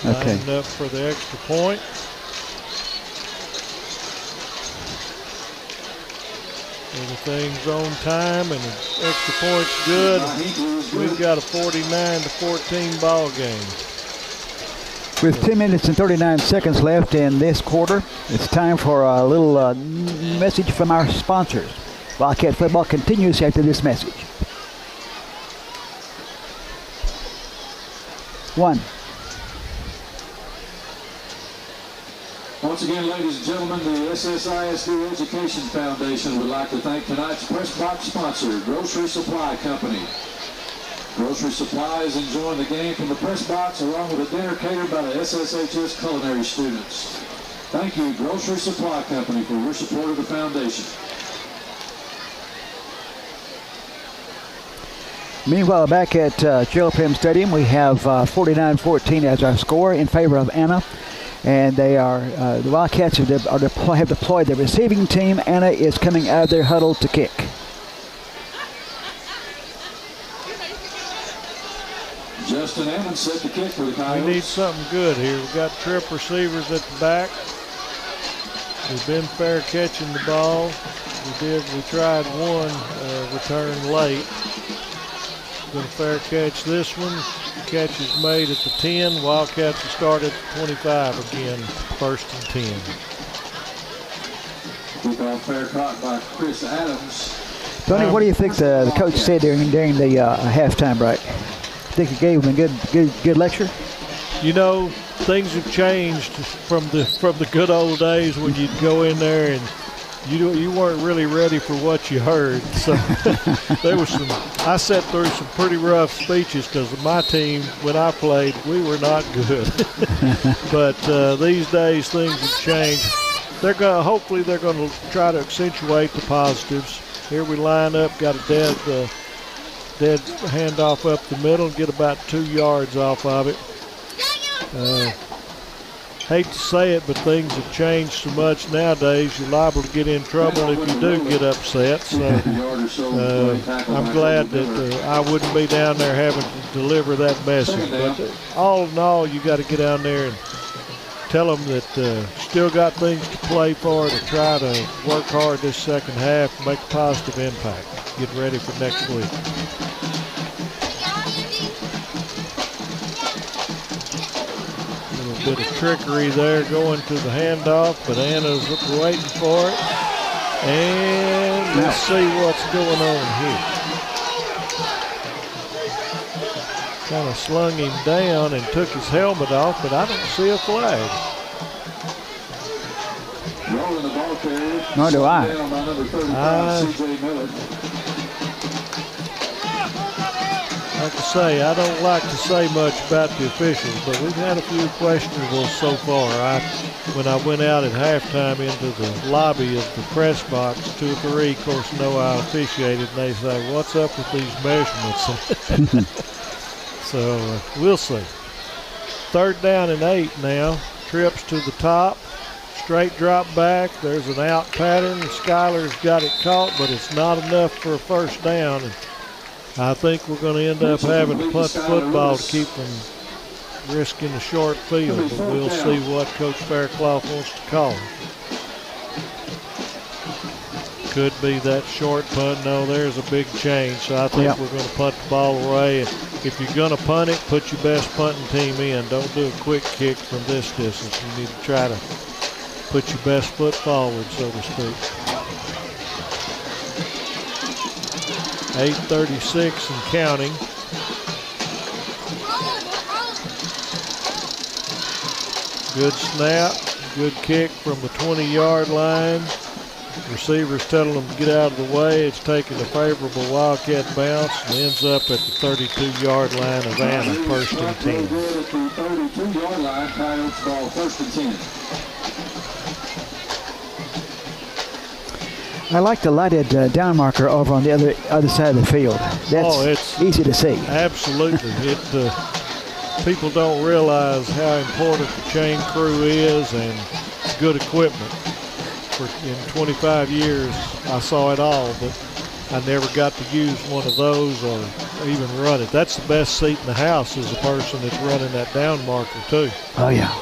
Okay. Lining up for the extra point. Everything's on time, and the extra point's good. We've got a 49-14 ball game. With 10 minutes and 39 seconds left in this quarter, it's time for a little message from our sponsors. Wildcat football continues after this message. 1. Once again, ladies and gentlemen, the SSHS Education Foundation would like to thank tonight's press box sponsor, Grocery Supply Company. Grocery Supply is enjoying the game from the press box along with a dinner catered by the SSHS culinary students. Thank you, Grocery Supply Company, for your support of the foundation. Meanwhile, back at Gerald Prim Stadium, we have 49-14 as our score in favor of Anna. And they are, the Wildcats have deployed the receiving team. Anna is coming out of their huddle to kick. Justin Emmons set the kick for the Coyotes. We need something good here. We've got trip receivers at the back. We've been fair catching the ball. We tried one return late. Going to fair catch this one. Catch is made at the 10. Wildcats will start at the 25 again, 1st and 10. Kickoff fair caught by Chris Adams. Tony, what do you think the coach said during the halftime break? Think he gave him a good lecture? You know, things have changed from the good old days when you'd go in there and you weren't really ready for what you heard. So there was I sat through some pretty rough speeches because my team, when I played, we were not good. But these days things have changed. Hopefully they're going to try to accentuate the positives. Here we line up, got a dead handoff up the middle, get about 2 yards off of it. Hate to say it, but things have changed so much nowadays. You're liable to get in trouble if you do get upset. So I'm glad that I wouldn't be down there having to deliver that message. But all in all, you got to get down there and tell them that still got things to play for, to try to work hard this second half, make a positive impact. Get ready for next week. Bit of trickery there going to the handoff, but Anna's waiting for it. And let's see what's going on here. Kind of slung him down and took his helmet off, but I don't see a flag. Nor do I. like I say, I don't like to say much about the officials, but we've had a few questionables so far. When I went out at halftime into the lobby of the press box, 2 or 3, of course, know I officiated, and they say, what's up with these measurements? So we'll see. 3rd down and 8 now. Trips to the top. Straight drop back. There's an out pattern. Skylar's got it caught, but it's not enough for a 1st down. And I think we're going to end up having to punt the football to keep them risking a short field. But we'll see what Coach Fairclough wants to call. Could be that short punt. No, there's a big change. So I think we're going to punt the ball away. And if you're going to punt it, put your best punting team in. Don't do a quick kick from this distance. You need to try to put your best foot forward, so to speak. 8:36 and counting. Good snap, good kick from the 20-yard line. Receivers telling them to get out of the way. It's taking a favorable Wildcat bounce and ends up at the 32-yard line of Anna, 1st and 10. At the 32-yard line, Coyotes ball 1st and 10. I like the lighted down marker over on the other side of the field. That's it's easy to see. Absolutely. People don't realize how important the chain crew is and good equipment. In 25 years, I saw it all, but I never got to use one of those or even run it. That's the best seat in the house is the person that's running that down marker, too. Oh, yeah.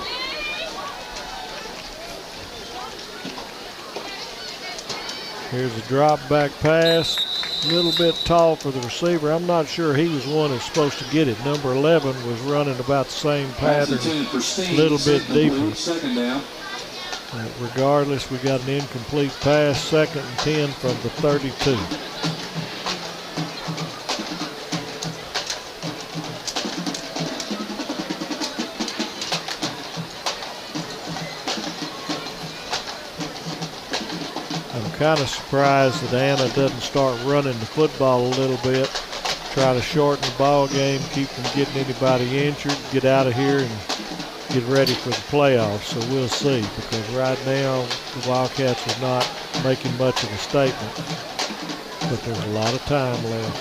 Here's a drop back pass. A little bit tall for the receiver. I'm not sure he was one that's supposed to get it. Number 11 was running about the same pattern, a little bit deeper. 2nd down. Regardless, we got an incomplete pass, 2nd and 10 from the 32. I'm kind of surprised that Anna doesn't start running the football a little bit, try to shorten the ball game, keep from getting anybody injured, get out of here and get ready for the playoffs. So we'll see, because right now the Wildcats are not making much of a statement, but there's a lot of time left.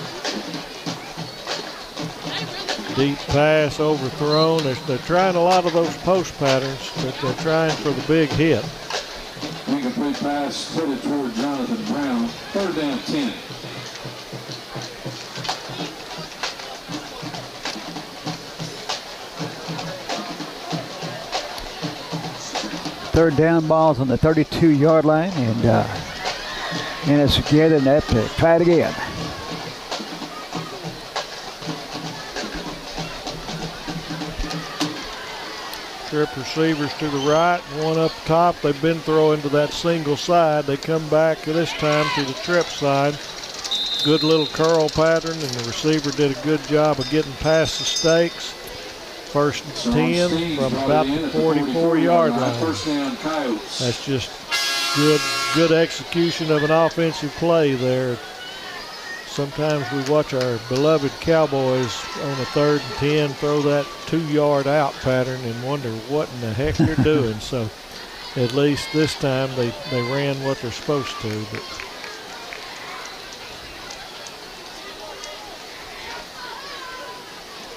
Deep pass overthrown. They're trying a lot of those post patterns, but they're trying for the big hit. Incomplete pass headed toward Jonathan Brown. 3rd down 10. Third down, balls on the 32-yard line, and it's getting up to try it again. Trip receivers to the right, one up top. They've been throwing to that single side. They come back this time to the trip side. Good little curl pattern, and the receiver did a good job of getting past the stakes. 1st and 10 from about the 44-yard line. 1st down, Coyotes. That's just good execution of an offensive play there. Sometimes we watch our beloved Cowboys on a 3rd and 10 throw that 2-yard out pattern and wonder what in the heck they're doing. So at least this time they ran what they're supposed to. But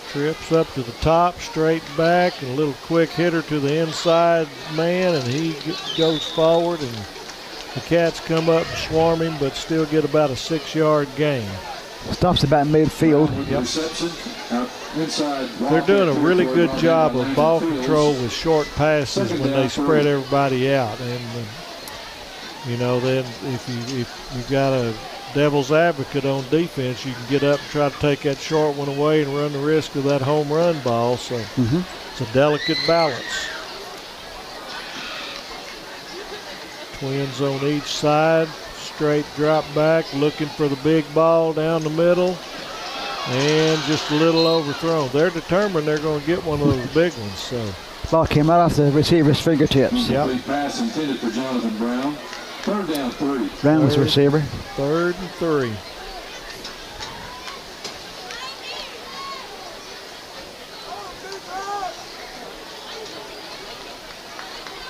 trips up to the top, straight back, and a little quick hitter to the inside man, and he goes forward, and the Cats come up and swarm him, but still get about a 6-yard gain. Stops about midfield. Yep. They're doing a really good job of ball control with short passes when they spread everybody out. And, then if you've got a devil's advocate on defense, you can get up and try to take that short one away and run the risk of that home run ball. So it's a delicate balance. Twins on each side, straight drop back, looking for the big ball down the middle, and just a little overthrown. They're determined they're going to get one of those big ones. So ball came right off the receiver's fingertips. Yep. Pass intended for Jonathan Brown. 3rd down 3. Brown was the receiver. 3rd and 3.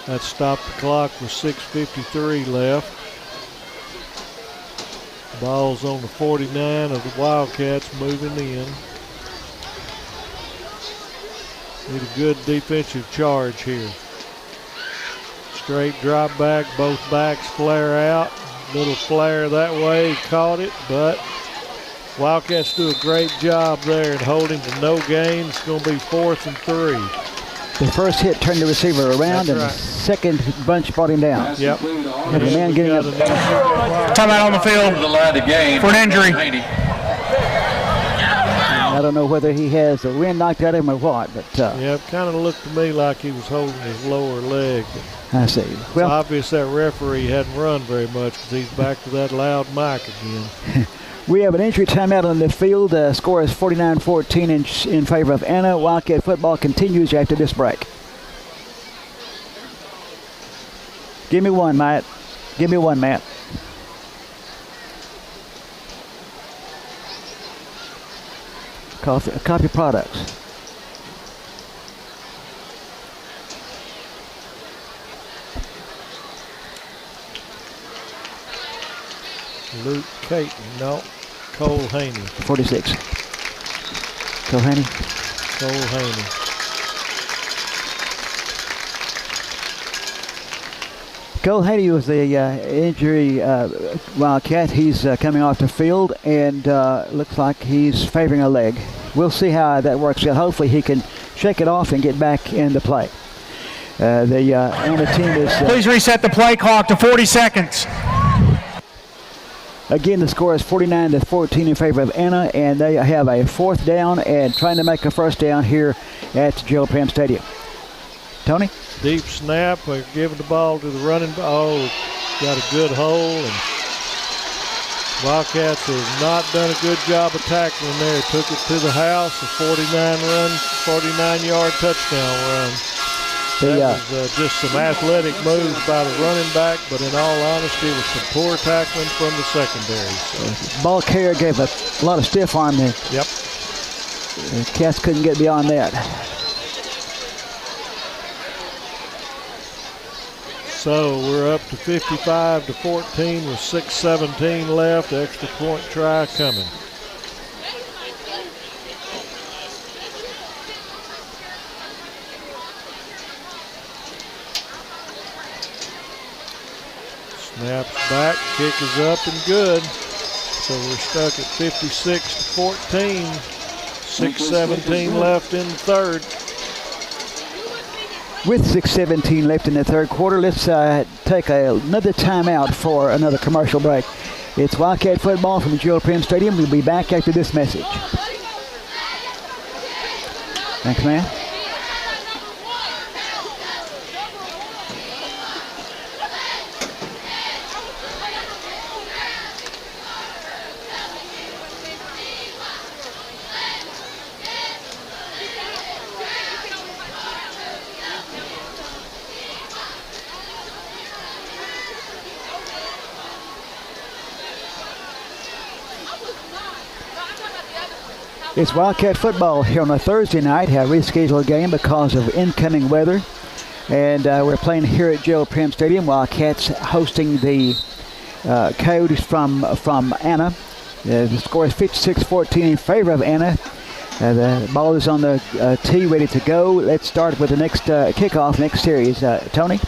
That stopped the clock with 6:53 left. Ball's on the 49 of the Wildcats moving in. Need a good defensive charge here. Straight drop back, both backs flare out. Little flare that way, caught it, but Wildcats do a great job there in holding to no gain. It's going to be 4th and 3. The first hit turned the receiver around, and the second bunch brought him down. Yep. And the man getting up. Timeout on the field for an injury. I don't know whether he has the wind knocked out of him or what, but yeah, it kind of looked to me like he was holding his lower leg. I see. Well, it's obvious that referee hadn't run very much because he's back to that loud mic again. We have an injury timeout on the field. Score is 49-14 in favor of Anna. Wildcat football continues after this break. Give me one, Matt. Give me one, Matt. Copy products. Luke Caton, no. Cole Haney. 46. Cole Haney. Cole Haney. Cole Haney was the injury Wildcat. He's coming off the field and looks like he's favoring a leg. We'll see how that works out. Hopefully he can shake it off and get back into play. The Anna team is... Please reset the play clock to 40 seconds. Again, the score is 49-14 in favor of Anna, and they have a 4th down and trying to make a 1st down here at Gerald Pam Stadium. Tony? Deep snap. We're giving the ball to the running back. Oh, got a good hole. And Wildcats have not done a good job of tackling there. Took it to the house. A 49-yard touchdown run. That was just some athletic moves by the running back, but in all honesty, it was some poor tackling from the secondary. So. Ball carrier gave a lot of stiff arm there. Yep. The Cats couldn't get beyond that. So we're up to 55-14 with 6:17 left. Extra point try coming. Snaps back, kick is up and good. So we're stuck at 56-14. 6:17 left in the third. With 6:17 left in the third quarter, let's take another timeout for another commercial break. It's Wildcat football from the Gerald Prim Stadium. We'll be back after this message. Thanks, man. It's Wildcat football here on a Thursday night. A rescheduled game because of incoming weather. And we're playing here at Gerald Prim Stadium. Wildcats hosting the Coyotes from Anna. The score is 56-14 in favor of Anna. The ball is on the tee, ready to go. Let's start with the next kickoff, next series. Tony?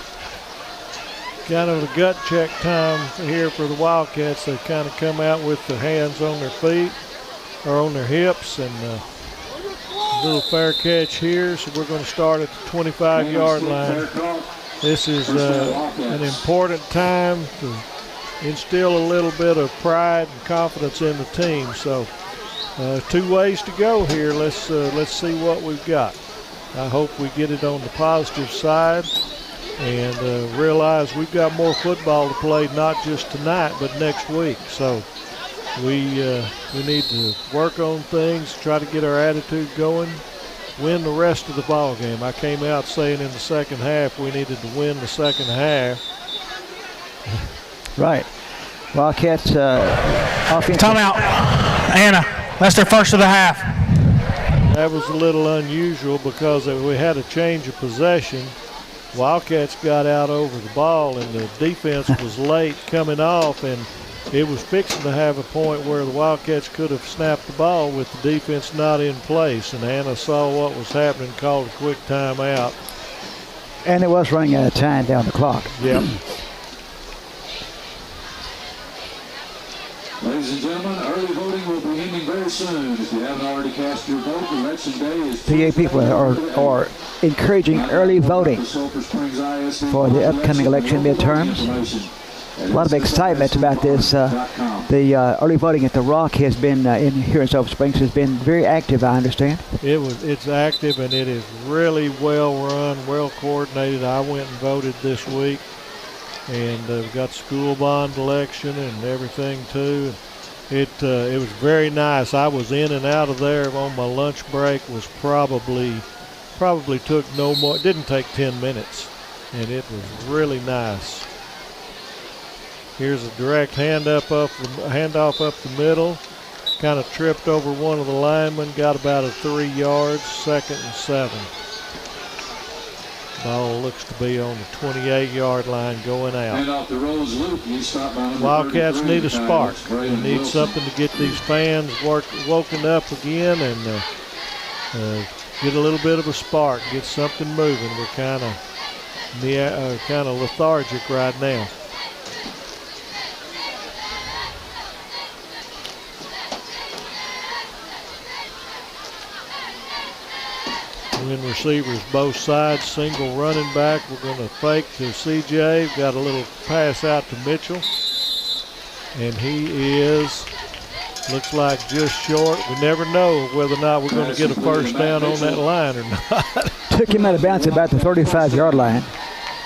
Kind of a gut check time here for the Wildcats. They kind of come out with the hands on their feet or on their hips, and a little fair catch here. So we're going to start at the 25-yard line. This is an important time to instill a little bit of pride and confidence in the team. So 2 ways to go here. Let's see what we've got. I hope we get it on the positive side and realize we've got more football to play, not just tonight, but next week. So we need to work on things, try to get our attitude going, win the rest of the ball game. I came out saying in the second half we needed to win the second half. Right. Wildcats offense. Timeout. Anna, that's their first of the half. That was a little unusual because we had a change of possession. Wildcats got out over the ball, and the defense was late coming off, and it was fixing to have a point where the Wildcats could have snapped the ball with the defense not in place, and Anna saw what was happening, called a quick timeout. And it was running out of time down the clock. Yep. Ladies and gentlemen, early voting will be ending very soon. If you haven't already cast your vote, election day is PA people are encouraging early voting for the upcoming election midterms. A lot of excitement about this. The early voting at the Rock has been here in Sulphur Springs has been very active, I understand. It's active, and it is really well run, well coordinated. I went and voted this week, and we've got school bond election and everything too. It was very nice. I was in and out of there on my lunch break. Was probably took no more. It didn't take 10 minutes, and it was really nice. Here's a direct handoff up the middle. Kind of tripped over one of the linemen. Got about a 3 yards. 2nd and 7. Ball looks to be on the 28-yard line going out. And off the Rose Loop, he stopped by number Wildcats 33, need a spark. They need Wilson. something to get these fans woken up again and get a little bit of a spark, get something moving. We're kind of lethargic right now. Twin receivers both sides, single running back. We're going to fake to CJ. Got a little pass out to Mitchell. And he looks like just short. We never know whether or not we're going to get a first down on that line or not. Took him out of bounds at about the 35-yard line.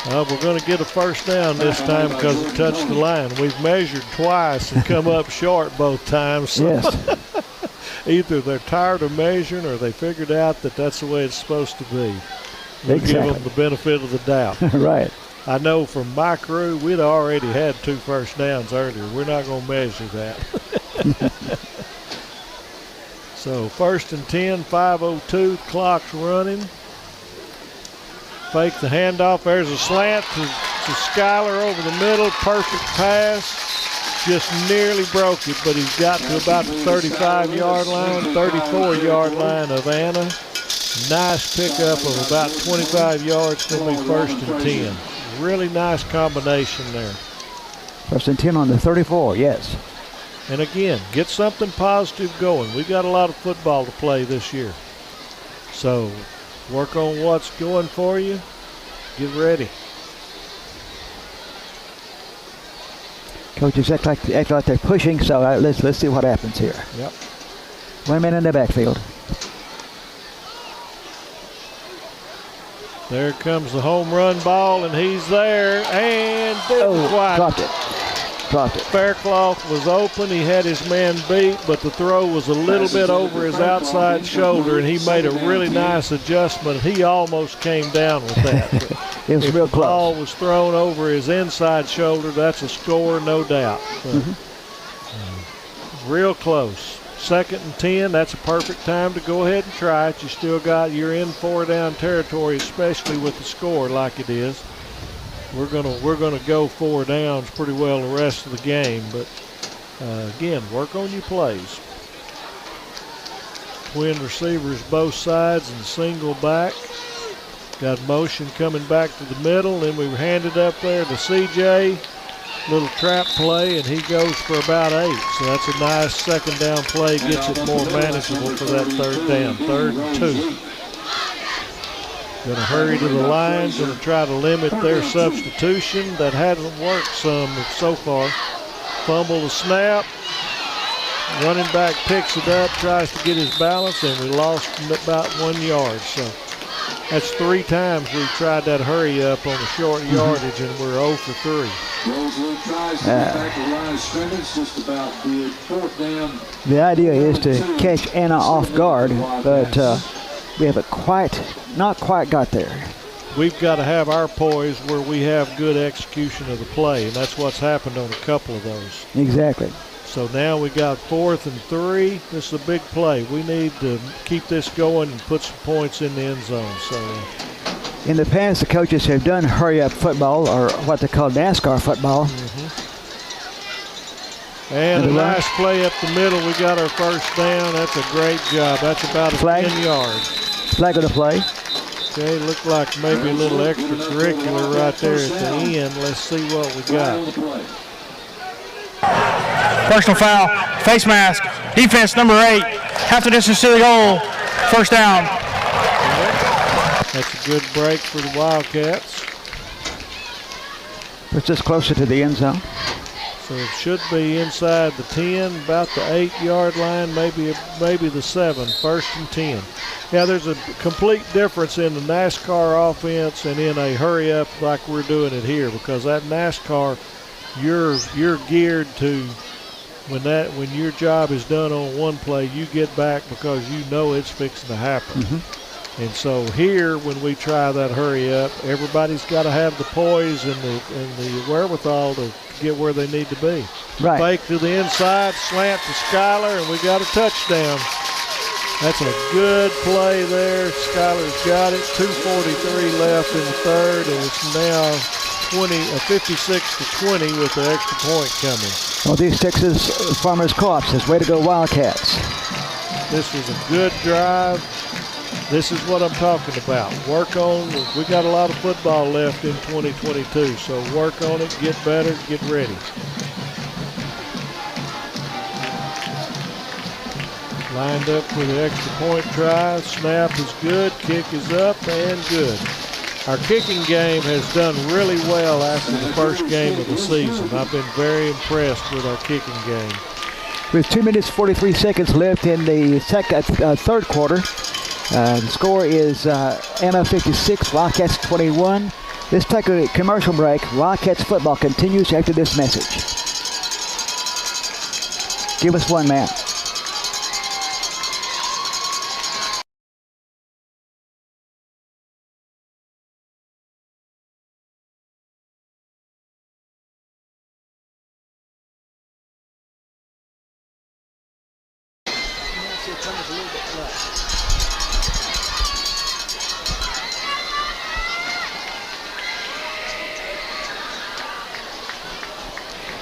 We're going to get a first down this time because it touched the line. We've measured twice and come up short both times. So. Yes. Either they're tired of measuring or they figured out that that's the way it's supposed to be. We'll give them the benefit of the doubt. Right. I know from my crew, we'd already had 2 first downs earlier. We're not going to measure that. So 1st and 10, 5:02, clock's running. Fake the handoff. There's a slant to Skyler over the middle. Perfect pass. Just nearly broke it, but he's got to about the 35-yard line, 34-yard line of Anna. Nice pickup of about 25 yards. Going to be 1st and 10. Really nice combination there. 1st and 10 on the 34, yes. And again, get something positive going. We've got a lot of football to play this year. So work on what's going for you. Get ready. Coaches act like they're pushing, so let's see what happens here. Yep. 1 man in the backfield. There comes the home run ball, and he's there, and dropped it. Faircloth was open. He had his man beat, but the throw was a little bit over his outside shoulder, and he made a really nice adjustment. He almost came down with that. It was real close. If the ball was thrown over his inside shoulder, that's a score, no doubt. Real close. 2nd and 10, that's a perfect time to go ahead and try it. You're in 4-down territory, especially with the score like it is. We're gonna go 4 downs pretty well the rest of the game, but again, work on your plays. Twin receivers both sides and single back. Got motion coming back to the middle, then we hand it up there to CJ. Little trap play, and he goes for about 8. So that's a nice 2nd down play, gets it more manageable for that 3rd down. 3rd and 2. Going to hurry to the line, going to try to limit their substitution. That hasn't worked some so far. Fumble the snap. Running back picks it up, tries to get his balance, and we lost about 1 yard. So that's 3 times we've tried that hurry up on the short yardage, and we're 0 for 3. Rosewood tries to get back to the line of scrimmage, just about the 4th down. The idea is to catch Anna off guard, but we haven't not quite got there. We've got to have our poise where we have good execution of the play, and that's what's happened on a couple of those. Exactly. So now we got 4th and 3. This is a big play. We need to keep this going and put some points in the end zone. So In the past, the coaches have done hurry-up football, or what they call NASCAR football. And a nice play up the middle. We got our first down. That's a great job. That's about 10 yards. Flag of the play. Okay, looked like maybe a little extracurricular right there at the end. Let's see what we got. Personal foul, face mask, defense number 8, half the distance to the goal, first down. That's a good break for the Wildcats. Puts us closer to the end zone. So it should be inside the 10, about the 8-yard line, maybe the 7, 1st and 10. Yeah, there's a complete difference in the NASCAR offense and in a hurry-up like we're doing it here, because that NASCAR, you're geared to when your job is done on one play, you get back because you know it's fixing to happen. And so here, when we try that hurry up, everybody's got to have the poise and the wherewithal to get where they need to be. Right. Fake to the inside, slant to Skyler, and we got a touchdown. That's a good play there. Skyler's got it. 2:43 left in the third, and it's now 56-20 with the extra point coming. Well, these Texas Farmers Co-op says, way to go Wildcats. This was a good drive. This is what I'm talking about. Work on, we got a lot of football left in 2022, so work on it, get better, get ready. Lined up for the extra point try. Snap is good, kick is up, and good. Our kicking game has done really well after the first game of the season. I've been very impressed with our kicking game. With 2 minutes 43 seconds left in the third quarter, the score is Anna 56, Wildcats 21. Let's take a commercial break. Wildcats football continues after this message. Give us one, man.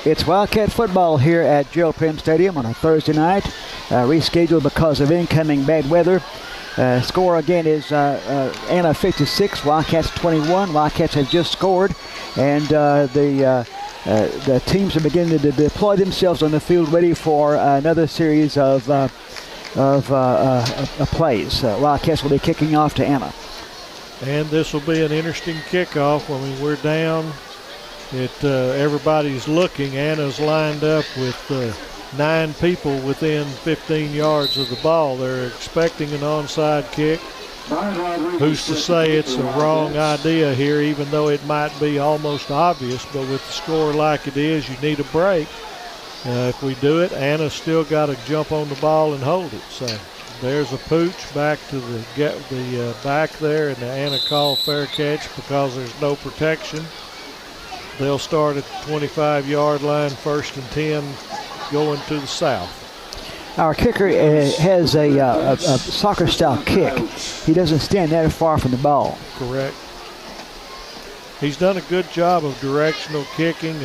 It's Wildcat football here at Gerald Prim Stadium on a Thursday night, rescheduled because of incoming bad weather. Score again is Anna 56, Wildcats 21. Wildcats have just scored, and the teams are beginning to deploy themselves on the field, ready for another series of plays. Wildcats will be kicking off to Anna. And this will be an interesting kickoff. I mean, we're down. Everybody's looking. Anna's lined up with 9 people within 15 yards of the ball. They're expecting an onside kick. Who's to say it's the wrong idea here, even though it might be almost obvious, but with the score like it is, you need a break. If we do it, Anna's still got to jump on the ball and hold it. So there's a pooch back to the back there, and the Anna called fair catch because there's no protection. They'll start at the 25-yard line, 1st and 10, going to the south. Our kicker has a soccer-style kick. He doesn't stand that far from the ball. Correct. He's done a good job of directional kicking.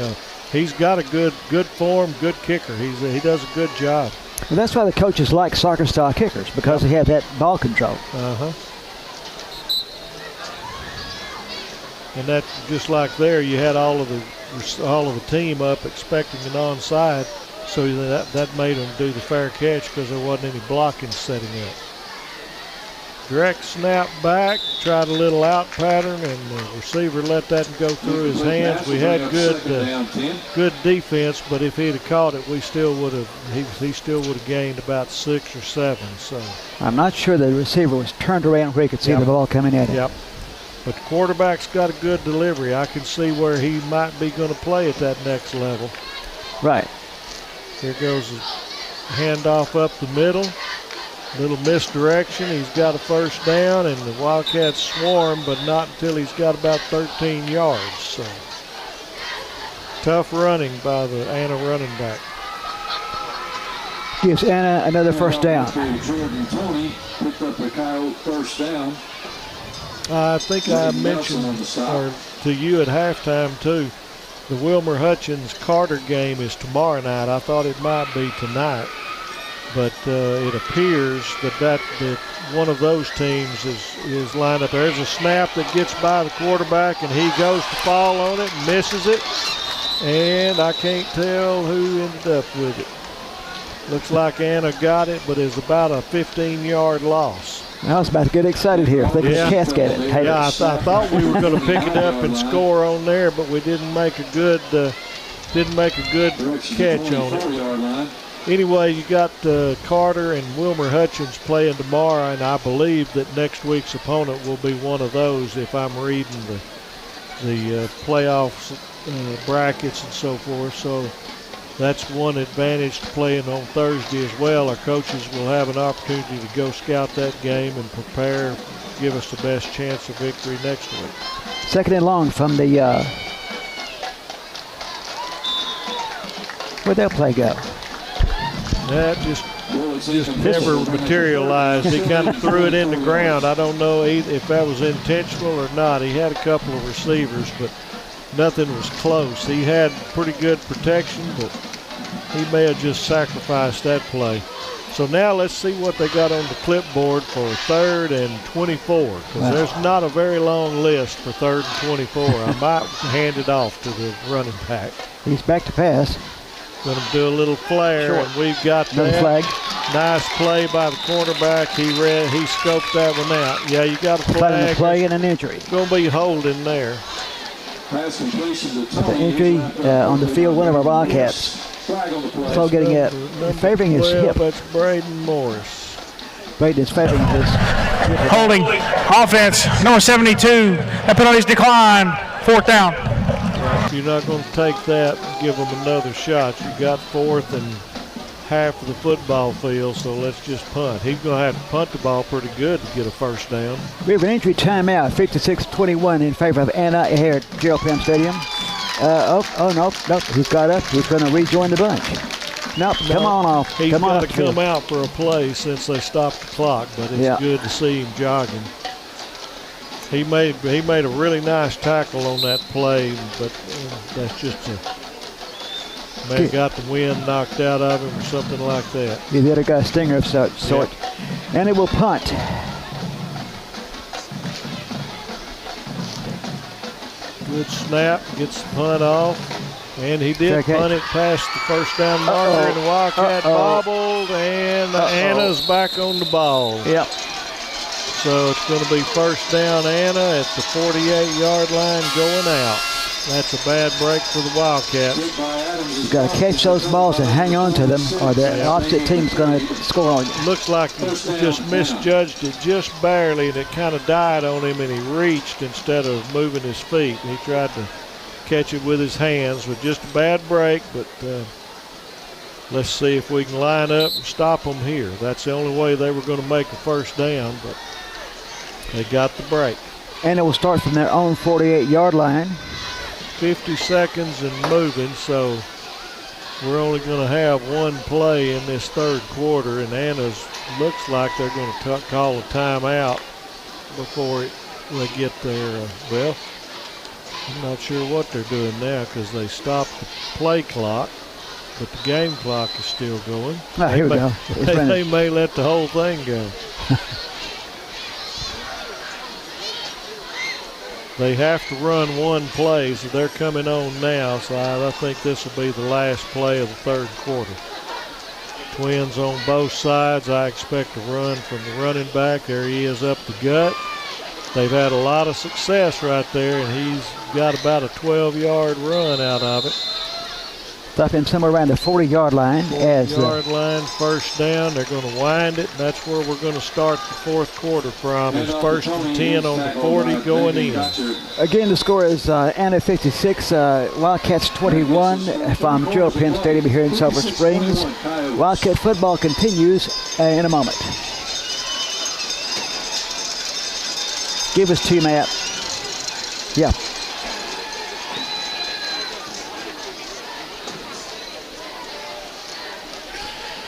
He's got a good form, good kicker. He does a good job. Well, that's why the coaches like soccer-style kickers, because they have that ball control. And that, just like there, you had all of the team up expecting an onside, so that made them do the fair catch because there wasn't any blocking setting up. Direct snap back, tried a little out pattern, and the receiver let that go through his hands. We had good defense, but if he'd have caught it, he still would have gained about 6 or 7. So I'm not sure the receiver was turned around where he could see the ball coming at him. Yep. But the quarterback's got a good delivery. I can see where he might be going to play at that next level. Right. Here goes a handoff up the middle. Little misdirection. He's got a first down, and the Wildcats swarm, but not until he's got about 13 yards. So tough running by the Anna running back. Gives Anna another first down. Jordan Tony picked up a coyote first down. I think I mentioned to you at halftime, too, the Wilmer Hutchins-Carter game is tomorrow night. I thought it might be tonight, but it appears that one of those teams is lined up. There's a snap that gets by the quarterback, and he goes to fall on it and misses it, and I can't tell who ended up with it. Looks like Anna got it, but it's about a 15-yard loss. I was about to get excited here. Thinking the Cats get it. Hey. Yeah, I thought we were going to pick it up and score on there, but we didn't make a good catch on it. Anyway, you got Carter and Wilmer Hutchins playing tomorrow, and I believe that next week's opponent will be one of those if I'm reading the playoffs brackets and so forth. So that's one advantage to playing on Thursday as well. Our coaches will have an opportunity to go scout that game and prepare, give us the best chance of victory next week. Second and long from the where'd that play go? That just never materialized. He kind of threw it in the ground. I don't know if that was intentional or not. He had a couple of receivers, but nothing was close. He had pretty good protection, but he may have just sacrificed that play. So now let's see what they got on the clipboard for 3rd and 24, because there's not a very long list for 3rd and 24. I might hand it off to the running back. He's back to pass. Going to do a little flare, Short. and we've got that. Flag. Nice play by the cornerback. He scoped that one out. Yeah, you got a flag. A play and an injury. Going to be holding there. The injury on the field, one of our Wildcats. So getting it, favoring his hip. That's Braden Morris. Braden is favoring his hip. Holding offense, number 72. That penalty's declined. 4th down. If you're not going to take that and give them another shot, you got 4th and half of the football field, so let's just punt. He's going to have to punt the ball pretty good to get a 1st down. We have an injury timeout, 56-21 in favor of Anna here at Gerald Pym Stadium. No, he's got up. He's going to rejoin the bunch. Nope, come on off. He's got to come out for a play since they stopped the clock, but it's good to see him jogging. He made a really nice tackle on that play, but that's just may have got the wind knocked out of him or something like that. Yeah, the other guy a stinger of such sort. And it will punt. Good snap, gets the punt off, and he did punt it past the 1st down marker, and the Wildcat bobbled, and Anna's back on the ball. Yep. So it's going to be 1st down Anna at the 48-yard line going out. That's a bad break for the Wildcats. You've got to catch those balls and hang on to them, or the opposite team's going to score on you. Looks like he just misjudged it just barely, and it kind of died on him, and he reached instead of moving his feet. He tried to catch it with his hands with just a bad break, but let's see if we can line up and stop them here. That's the only way they were going to make a 1st down, but they got the break. And it will start from their own 48-yard line. 50 seconds and moving, so we're only going to have one play in this 3rd quarter, and Anna's looks like they're going to call a timeout before they get there. Well, I'm not sure what they're doing now because they stopped the play clock, but the game clock is still going. Here we go. They may let the whole thing go. They have to run one play, so they're coming on now. So I think this will be the last play of the 3rd quarter. Twins on both sides. I expect a run from the running back. There he is up the gut. They've had a lot of success right there, and he's got about a 12-yard run out of it. Stop him somewhere around the 40-yard line. 40-yard line, 1st down. They're going to wind it. That's where we're going to start the 4th quarter from. It's 1st and 10 on the 40 going in. Again, the score is Anna 56, Wildcats 21 from Gerald Pym Stadium here in Sulphur Springs. Wildcat football continues in a moment. Give us 2, Matt. Yeah.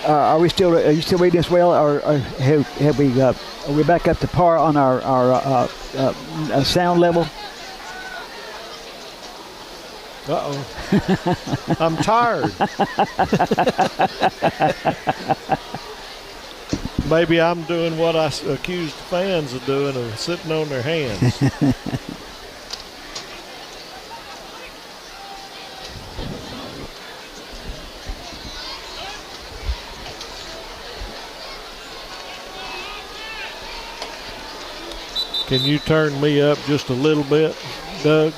Are you still reading as well, or have we Are we back up to par on our sound level? Uh-oh. I'm tired. Maybe I'm doing what I accused fans of doing, of sitting on their hands. Can you turn me up just a little bit, Doug?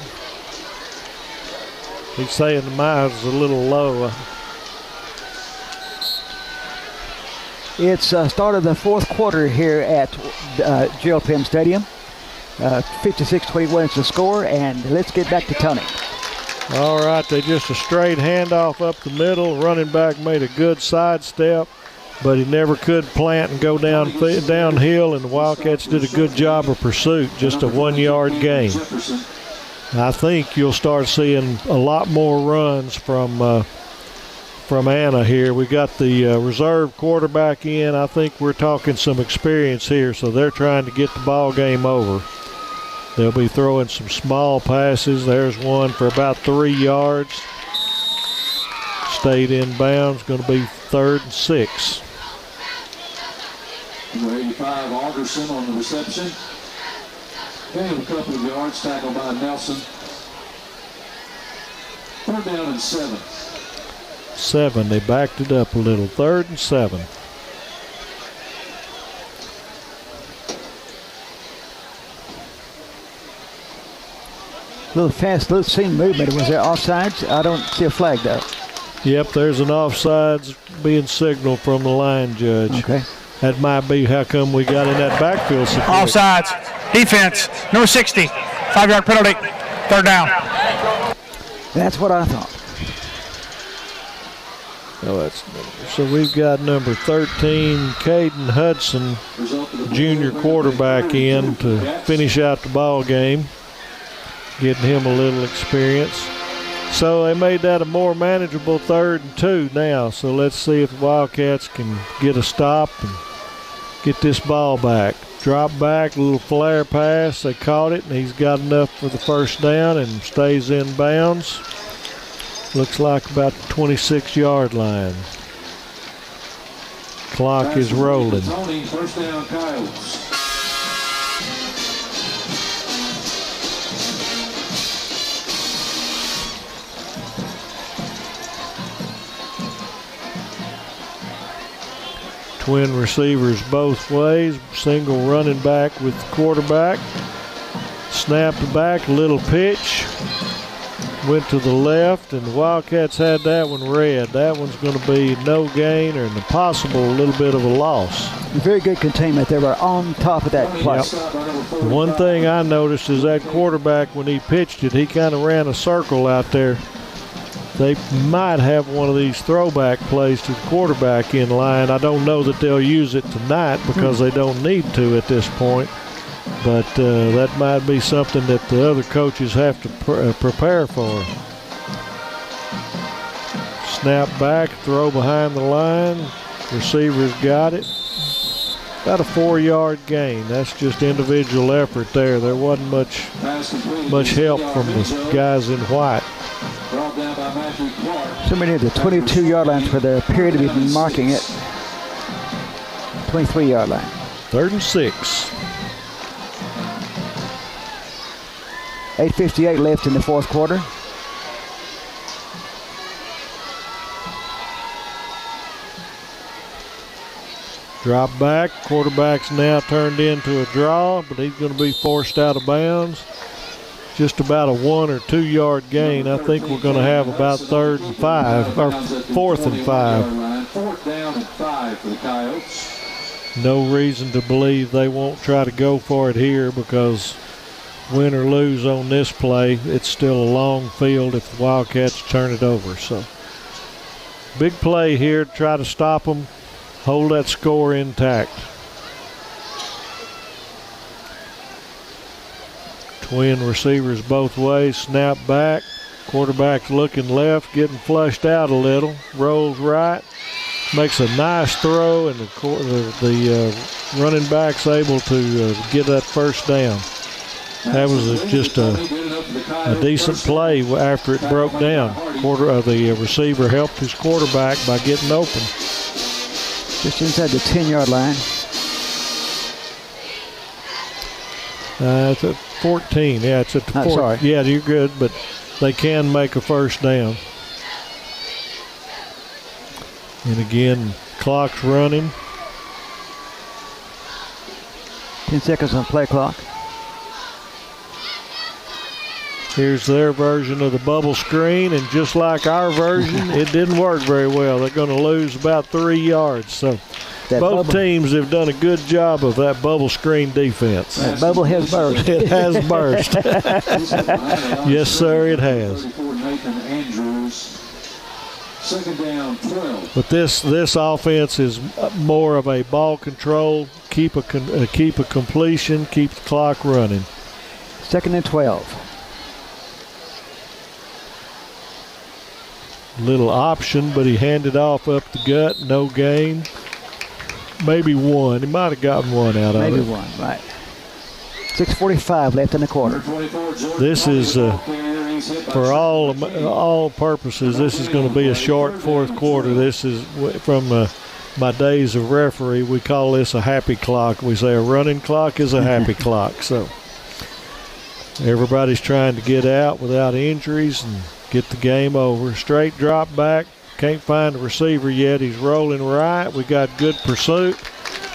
He's saying mine's a little low. It's start of the fourth quarter here at Gerald Pym Stadium. 56-21 is the score, and let's get back to Tony. All right, they just a straight handoff up the middle. Running back made a good sidestep, but he never could plant and go downhill, and the Wildcats did a good job of pursuit, just a 1 yard gain. I think you'll start seeing a lot more runs from Anna here. We got the reserve quarterback in. I think we're talking some experience here, so they're trying to get the ball game over. They'll be throwing some small passes. There's one for about 3 yards. Stayed in bounds, going to be 3rd and 6. Number 85, Alderson on the reception. Gain a couple of yards, tackled by Nelson. 3rd down and 7. 7, they backed it up a little. 3rd and 7. A little fast, little seam movement. Was there offsides? I don't see a flag though. Yep, there's an offsides being signaled from the line judge. Okay. That might be how come we got in that backfield situation. Offsides. Defense. Number 60. 5-yard penalty. 3rd down. That's what I thought. Oh, so we've got number 13, Caden Hudson, junior quarterback, in to finish out the ball game, getting him a little experience. So they made that a more manageable 3rd and 2 now. So let's see if the Wildcats can get a stop and get this ball back. Drop back, a little flare pass. They caught it, and he's got enough for the 1st down and stays in bounds. Looks like about the 26-yard line. Clock is rolling. Tony, 1st down, Coyotes. Twin receivers both ways. Single running back with the quarterback. Snapped back, little pitch. Went to the left, and the Wildcats had that one red. That one's going to be no gain or a possible little bit of a loss. Very good containment. They were on top of that play. Yep. One thing I noticed is that quarterback, when he pitched it, he kind of ran a circle out there. They might have one of these throwback plays to the quarterback in line. I don't know that they'll use it tonight because they don't need to at this point. But that might be something that the other coaches have to prepare for. Snap back, throw behind the line. Receivers got it. About a 4-yard gain. That's just individual effort there. There wasn't much help from the guys in white. Somebody at the 22-yard line for the period to be marking it. 23-yard line. 3rd and 6. 8:58 left in the 4th quarter. Drop back. Quarterback's now turned into a draw, but he's going to be forced out of bounds. Just about a 1 or 2 yard gain. I think we're going to have about 3rd and 5, or 4th and 5. 4th down and 5 for the Coyotes. No reason to believe they won't try to go for it here, because win or lose on this play, it's still a long field if the Wildcats turn it over. So big play here to try to stop them, hold that score intact. Twin receivers both ways, snap back. Quarterback's looking left, getting flushed out a little. Rolls right, makes a nice throw, and the running backs able to get that first down. That was just a decent play after it broke down. The receiver helped his quarterback by getting open. Just inside the 10-yard line. It's at 14. Yeah, it's at the 14. Sorry. Yeah, you're good, but they can make a first down. And again, clock's running. 10 seconds on play clock. Here's their version of the bubble screen, and just like our version, it didn't work very well. They're going to lose about 3 yards. So both teams have done a good job of that bubble screen defense. That bubble has burst. It has burst. Yes, sir, it has. Second down, 12. But this offense is more of a ball control, keep a completion, keep the clock running. Second and 12. Little option, but he handed off up the gut, no gain. Maybe one. He might have gotten one out of it. Maybe one, right. 6:45 left in the quarter. This is, for all purposes, this is going to be a short fourth quarter. This is from my days of referee. We call this a happy clock. We say a running clock is a happy clock. So everybody's trying to get out without injuries and get the game over. Straight drop back. Can't find the receiver yet. He's rolling right. We got good pursuit.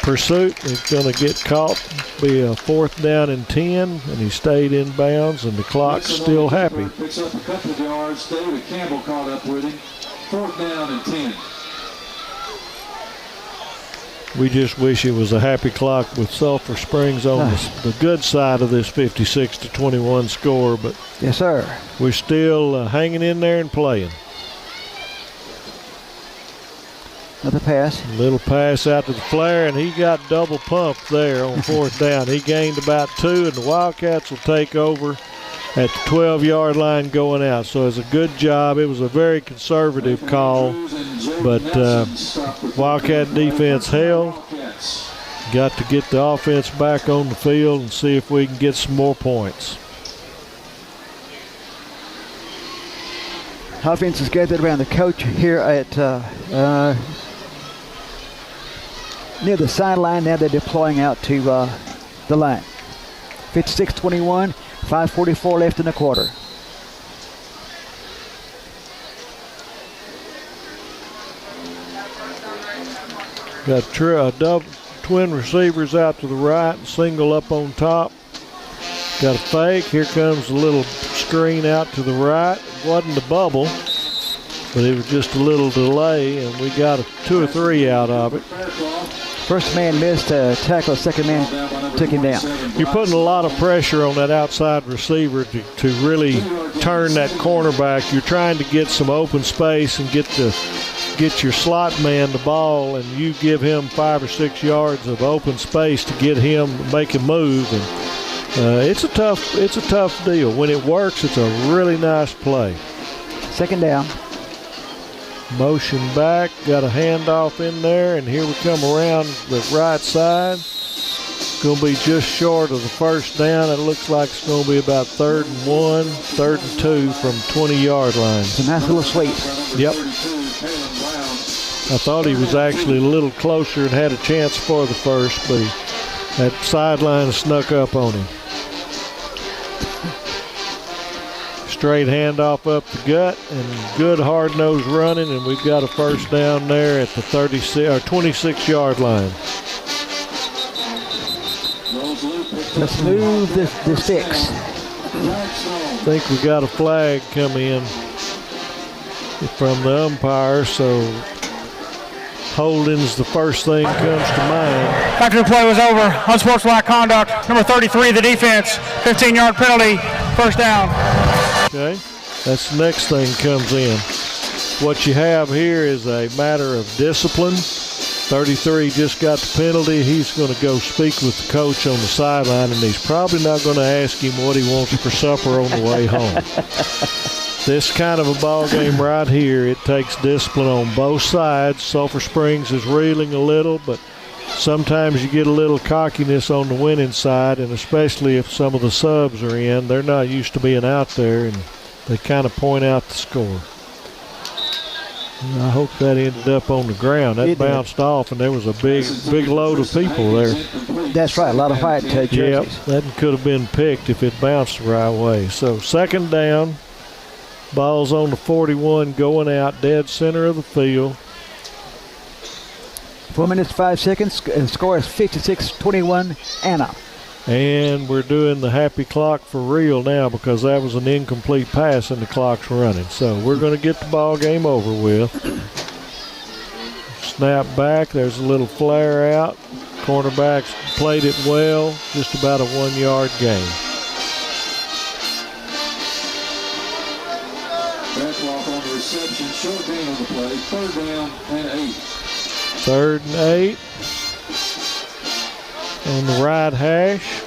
It's going to get caught. Be a 4th down and 10, and he stayed in bounds, and the clock's still happy. Picks up a couple of yards. David Campbell caught up with him. 4th down and 10. We just wish it was a happy clock with Sulphur Springs on the good side of this 56-21 score, but yes, sir. We're still hanging in there and playing. Another pass. A little pass out to the flare, and he got double pumped there on 4th down. He gained about 2, and the Wildcats will take over at the 12-yard line going out. So it's a good job. It was a very conservative call, but Wildcat defense held. Got to get the offense back on the field and see if we can get some more points. Offense is gathered around the coach here at near the sideline. Now they're deploying out to the line. 56-21, 5:44 left in the quarter. Got twin receivers out to the right and single up on top. Got a fake. Here comes a little screen out to the right. It wasn't a bubble, but it was just a little delay, and we got a 2 or 3 out of it. First man missed a tackle. Second man took him down. You're putting a lot of pressure on that outside receiver to really turn that cornerback. You're trying to get some open space and get your slot man the ball, and you give him 5 or 6 yards of open space to get him, make him move. And it's a tough deal. When it works, it's a really nice play. Second down. Motion back, got a handoff in there, and here we come around the right side. Going to be just short of the first down. It looks like it's going to be about 3rd and 1, 3rd and 2 from 20-yard line. It's a nice little sweep. Yep. I thought he was actually a little closer and had a chance for the first, but that sideline snuck up on him. Straight handoff up the gut, and good hard-nosed running, and we've got a first down there at the 26-yard line. Let's move the sticks. I think we got a flag come in from the umpire, so holding's the first thing comes to mind. After the play was over, unsportsmanlike conduct, number 33, the defense, 15-yard penalty, first down. Okay, that's the next thing comes in. What you have here is a matter of discipline. 33 just got the penalty. He's going to go speak with the coach on the sideline, and he's probably not going to ask him what he wants for supper on the way home. This kind of a ball game right here, it takes discipline on both sides. Sulphur Springs is reeling a little, but sometimes you get a little cockiness on the winning side, and especially if some of the subs are in, they're not used to being out there, and they kind of point out the score. I hope that ended up on the ground. That bounced off, and there was a big load of people there. That's right, a lot of white jerseys. Yep, that could have been picked if it bounced the right way. So second down, ball's on the 41 going out, dead center of the field. 4 minutes, 5 seconds, and the score is 56-21, Anna. And we're doing the happy clock for real now because that was an incomplete pass and the clock's running. So we're going to get the ball game over with. Snap back, there's a little flare out. Cornerbacks played it well, just about a 1 yard gain. Backlock on the reception, short gain on the play, 3rd down and 8. 3rd and 8. On the right hash.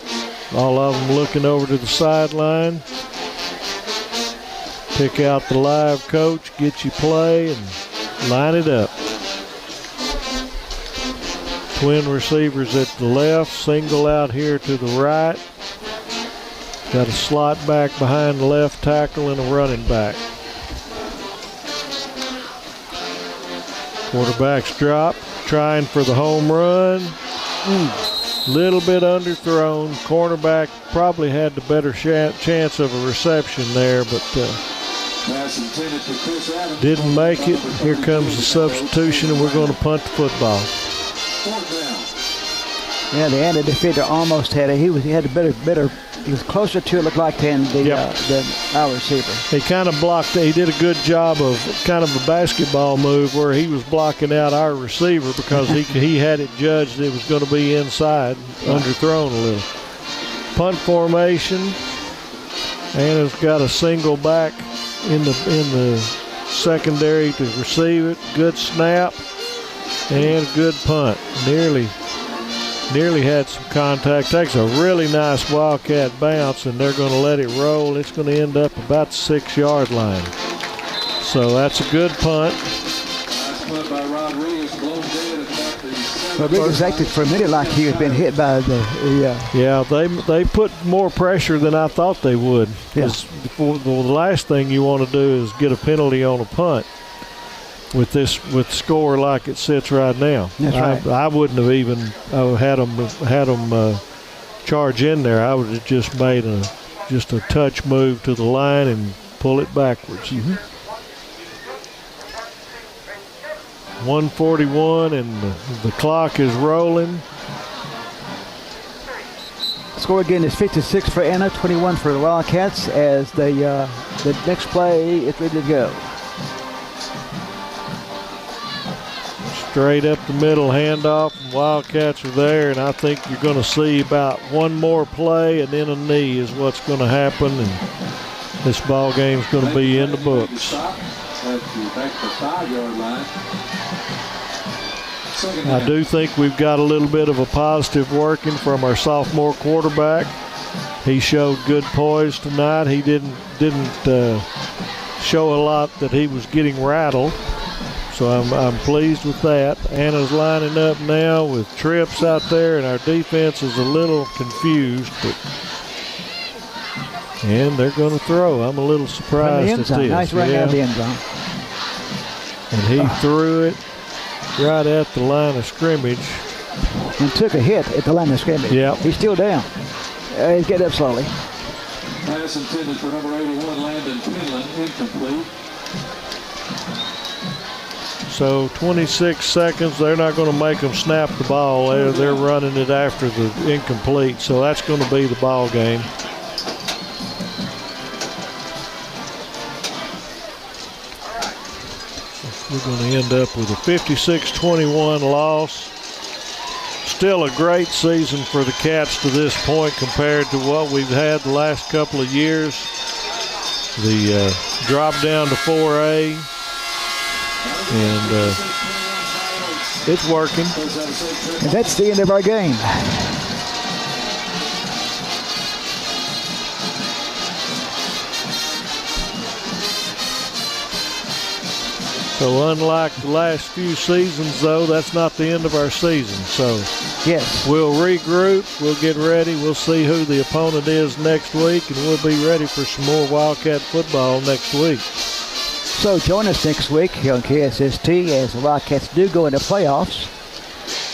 All of them looking over to the sideline. Pick out the live coach, get you play, and line it up. Twin receivers at the left, single out here to the right. Got a slot back behind the left tackle and a running back. Quarterback's drop, trying for the home run. Little bit underthrown. Cornerback probably had the better chance of a reception there, but didn't make it. Here comes the substitution, and we're going to punt the football. Yeah, the end defender almost had it. He had a better. He was closer to it, looked like, than our receiver. He kind of blocked. He did a good job of kind of a basketball move where he was blocking out our receiver because he had it judged it was going to be inside, underthrown a little. Punt formation. Anna's got a single back in the secondary to receive it. Good snap and good punt. Nearly had some contact. Takes a really nice Wildcat bounce, and they're going to let it roll. It's going to end up about the 6 yard line. So that's a good punt. Nice punt by Rodriguez, blown dead at about the 7. Rodriguez acted for a minute like he had been hit by the. Yeah, they put more pressure than I thought they would. Yeah. The last thing you want to do is get a penalty on a punt. With score like it sits right now. That's right. I wouldn't have even had them charge in there. I would have just made a touch move to the line and pull it backwards. 1:41 and the clock is rolling. Score again is 56 for Anna, 21 for the Wildcats as the next play is ready to go. Straight up the middle handoff, and Wildcats are there, and I think you're going to see about one more play and then a knee is what's going to happen, and this ball game's going to be in the books. I do think we've got a little bit of a positive working from our sophomore quarterback. He showed good poise tonight. He didn't show a lot that he was getting rattled. So I'm pleased with that. Anna's lining up now with trips out there, and our defense is a little confused. And they're going to throw. I'm a little surprised at this. Nice run out of the end zone. And he threw it right at the line of scrimmage. And took a hit at the line of scrimmage. Yep. He's still down. He's getting up slowly. Pass intended for number 81, Landon Finland, incomplete. So 26 seconds, they're not going to make them snap the ball. They're running it after the incomplete, so that's going to be the ball game. We're going to end up with a 56-21 loss. Still a great season for the Cats to this point compared to what we've had the last couple of years. The drop down to 4A. And it's working. And that's the end of our game. So unlike the last few seasons, though, that's not the end of our season. So Yes. we'll regroup, we'll get ready, we'll see who the opponent is next week, and we'll be ready for some more Wildcat football next week. So join us next week here on KSST as the Wildcats do go into playoffs.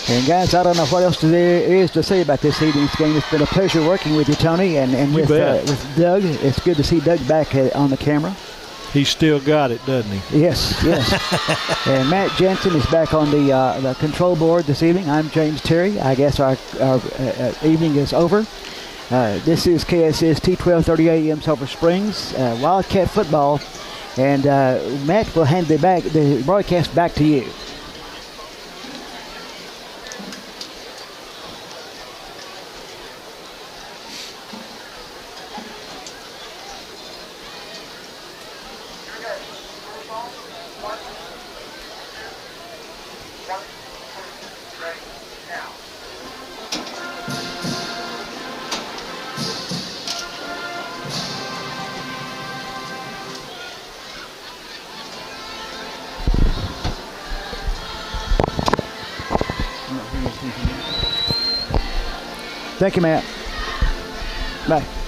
And guys, I don't know what else there is to say about this evening's game. It's been a pleasure working with you, Tony, and with Doug. It's good to see Doug back on the camera. He's still got it, doesn't he? Yes. And Matt Jensen is back on the control board this evening. I'm James Terry. I guess our evening is over. This is KSST 1230 AM Sulphur Springs, Wildcat football. And Matt will hand the broadcast back to you. Thank you, Matt. Bye.